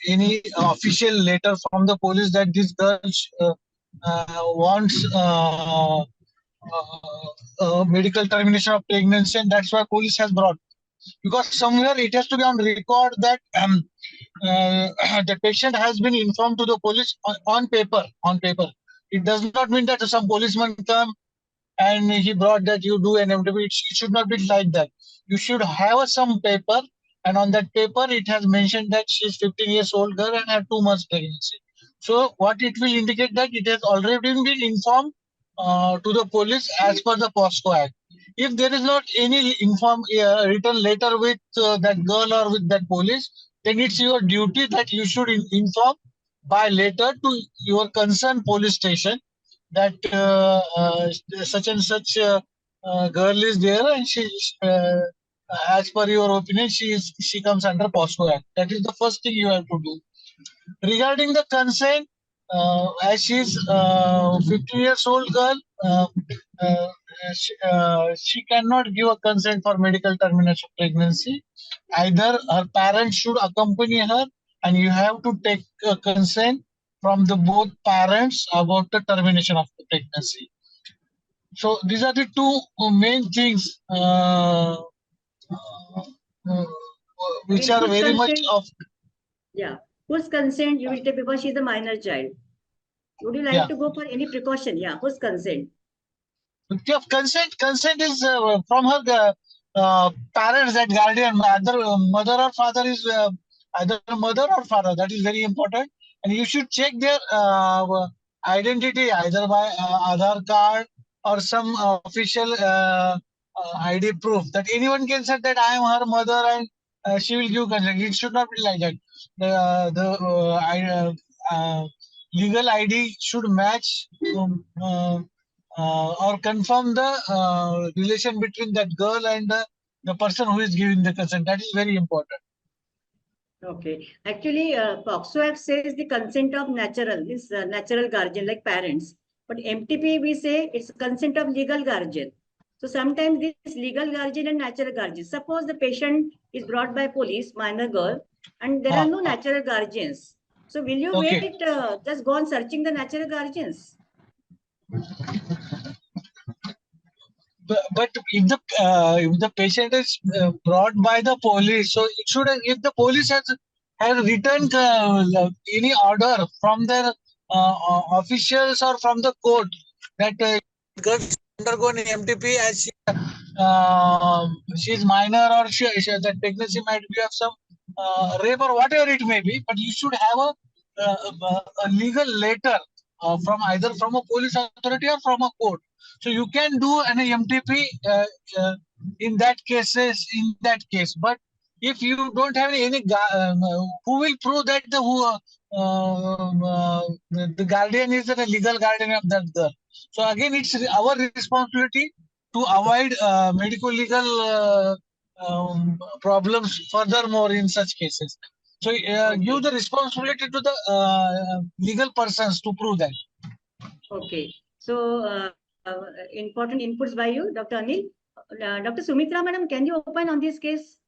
any official letter from the police that this girl wants medical termination of pregnancy, and that's why police has brought. Because somewhere it has to be on record that the patient has been informed to the police on paper. It does not mean that some policeman come and he brought that you do an MTP. It should not be like that. You should have some paper, and on that paper it has mentioned that she is 15-year-old girl and had 2 months pregnancy. So what it will indicate that it has already been informed to the police as per the POSCO Act. If there is not any written letter with that girl or with that police, then it's your duty that you should inform by letter to your concerned police station that such and such girl is there and as per your opinion, she comes under POSCO Act. That is the first thing you have to do. Regarding the consent, as she is 15 years old girl, she cannot give a consent for medical termination of pregnancy. Either her parents should accompany her, and you have to take a consent from the both parents about the termination of the pregnancy. So these are the two main things which And are whose very much consent? of. Yeah, whose consent you will take because she's a minor child? Would you like Yeah. to go for any precaution? Yeah, whose consent? Of consent is from her parents, that guardian, either mother or father is either mother or father. That is very important, and you should check their identity either by Aadhaar card or some official ID proof that anyone can say that I am her mother and she will give consent. It should not be like that. Legal ID should match or confirm the relation between that girl and the person who is giving the consent. That is very important. Okay. Actually, POXO Act says the consent of natural, this natural guardian like parents. But MTP, we say it's consent of legal guardian. So sometimes this legal guardian and natural guardian. Suppose the patient is brought by police, minor girl, and there are no natural guardians. So will you Okay. wait, just go on searching the natural guardians? But if the patient is brought by the police, so it should, if the police has returned any order from their officials or from the court that girl undergone MTP as she is minor, or that pregnancy might be of some rape or whatever it may be, but you should have a legal letter from either from a police authority or from a court. So you can do an MTP in that cases, in that case. But if you don't have any, who will prove that the guardian is the legal guardian of that girl? So again, it's our responsibility to avoid medical legal problems furthermore in such cases. So give the responsibility to the legal persons to prove that. Okay. So important inputs by you, Dr. Anil. Dr. Sumitra, madam, can you open on this case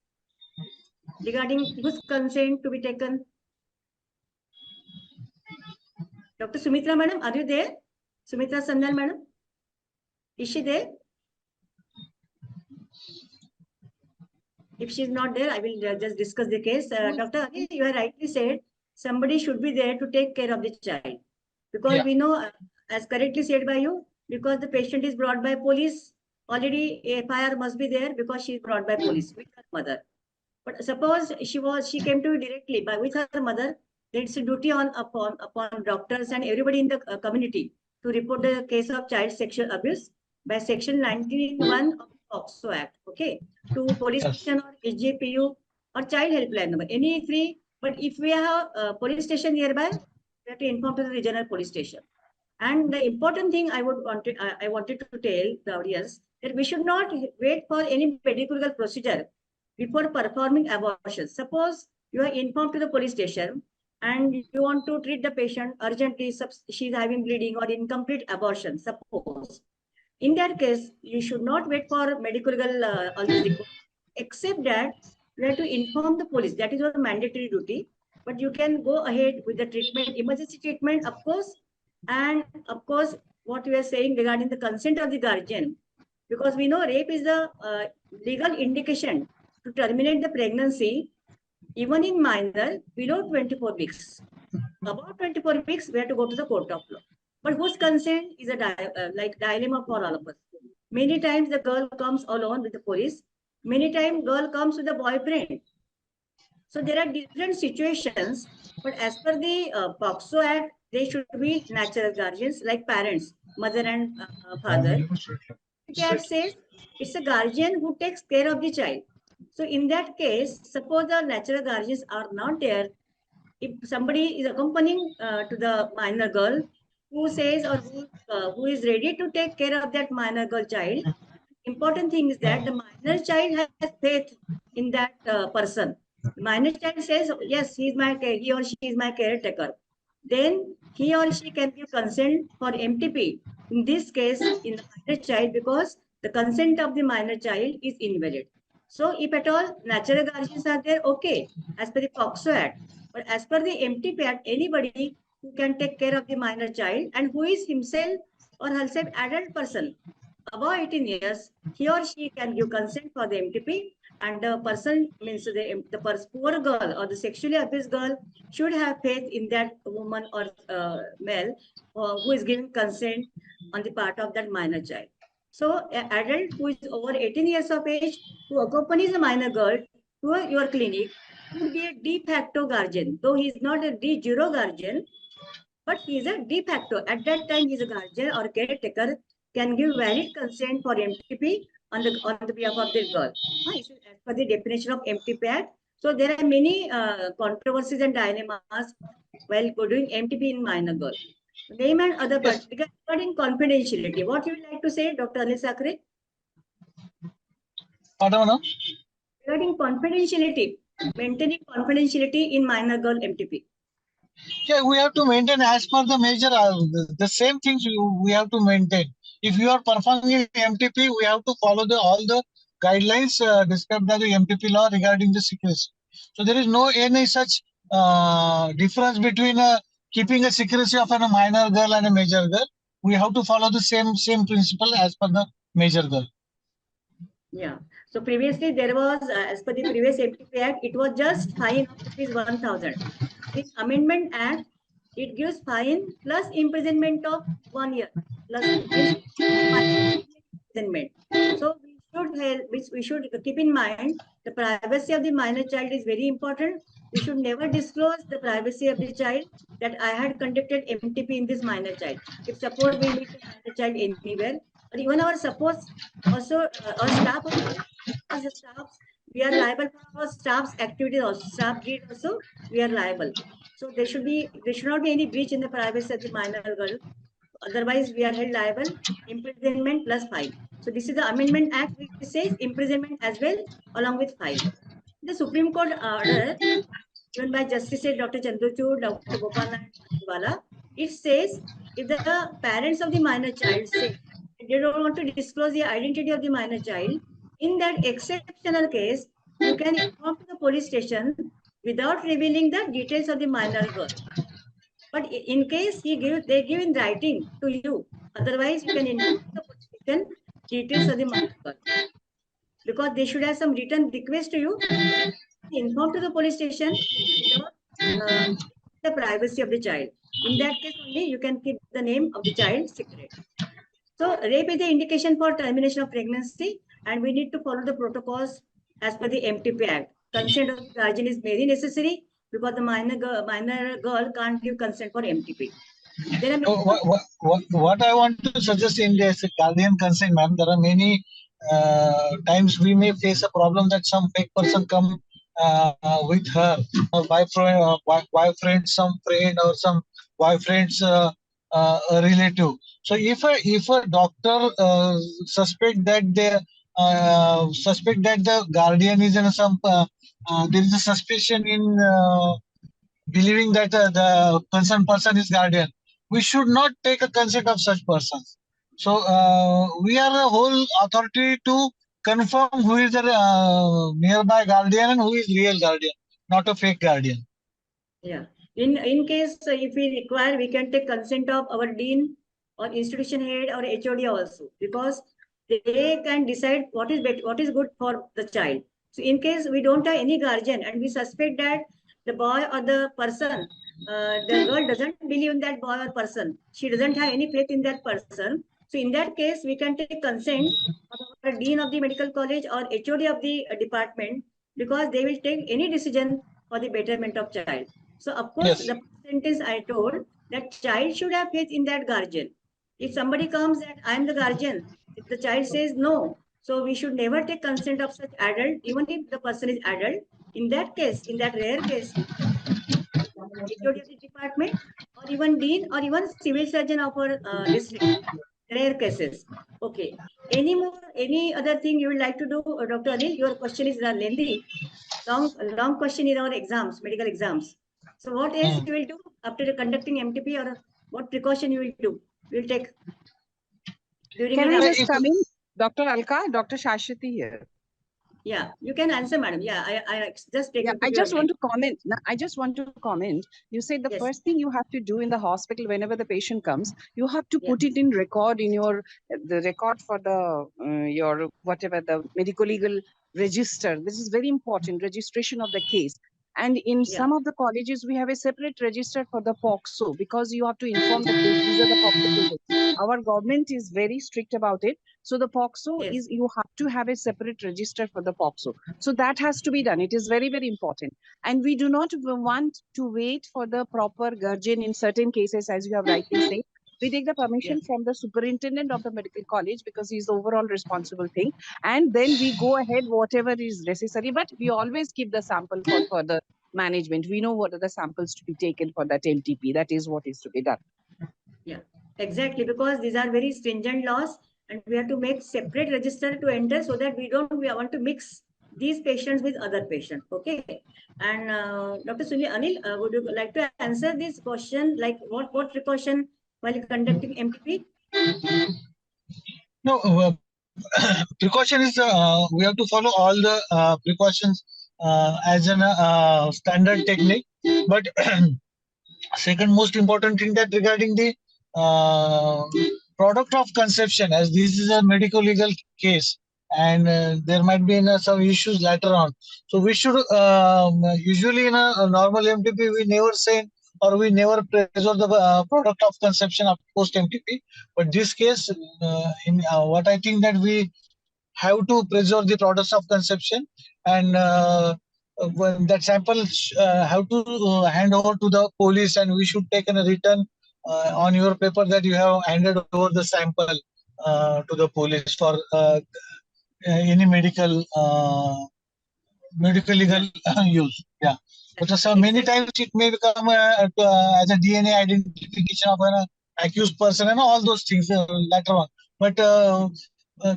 regarding whose consent to be taken? Dr. Sumitra, madam, are you there? Sumitra Sandal, madam, is she there? If she is not there, I will just discuss the case. Dr. Anil, you have rightly said somebody should be there to take care of the child, because we know, as correctly said by you, because the patient is brought by police, already FIR must be there because she is brought by police with her mother. But suppose she came to you directly with her mother, then it's a duty upon doctors and everybody in the community to report the case of child sexual abuse by section 19(1) of the POXO Act. Okay, to police station or SJPU or child helpline number, any three. But if we have a police station nearby, we have to inform to the regional police station. And the important thing I wanted to tell the audience that we should not wait for any medical procedure before performing abortion. Suppose you are informed to the police station and you want to treat the patient urgently, she is having bleeding or incomplete abortion, suppose. In that case, you should not wait for medical all these reports, except that you have to inform the police. That is your mandatory duty. But you can go ahead with the treatment, emergency treatment, of course. And of course, what we are saying regarding the consent of the guardian, because we know rape is the legal indication to terminate the pregnancy, even in minor below 24 weeks. Above 24 weeks, we have to go to the court of law. But whose consent is a dilemma for all of us. Many times the girl comes alone with the police. Many times girl comes with a boyfriend. So there are different situations. But as per the POXO Act, they should be natural guardians like parents, mother and father. The Act says it's a guardian who takes care of the child. So in that case, suppose the natural guardians are not there, if somebody is accompanying to the minor girl who says or who is ready to take care of that minor girl child, important thing is that the minor child has faith in that person. Minor child says, yes, he or she is my caretaker. Then he or she can give consent for MTP. In this case, in the minor child, because the consent of the minor child is invalid. So if at all natural guardians are there, okay, as per the FOGSI Act. But as per the MTP Act, anybody who can take care of the minor child and who is himself or herself adult person above 18 years, he or she can give consent for the MTP, and the person means the poor girl or the sexually abused girl should have faith in that woman or male who is giving consent on the part of that minor child. So an adult who is over 18 years of age who accompanies a minor girl to your clinic would be a de facto guardian, though he is not a de jure guardian, but he is a de facto. At that time, he is a guardian or caretaker, can give valid consent for MTP on the behalf of the girl. As per the definition of MTP Act. So there are many controversies and dilemmas while doing MTP in minor girl. Name and other parts regarding confidentiality. What you would like to say, Dr. Anil Sakre? Regarding confidentiality, maintaining confidentiality in minor girl MTP. Yeah, we have to maintain as per the measure. The same things we have to maintain. If you are performing MTP, we have to follow all the guidelines described by the MTP law regarding the secrecy. So there is no any such difference between keeping a secrecy of a minor girl and a major girl. We have to follow the same principle as per the major girl. Yeah. So previously there was, as per the previous MTP Act, it was just fine of ₹1,000. This Amendment Act, it gives fine plus imprisonment of 1 year plus imprisonment. So we should keep in mind the privacy of the minor child is very important. We should never disclose the privacy of the child that I had conducted MTP in this minor child. If suppose we meet the minor child anywhere, or even our suppose also our staff, as the staffs, we are liable for our staff's activities also, staff deed also, we are liable. So there should not be any breach in the privacy of the minor girl. Otherwise, we are held liable, imprisonment plus fine. So this is the Amendment Act which says imprisonment as well along with fine. The Supreme Court order given by Justices Dr. Chandrachud, Dr. Gopal and Bala, it says if the parents of the minor child say they don't want to disclose the identity of the minor child, in that exceptional case, you can inform the police station without revealing the details of the minor girl. But in case they give in writing to you, otherwise you can inform the police station details of the minor girl. Because they should have some written request to you, inform to the police station without the privacy of the child. In that case only, you can keep the name of the child secret. So rape is the indication for termination of pregnancy, and we need to follow the protocols as per the MTP Act. Consent of the guardian is very necessary because the minor girl can't give consent for MTP. There are What I want to suggest in this guardian consent, ma'am, there are many times we may face a problem that some fake person come with her boyfriend, some friend or some boyfriend's a relative. So if a doctor suspect that the guardian is in some there is a suspicion in believing that the concerned person is guardian, we should not take a consent of such persons. So we are the whole authority to confirm who is the nearby guardian and who is real guardian, not a fake guardian. Yeah. In case if we require, we can take consent of our dean or institution head or HOD also, because they can decide what is good for the child. So in case we don't have any guardian and we suspect that the boy or the person, the girl doesn't believe in that boy or person, she doesn't have any faith in that person. So in that case, we can take consent of the dean of the medical college or HOD of the department, because they will take any decision for the betterment of child. So of course, the sentence I told that child should have faith in that guardian. If somebody comes that I am the guardian, if the child says no, so we should never take consent of such adult, even if the person is adult. In that case, in that rare case, HOD of the department or even dean or even civil surgeon of our district, rare cases. Okay. Any other thing you would like to do, Dr. Anil? Your question is lengthy. Long question in our exams, medical exams. So what else you will do after conducting MTP, or what precaution you will do? You will take during Can and I after? just come in? Dr. Alka, Dr. Shashwati here. Yeah, you can answer, madam. Yeah, I just take Yeah, I took your just want time. to comment. I just want to comment. You said the Yes. first thing you have to do in the hospital whenever the patient comes, you have to Yeah. put it in record in your the record for the your whatever the medical legal register. This is very important, registration of the case. And in Yeah. some of the colleges, we have a separate register for the POXO because you have to inform the case. These are the POXO cases. Our government is very strict about it. So the POXO Yes. is you have to have a separate register for the POXO. So that has to be done. It is very, very important. And we do not want to wait for the proper guardian in certain cases, as you have rightly said. We take the permission from the superintendent of the medical college because he's the overall responsible thing. And then we go ahead, whatever is necessary. But we always keep the sample for further management. We know what are the samples to be taken for that MTP. That is what is to be done. Yeah, exactly. Because these are very stringent laws, and we have to make separate register to enter so that we want to mix these patients with other patients. Okay. And Dr. Anil, would you like to answer this question? Like what precaution while conducting MTP? No, precaution is we have to follow all the precautions as an standard technique. But second most important thing that regarding the product of conception, as this is a medical legal case, and there might be some issues later on. So we should usually in a normal MTP we never say or we never preserve the product of conception of post MTP. But this case, in what I think that we have to preserve the products of conception, and when that sample have to hand over to the police, and we should take a return on your paper that you have handed over the sample to the police for any medical legal use. Yeah. Because many times it may become as a DNA identification of an accused person and all those things later on. But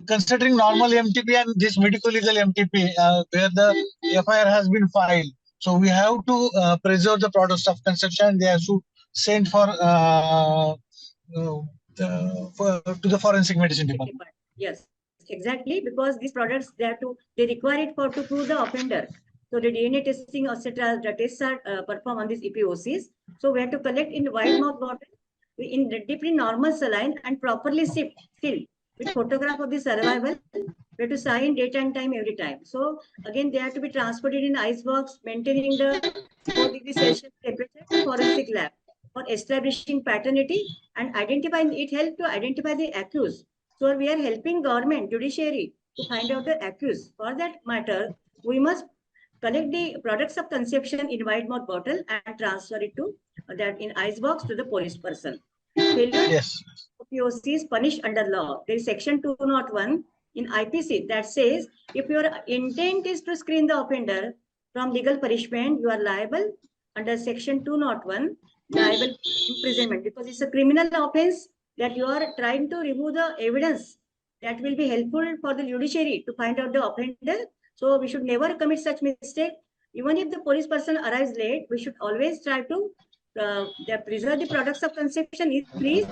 considering normal MTP and this medical legal MTP, where the FIR has been filed, so we have to preserve the products of conception. They have to send for to the forensic medicine department. Yes, exactly, because these products they require it to prove the offender. So the DNA testing, etc., the tests are performed on these EPOCs. So we have to collect in wide mouth bottle in deeply normal saline and properly sealed with photograph of the survival. We have to sign date and time every time. So again, they have to be transported in ice box, maintaining the 4 degrees Celsius temperature to forensic lab for establishing paternity and identifying. It helps to identify the accused. So we are helping government, judiciary to find out the accused. For that matter, we must collect the products of conception in wide mouth bottle and transfer it to that in ice box to the police person. Failure of POC is punished under law. There is section 201 in IPC that says if your intent is to screen the offender from legal punishment, you are liable under section 201, liable imprisonment, because it's a criminal offense that you are trying to remove the evidence that will be helpful for the judiciary to find out the offender. So we should never commit such mistake. Even if the police person arrives late, we should always try to preserve the products of conception. Please,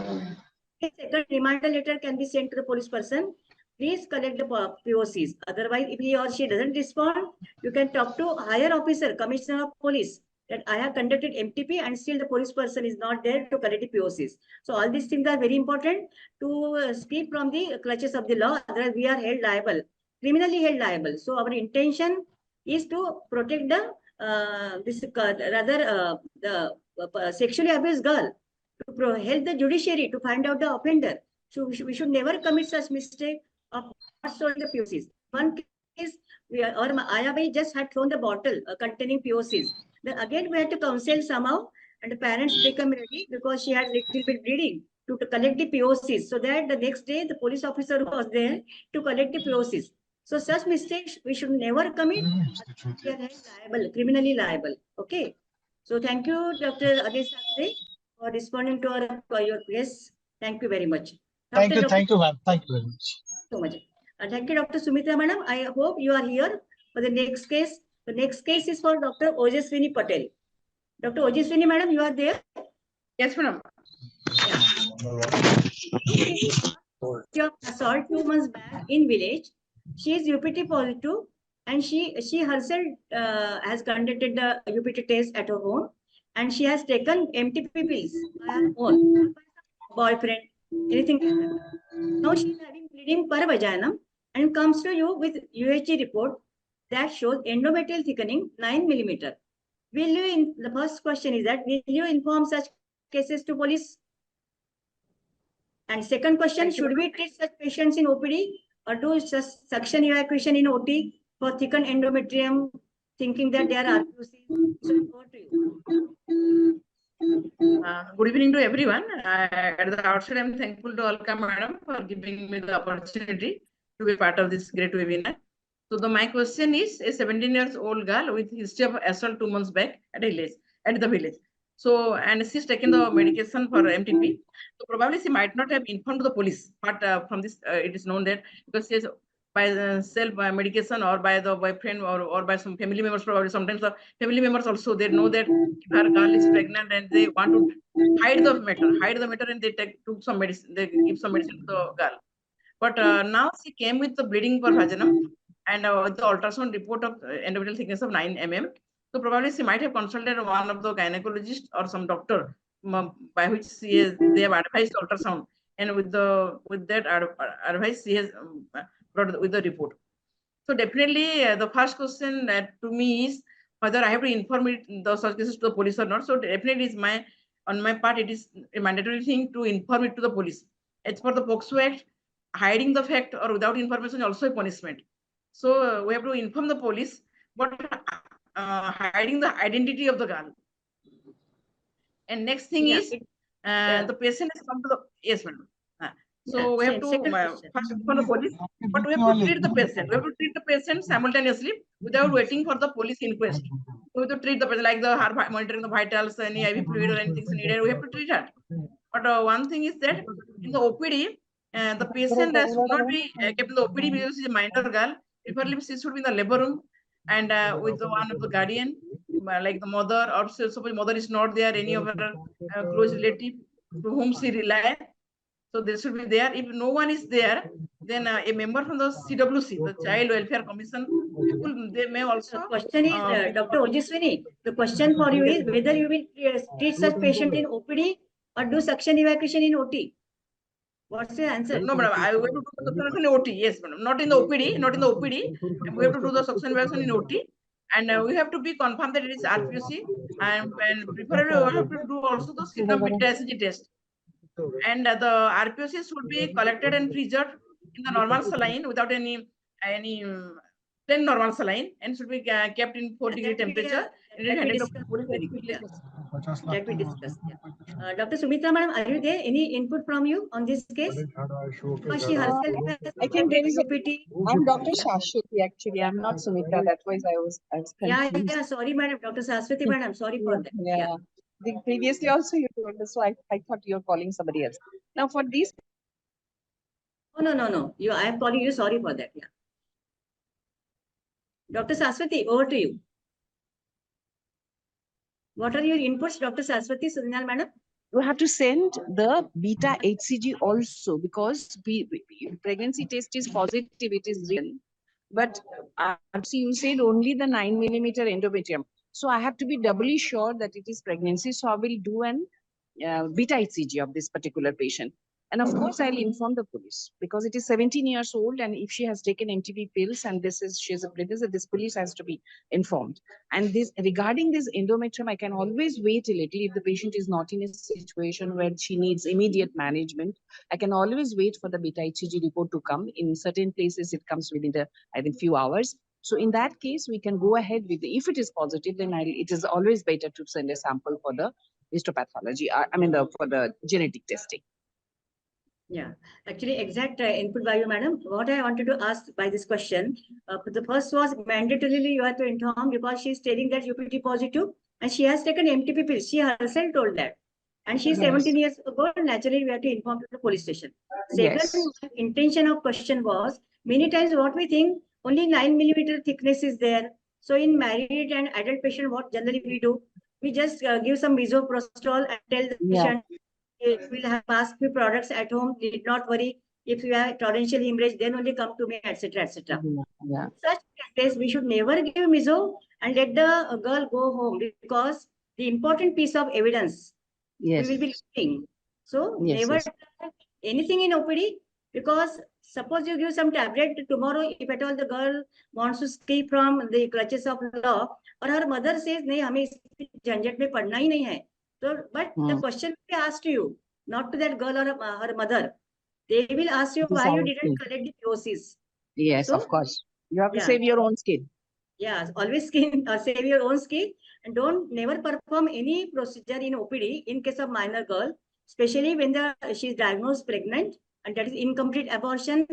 second reminder letter can be sent to the police person. Please collect the POCs. Otherwise, if he or she doesn't respond, you can talk to higher officer, commissioner of police, that I have conducted MTP and still the police person is not there to collect the POCs. So all these things are very important to escape from the clutches of the law. Otherwise, we are held liable, criminally held liable. So our intention is to protect the the sexually abused girl, to help the judiciary to find out the offender. So we should never commit such mistake of not showing the POCs. One case, Ayabai just had thrown the bottle containing POCs. Then again, we had to counsel somehow, and the parents become ready because she had little bit bleeding to collect the POCs. So that the next day, the police officer was there to collect the POCs. So such mistakes we should never commit. We are liable, criminally liable. Okay. So thank you, Dr. Adesakre, for responding to your quest. Thank you very much. Thank you, Dr. thank you, ma'am. Thank you very much. So much. Thank you, Dr. Sumitra, madam. I hope you are here for the next case. The next case is for Dr. Ojaswini Patel. Dr. Ojaswini, madam, you are there? Yes, madam. Yeah. Assault 2 months back in village. She is UPT positive, and she herself has conducted the UPT test at her home, and she has taken MTP pills by her own, boyfriend, anything like that. Now she is having bleeding per vaginum and comes to you with UHG report that shows endometrial thickening 9 millimeter. Will you, the first question is that, will you inform such cases to police? And second question, should we treat such patients in OPD or do suction evacuation in OT for thickened endometrium, thinking that they are RQC? So over to you. Good evening to everyone. At the outset, I'm thankful to Alka madam for giving me the opportunity to be part of this great webinar. So my question is, a 17-year-old girl with history of assault 2 months back at the village. So, and she's taken the medication for MTP. So probably she might not have informed the police, but from this, it is known that because she is by self medication or by the boyfriend or by some family members, probably sometimes the family members also, they know that if her girl is pregnant and they want to hide the matter and they took some medicine, they give some medicine to the girl. But now she came with the bleeding per vaginum and the ultrasound report of endometrial thickness of 9 mm. So probably she might have consulted one of the gynecologist or some doctor by which they have advised ultrasound, and with that advice she has brought with the report. So definitely the first question to me is whether I have to inform the such cases to the police or not. So definitely is on my part, it is a mandatory thing to inform it to the police. As for the FOGSI Act, hiding the fact or without information is also a punishment. So we have to inform the police, but hiding the identity of the girl. And next thing is the patient has come to the yes, madam. So we have to first inform the police, but we have to treat the patient. We have to treat the patient simultaneously without waiting for the police inquest. We have to treat the patient like the monitoring the vitals, any IV fluid or anything needed. We have to treat that. But one thing is that in the OPD, the patient should not be kept in the OPD because she's a minor girl. Preferably, she should be in the labor room and with one of the guardian, like the mother, or suppose mother is not there, any of her close relative to whom she relies. So they should be there. If no one is there, then a member from the CWC, the Child Welfare Commission, people, they may also. The question is, Dr. Ojaswini, the question for you is whether you will treat such patient in OPD or do suction evacuation in OT. What's the answer? No, madam. I will do the suction in OT. Yes, madam. Not in the OPD. Not in the OPD. We have to do the suction evacuation in OT, and we have to be confirmed that it is RPC, and preferably we have to do also the serum beta-ACG test. And the RPC should be collected and preserved in the normal saline without any plain normal saline, and should be kept in 4-degree temperature. That we discussed. Dr. Sumitra, madam, are you there? Any input from you on this case? She herself I think there is I'm Dr. Shashwati actually. I'm not Sumitra. That was I was confused. Yeah. Sorry, madam. Dr. Shashwati, madam. Sorry for that. Yeah. Previously also you told us, so I thought you were calling somebody else. Now for these. No. I am calling you. Sorry for that. Yeah. Dr. Shashwati, over to you. What are your inputs, Dr. Shashwati, Sunil madam? You have to send the beta HCG also, because pregnancy test is positive, it is real. But you said only the 9 millimeter endometrium. So I have to be doubly sure that it is pregnancy. So I will do an beta HCG of this particular patient. And of course, I'll inform the police because it is 17 years old. And if she has taken MTP pills and she is a pregnancy, this police has to be informed. And regarding this endometrium, I can always wait a little if the patient is not in a situation where she needs immediate management. I can always wait for the beta HCG report to come. In certain places, it comes within I think few hours. So in that case, we can go ahead with if it is positive, then it is always better to send a sample for the histopathology. For the genetic testing. Yeah, actually exact input by you, madam. What I wanted to ask by this question, the first was mandatorily you have to inform because she is stating that UPT positive and she has taken MTP pills. She herself told that. and she's Yes. 17 years old, naturally we have to inform to the police station. Second, Yes. intention of question was, many times what we think, only 9 mm thickness is there. So in married and adult patient, what generally we do? We just give some misoprostol and tell the patient, we'll have passed few products at home, need not worry. If you have torrential hemorrhage, then only come to me, etc., etc. Yeah. Such cases, we should never give miso and let the girl go home, because the important piece of evidence Yes. we will be looking. So Yes, never yes. try anything in OPD, because suppose you give some tablet tomorrow, if at all the girl wants to escape from the clutches of law, or her mother says, "नहीं हमें इस झंझट में पढ़ना ही नहीं है." So, but the question will be asked to you, not to that girl or her mother. They will ask you why you didn't collect the POCs. Yes, So, of course. You have to yeah. save your own skin. Yeah, always skin or save your own skin, and don't never perform any procedure in OPD in case of minor girl, especially when she is diagnosed pregnant and that is incomplete abortion,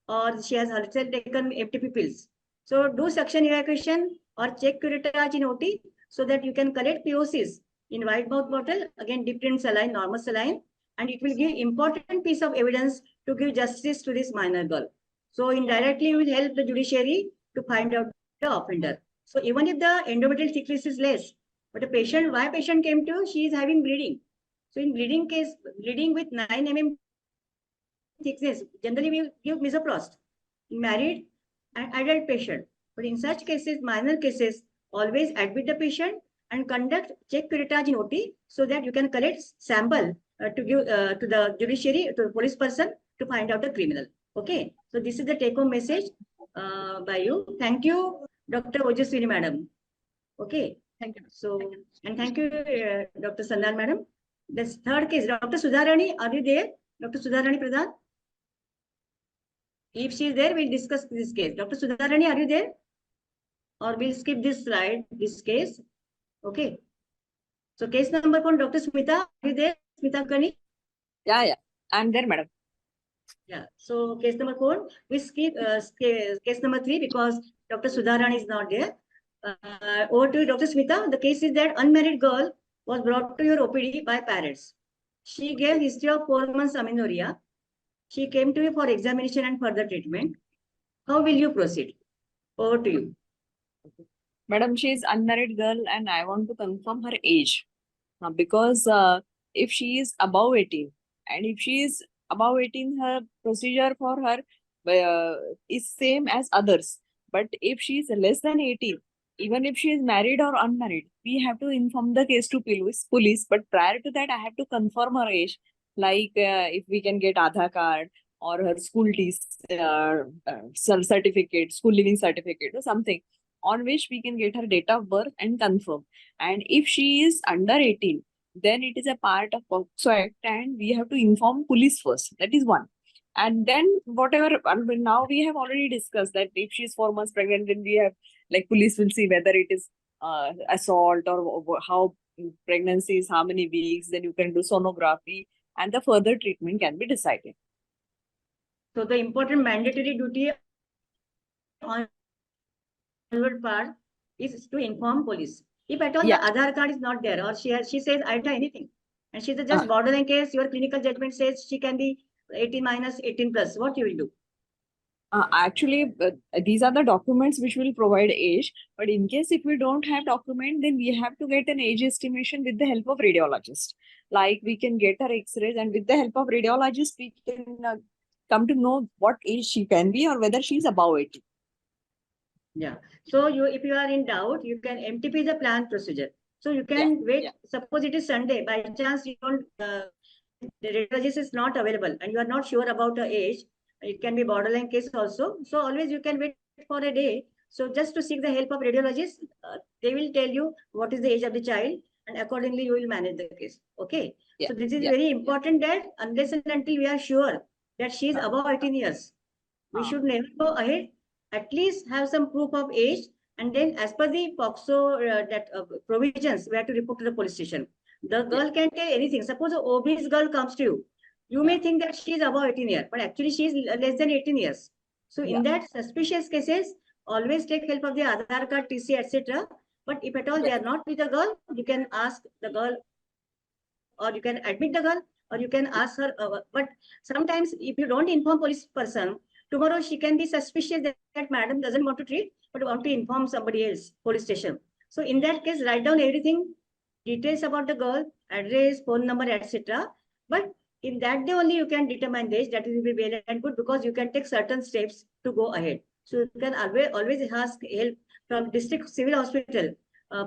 or she has herself taken FTP pills. So do suction evacuation or check curettage in OT so that you can collect POCs in white mouth bottle, again dipped in saline, normal saline, and it will give important piece of evidence to give justice to this minor girl. So indirectly you will help the judiciary to find out the offender. So even if the endometrial thickness is less, but a patient, why patient came to, she is having bleeding. So in bleeding case, bleeding with 9 mm thickness, generally we give misoprost in married and adult patient. But in such cases, minor cases, always admit the patient and conduct check curettage in OT so that you can collect sample to give to the judiciary, to the police person to find out the criminal. Okay, so this is the take-home message by you. Thank you, Dr. Ojaswini madam. Okay, thank you. So, and thank you, Dr. Sandhan madam. This third case, Dr. Sudharani, are you there? Dr. Sudharani Pradhan? If she is there, we'll discuss this case. Dr. Sudharani, are you there? Or we'll skip this slide, this case. Okay. So case number 1, Dr. Smita, are you there? Smita Kani? Yeah, I'm there, madam. Yeah. So case number 4, we skip case number 3 because Dr. Sudharani is not there. Over to you, Dr. Smita. The case is that unmarried girl was brought to your OPD by parents. She gave history of 4 months amenorrhea. She came to you for examination and further treatment. How will you proceed? Over to you. Madam, she is unmarried girl and I want to confirm her age. Because if she is above 18 and if she is above 18, her procedure for her is same as others. But if she is less than 18, even if she is married or unmarried, we have to inform the case to police. But prior to that, I have to confirm her age. Like if we can get Aadhaar card or her school certificate, school living certificate or something on which we can get her date of birth and confirm. And if she is under 18, then it is a part of FOGSI Act and we have to inform police first. That is one. And then whatever, now we have already discussed that if she is 4 months pregnant, then we have, like, police will see whether it is assault or how pregnancy is, how many weeks, then you can do sonography and the further treatment can be decided. So the important mandatory duty on your part is to inform police. If at all the Aadhaar card is not there, or she says I don't have anything, and she's just borderline case, your clinical judgment says she can be 18 minus 18 plus, what you will do? Actually, these are the documents which will provide age. But in case if we don't have document, then we have to get an age estimation with the help of radiologist. Like we can get her X-rays, and with the help of radiologist, we can come to know what age she can be or whether she is above 18. Yeah. So if you are in doubt, you can MTP the planned procedure. So you can wait. Suppose it is Sunday, by chance you don't, the radiologist is not available and you are not sure about her age. It can be borderline case also. So always you can wait for a day. So just to seek the help of radiologist, they will tell you what is the age of the child and accordingly you will manage the case. Okay. So this is very important that unless and until we are sure that she is above 18 years, we should never go ahead. At least have some proof of age, and then as per the FOGSO provisions, we have to report to the police station. The girl can tell anything. Suppose an obese girl comes to you, you may think that she is above 18 years, but actually she is less than 18 years. So in that suspicious cases, always take help of the Aadhaar card, TC, etc. But if at all they are not with the girl, you can ask the girl or you can admit the girl, or you can ask her. But sometimes if you don't inform police person, tomorrow she can be suspicious that madam doesn't want to treat, but want to inform somebody else, police station. So in that case, write down everything, details about the girl, address, phone number, etc. But in that day only you can determine the age. That will be well and good, because you can take certain steps to go ahead. So you can always ask help from district civil hospital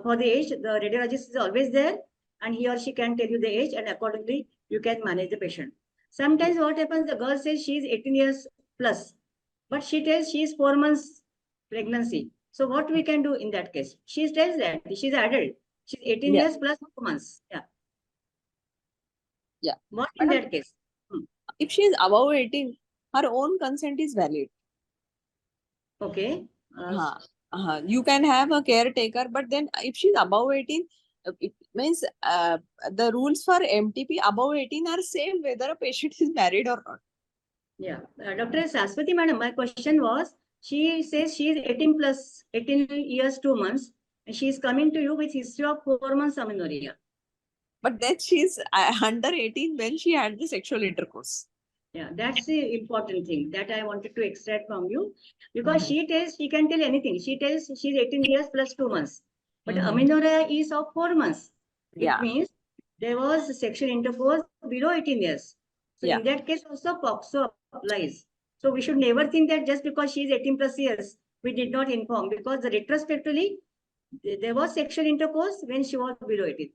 for the age. The radiologist is always there, and he or she can tell you the age, and accordingly you can manage the patient. Sometimes what happens, the girl says she is 18 years plus, but she tells she is 4 months pregnancy. So what we can do in that case? She tells that she's adult. She's 18 years plus 4 months. Yeah. Yeah. What in Madam, that case? if she is above 18, her own consent is valid. Okay. You can have a caretaker, but then if she's above 18, it means the rules for MTP above 18 are same whether a patient is married or not. Yeah. Dr. Saswati madam, my question was, she says she is 18 plus 18 years 2 months, and she is coming to you with history of 4 months amenorrhea. But then she's under 18 when she had the sexual intercourse. Yeah, that's the important thing that I wanted to extract from you, because she tells she can tell anything. She tells she's 18 years plus 2 months, but amenorrhea is of 4 months. It means there was sexual intercourse below 18 years. So in that case also FOGSI applies. So we should never think that just because she is 18 plus years, we did not inform, because retrospectively there was sexual intercourse when she was below 18.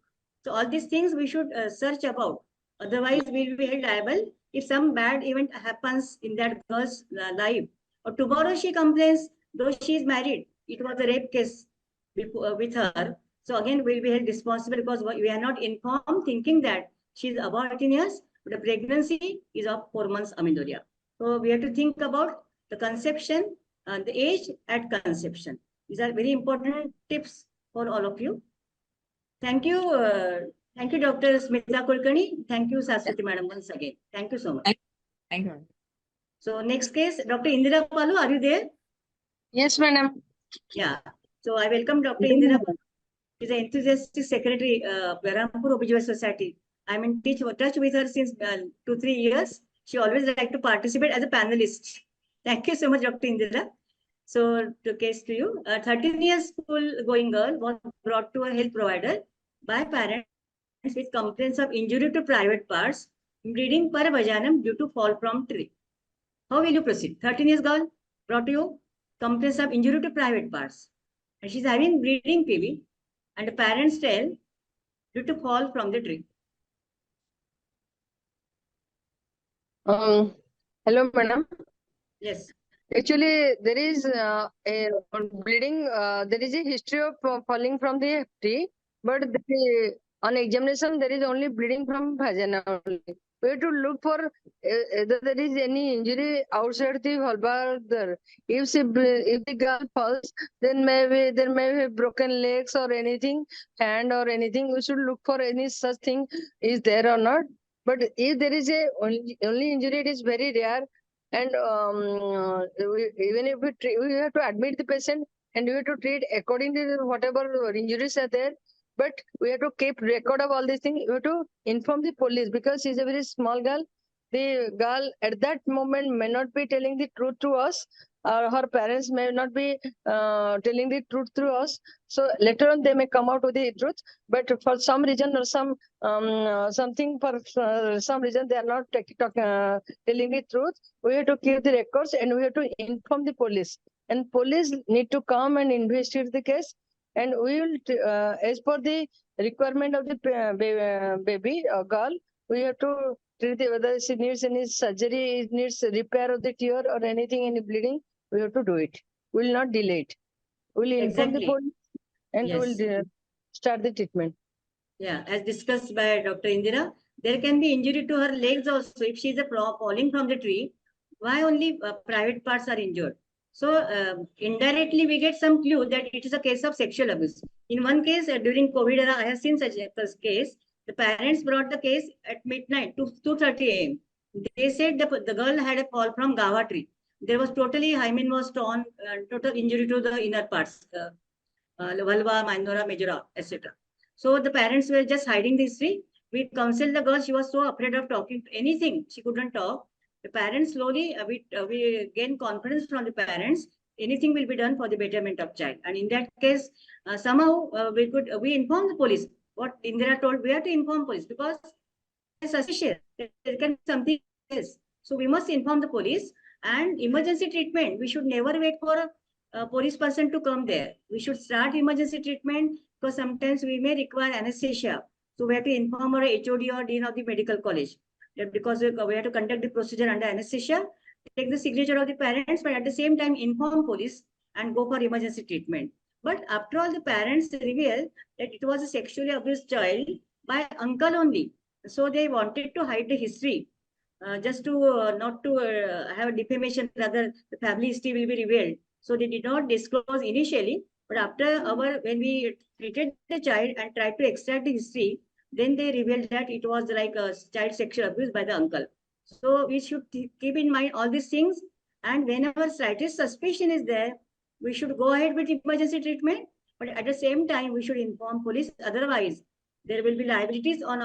So all these things we should search about. Otherwise, we will be held liable if some bad event happens in that girl's life. Or tomorrow she complains, though she is married, it was a rape case with her. So again, we will be held responsible, because we are not informed, thinking that she is about 18 years, but the pregnancy is of 4 months amenorrhea. So we have to think about the conception and the age at conception. These are very important tips for all of you. Thank you. Thank you, Dr. Smita Kulkarni. Thank you, Saswati madam, once again. Thank you so much. Thank you. So next case, Dr. Indira Palu, are you there? Yes, madam. Yeah. So I welcome Dr. Indira Palu. She's an enthusiastic secretary, Berampur OBGYN Society. I'm in touch with her since 2-3 years. She always like to participate as a panelist. Thank you so much, Dr. Indira. So the case to you, a 13 years school going girl was brought to a health provider by parents with complaints of injury to private parts, bleeding per vaginum due to fall from tree. How will you proceed? 13 years girl brought to you, complaints of injury to private parts, and she's having bleeding PV, and the parents tell due to fall from the tree. Hello, madam. Yes. Actually, there is a bleeding. There is a history of falling from the tree, but on examination there is only bleeding from vagina only. We have to look for whether there is any injury outside the vulva. If the girl falls, then maybe there may be broken legs or anything, hand or anything. We should look for any such thing is there or not. But if there is a only injury, it is very rare. And even if we have to admit the patient, and we have to treat according to whatever injuries are there. But we have to keep record of all these things. We have to inform the police, because she's a very small girl. The girl at that moment may not be telling the truth to us, or her parents may not be telling the truth to us. So later on they may come out with the truth, but for some reason or some reason they are not telling the truth. We have to keep the records, and we have to inform the police, and police need to come and investigate the case. And we will, as per the requirement of the baby or girl, we have to treat whether she needs any surgery, it needs repair of the tear or anything, any bleeding, we have to do it. We will not delay it. We will inform the police, and we will start the treatment. Yeah, as discussed by Dr. Indira, there can be injury to her legs also if she is falling from the tree. Why only private parts are injured? So indirectly we get some clue that it is a case of sexual abuse. In one case during COVID era, I have seen such a case. The parents brought the case at midnight, 2:30 a.m. They said the girl had a fall from Guwahati. There was totally hymen was torn, total injury to the inner parts, vulva, minora, majora, etc. So the parents were just hiding the history. We counseled the girl. She was so afraid of talking to anything. She couldn't talk. The parents slowly, we gain confidence from the parents. Anything will be done for the betterment of child. And in that case, somehow we inform the police. What Indira told, we have to inform police because it's suspicious. There can be something else. So we must inform the police. And emergency treatment, we should never wait for a police person to come there. We should start emergency treatment because sometimes we may require anesthesia. So we have to inform our HOD or Dean of the medical college that because we have to conduct the procedure under anesthesia, take the signature of the parents, but at the same time inform police and go for emergency treatment. But after all, the parents reveal that it was a sexually abused child by uncle only. So they wanted to hide the history. Just to not to have a defamation, rather the family history will be revealed. So they did not disclose initially, but after when we treated the child and tried to extract the history, then they revealed that it was like a child sexual abuse by the uncle. So we should keep in mind all these things, and whenever slightest suspicion is there, we should go ahead with emergency treatment, but at the same time we should inform police. Otherwise, there will be liabilities on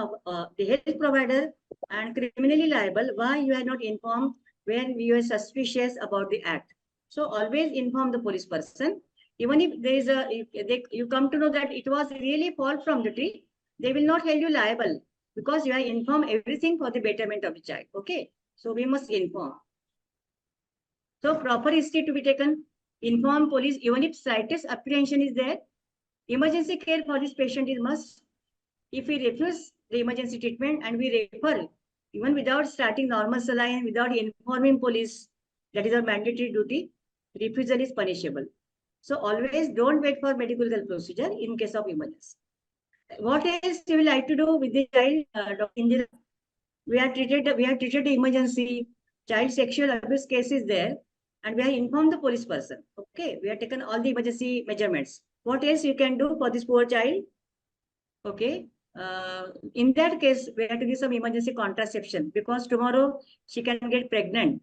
the health provider and criminally liable why you are not informed when you are suspicious about the act. So always inform the police person. Even if there is you come to know that it was really fall from the tree, they will not hold you liable because you have informed everything for the betterment of the child. Okay, so we must inform. So proper history to be taken. Inform police even if slightest apprehension is there. Emergency care for this patient is must. If we refuse the emergency treatment and we refer, even without starting normal saline, without informing police, that is our mandatory duty, refusal is punishable. So always don't wait for medical procedure in case of emergency. What else you will like to do with the child, Dr. Indira? We have treated the emergency, child sexual abuse cases there, and we have informed the police person. Okay, we have taken all the emergency measurements. What else you can do for this poor child? Okay, in that case, we have to give some emergency contraception because tomorrow she can get pregnant.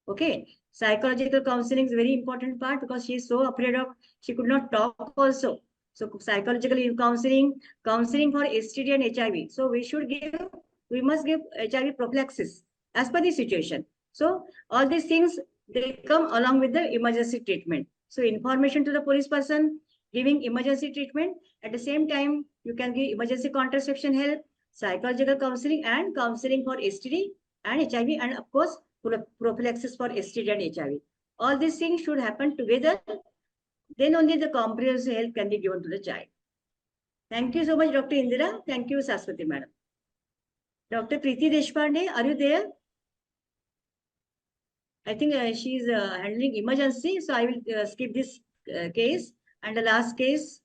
Okay, psychological counseling is a very important part because she is so afraid of, she could not talk also. So psychological counseling for STD and HIV. So we must give HIV prophylaxis as per the situation. So all these things, they come along with the emergency treatment. So information to the police person, giving emergency treatment. At the same time, you can give emergency contraception help, psychological counseling and counseling for STD and HIV, and of course, prophylaxis for STD and HIV. All these things should happen together. Then only the comprehensive help can be given to the child. Thank you so much, Dr. Indira. Thank you, Saswati Madam. Dr. Preeti Deshpande, are you there? I think she is handling emergency, so I will skip this case. And the last case.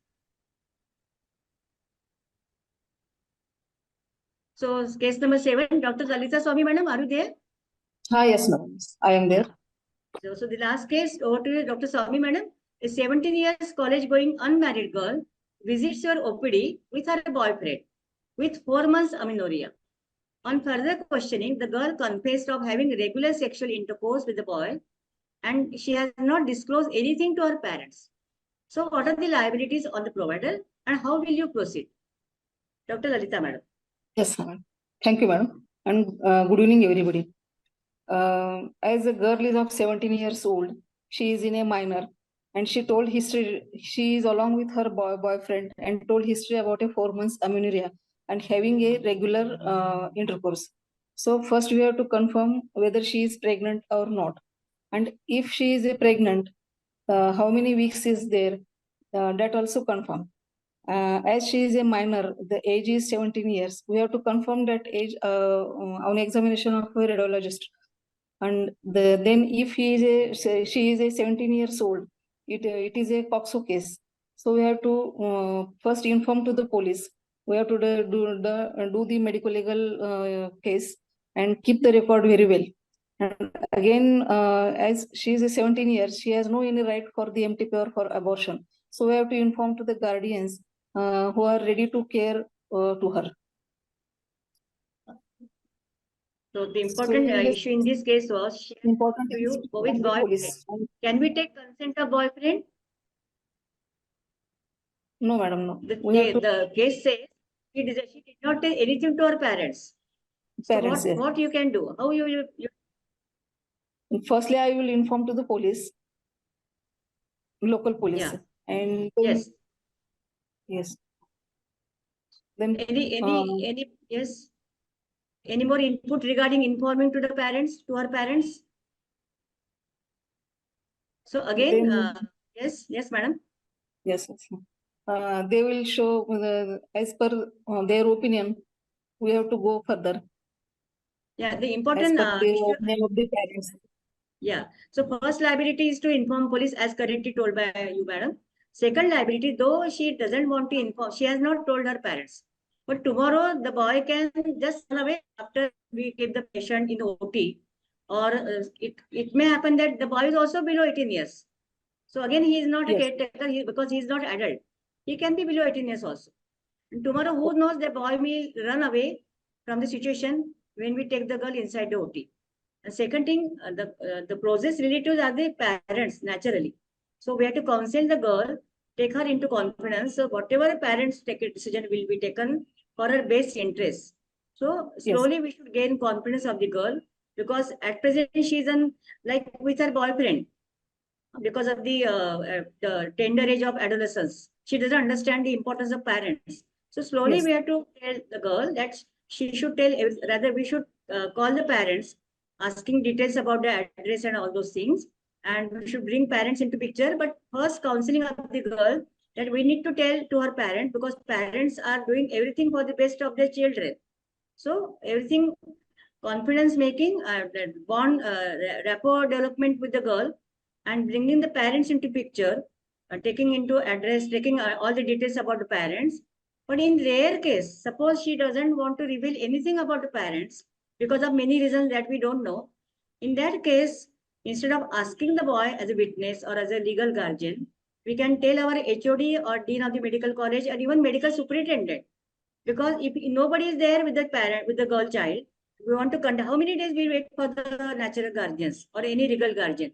So case number 7, Dr. Lalita Swami Madam, are you there? Yes, madam. I am there. So the last case, over to you, Dr. Swami Madam. A 17 years college going unmarried girl visits your OPD with her boyfriend with 4 months amenorrhea. On further questioning, the girl confessed of having regular sexual intercourse with the boy, and she has not disclosed anything to her parents. So what are the liabilities on the provider and how will you proceed? Dr. Lalita Madam. Yes, madam. Thank you, madam. And good evening, everybody. As a girl is of 17 years old, she is in a minor, and she told history. She is along with her boyfriend and told history about a 4 months amenorrhea and having a regular intercourse. So first we have to confirm whether she is pregnant or not. And if she is pregnant, how many weeks is there? That also confirm. As she is a minor, the age is 17 years. We have to confirm that age on examination of a radiologist. And then if she is a 17 years old, it is a POXO case. So we have to first inform to the police. We have to do the medical legal case and keep the record very well. And again, as she is a 17 years, she has no any right for the MTP or for abortion. So we have to inform to the guardians who are ready to care to her. So the important issue in this case was she important to you with the boyfriend. police. Can we take consent of boyfriend? No, madam, no. The case says She did not tell anything to her parents. So Parents, yes. what you can do? How you Firstly, I will inform to the police, local police, Yeah. and then, Yes. yes. Then Any yes. Any more input regarding informing to the parents, to our parents? So again, yes, madam. Yes, they will show as per their opinion. We have to go further. Yeah, the As important per the issue. opinion of the parents. Yeah. So first liability is to inform police as currently told by you, madam. Second liability, though she doesn't want to inform, she has not told her parents. But tomorrow the boy can just run away after we keep the patient in the OT. Or it may happen that the boy is also below 18 years. So again, he is not a caretaker because he is not adult. He can be below 18 years also. And tomorrow, who knows, the boy will run away from the situation when we take the girl inside the OT. And second thing, the closest relatives are the parents, naturally. So we have to counsel the girl, take her into confidence. So whatever parents take a decision will be taken for her best interest. So slowly we should gain confidence of the girl, because at present she is like with her boyfriend, because of the tender age of adolescence. She doesn't understand the importance of parents. So slowly we have to tell the girl that she should tell, rather we should call the parents, asking details about the address and all those things. And we should bring parents into picture. But first counseling of the girl, that we need to tell to her parents, because parents are doing everything for the best of their children. So everything, confidence making, bond, rapport development with the girl, and bringing the parents into picture, taking into address, taking all the details about the parents. But in rare case, suppose she doesn't want to reveal anything about the parents because of many reasons that we don't know. In that case, instead of asking the boy as a witness or as a legal guardian, we can tell our HOD or Dean of the Medical College or even Medical Superintendent. Because if nobody is there with the parent, with the girl child, we want to conduct, how many days we wait for the natural guardians or any legal guardian?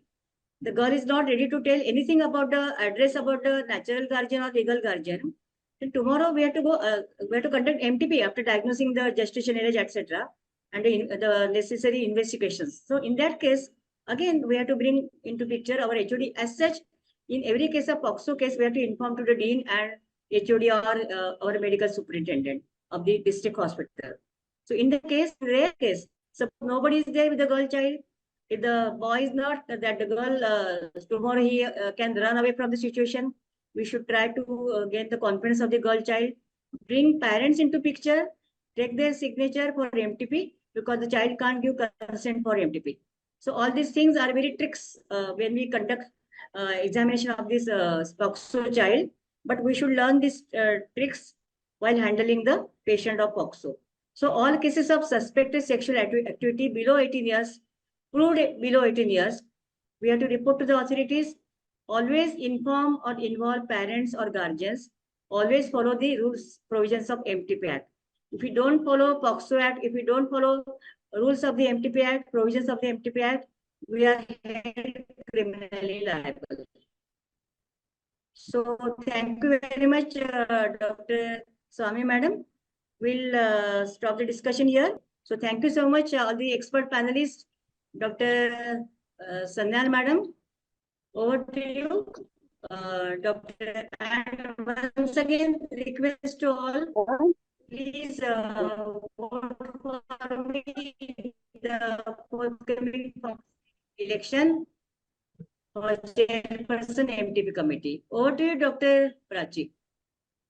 The girl is not ready to tell anything about the address about the natural guardian or legal guardian. Then tomorrow we have to go, we have to conduct MTP after diagnosing the gestation age, etc., and the necessary investigations. So in that case, again, we have to bring into picture our HOD. As such, in every case of POXO case, we have to inform to the dean and HOD or our medical superintendent of the district hospital. So in the case, rare case, suppose nobody is there with the girl child, if the boy is not, that the girl, tomorrow he can run away from the situation, we should try to gain the confidence of the girl child, bring parents into picture, take their signature for MTP, because the child can't give consent for MTP. So all these things are very tricks when we conduct examination of this POXO child, but we should learn these tricks while handling the patient of POXO. So all cases of suspected sexual activity below 18 years, proved below 18 years, we have to report to the authorities. Always inform or involve parents or guardians. Always follow the rules, provisions of MTP Act. If you don't follow POXO Act, if you don't follow rules of the MTP Act, provisions of the MTP Act, we are criminally liable. So thank you very much, Dr. Swami Madam. We'll stop the discussion here. So thank you so much, all the expert panelists. Dr. Sanyal Madam, over to you. Doctor, and once again, request to all, please vote for me the forthcoming election for chairperson MTP committee. Over to you, Dr. Prachi.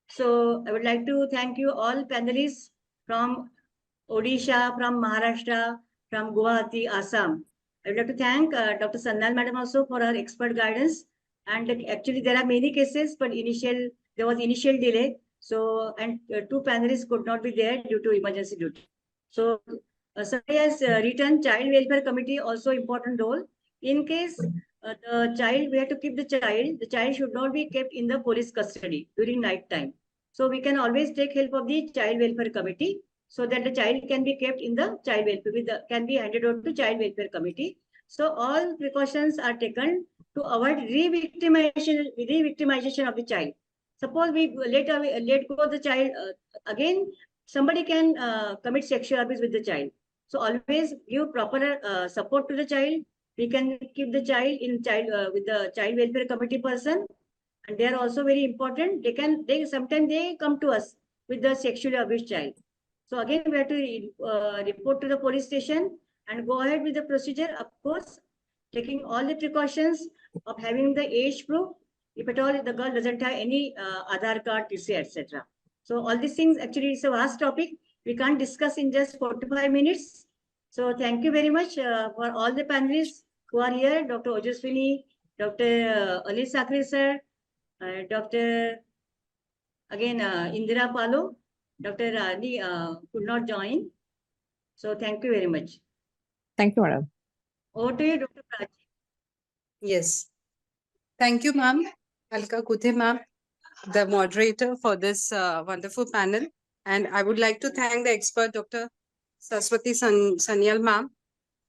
So I would like to thank you all panelists from Odisha, from Maharashtra, from Guwahati, Assam. I would like to thank Dr. Sanyal Madam also for her expert guidance. And actually there are many cases, but there was initial delay. So, and two panelists could not be there due to emergency duty. So, somebody has written Child Welfare Committee also important role. In case the child, we have to keep the child should not be kept in the police custody during night time. So we can always take help of the Child Welfare Committee, so that the child can be kept in the child welfare, can be handed over to Child Welfare Committee. So all precautions are taken to avoid re-victimization of the child. Suppose we let go the child, again, somebody can commit sexual abuse with the child. So always give proper support to the child. We can keep the child with the child welfare committee person, and they are also very important. Sometimes they come to us with the sexually abused child. So again, we have to report to the police station and go ahead with the procedure. Of course, taking all the precautions of having the age proof. If at all the girl doesn't have any Aadhaar card, TC, etc. So all these things, actually, it's a vast topic. We can't discuss in just 45 minutes. So thank you very much for all the panelists who are here. Dr. Ojaswini, Dr. Ali Sakri sir, Dr. Again, Indira Palo, Dr. Rani could not join. So thank you very much. Thank you, madam. Over to you, Dr. Prachi. Yes. Thank you, ma'am. Alka Kuthe, ma'am, the moderator for this wonderful panel. And I would like to thank the expert, Dr. Saraswati Sanyal, ma'am,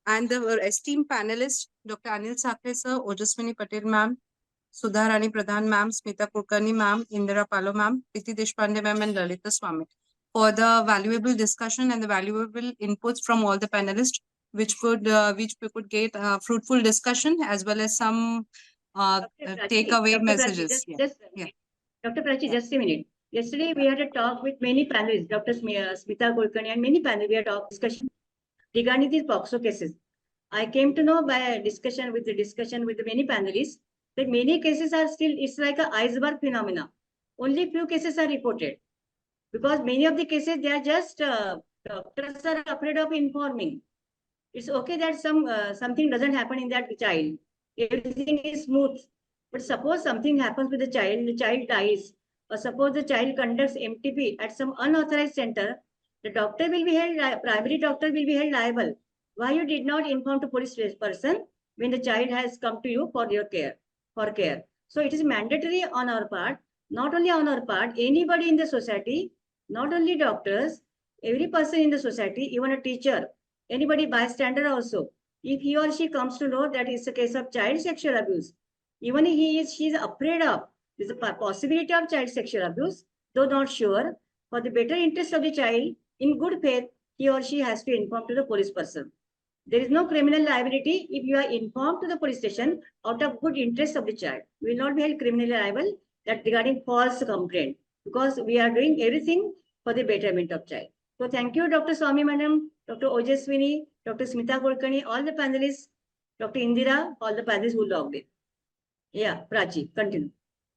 and the esteemed panelists, Dr. Anil Sakre, sir, Ojaswini Patel, ma'am, Sudha Rani Pradhan, ma'am, Smita Kulkarni, ma'am, Indira Palo, ma'am, Priti Deshpande, ma'am, and Lalita Swami, for the valuable discussion and the valuable inputs from all the panelists, which we could get fruitful discussion as well as some takeaway messages. Dr. Prachi, just a minute. Yesterday, we had a talk with many panelists, Dr. Smita Kulkarni and many panelists. We had a discussion regarding these POXO cases. I came to know by a discussion with many panelists that many cases are still, it's like an iceberg phenomena. Only few cases are reported. Because many of the cases, they are just, doctors are afraid of informing. It's okay that something doesn't happen in that child. Everything is smooth. But suppose something happens with the child dies, or suppose the child conducts MTP at some unauthorized center, the doctor will be held, primary doctor will be held liable. Why you did not inform the police person when the child has come to you for your care, So it is mandatory on our part, not only on our part, anybody in the society, not only doctors, every person in the society, even a teacher, anybody bystander also, if he or she comes to know that it's a case of child sexual abuse, even she is afraid of, there's a possibility of child sexual abuse, though not sure, for the better interest of the child, in good faith, he or she has to inform to the police person. There is no criminal liability if you are informed to the police station out of good interest of the child. We will not be held criminally liable that regarding false complaint, because we are doing everything for the betterment of child. So thank you, Dr. Swami Madam, Dr. Ojaswini, Dr. Smita Kulkarni, all the panelists, Dr. Indira, all the panelists who logged in. Yeah, Prachi, continue.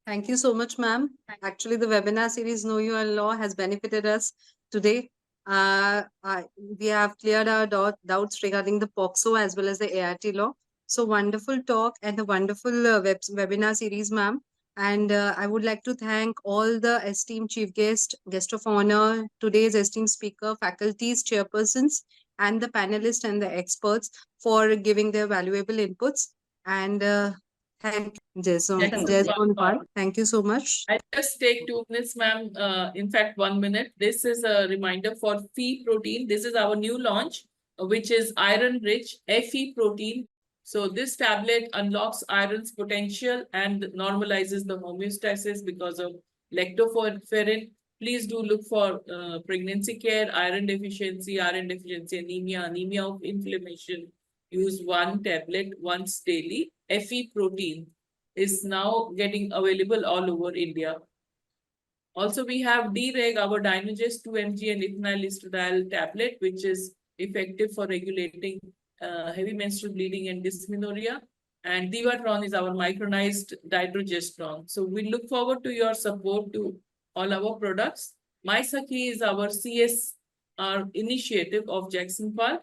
Thank you so much, ma'am. Actually, the webinar series Know Your Law has benefited us today. We have cleared our doubts regarding the POXO as well as the ART law. So wonderful talk and the wonderful webinar series, ma'am. And I would like to thank all the esteemed chief guest of honor, today's esteemed speaker, faculties, chairpersons, and the panelists and the experts for giving their valuable inputs. And thank you, Jagsonpal. Thank you so much. I'll just take 2 minutes, ma'am. In fact, 1 minute. This is a reminder for Phe protein. This is our new launch, which is iron-rich Phe protein. So this tablet unlocks iron's potential and normalizes the homeostasis because of lactoferrin. Please do look for pregnancy care, iron deficiency, anemia of inflammation. Use 1 tablet once daily. Phe protein is now getting available all over India. Also, we have Deereg, our Dymagest 2 mg and ethinyl estradiol tablet, which is effective for regulating heavy menstrual bleeding and dysmenorrhea. And Divatrone is our micronized dydrogesterone. So we look forward to your support to all our products. My Sakhi is our CSR initiative of Jagsonpal.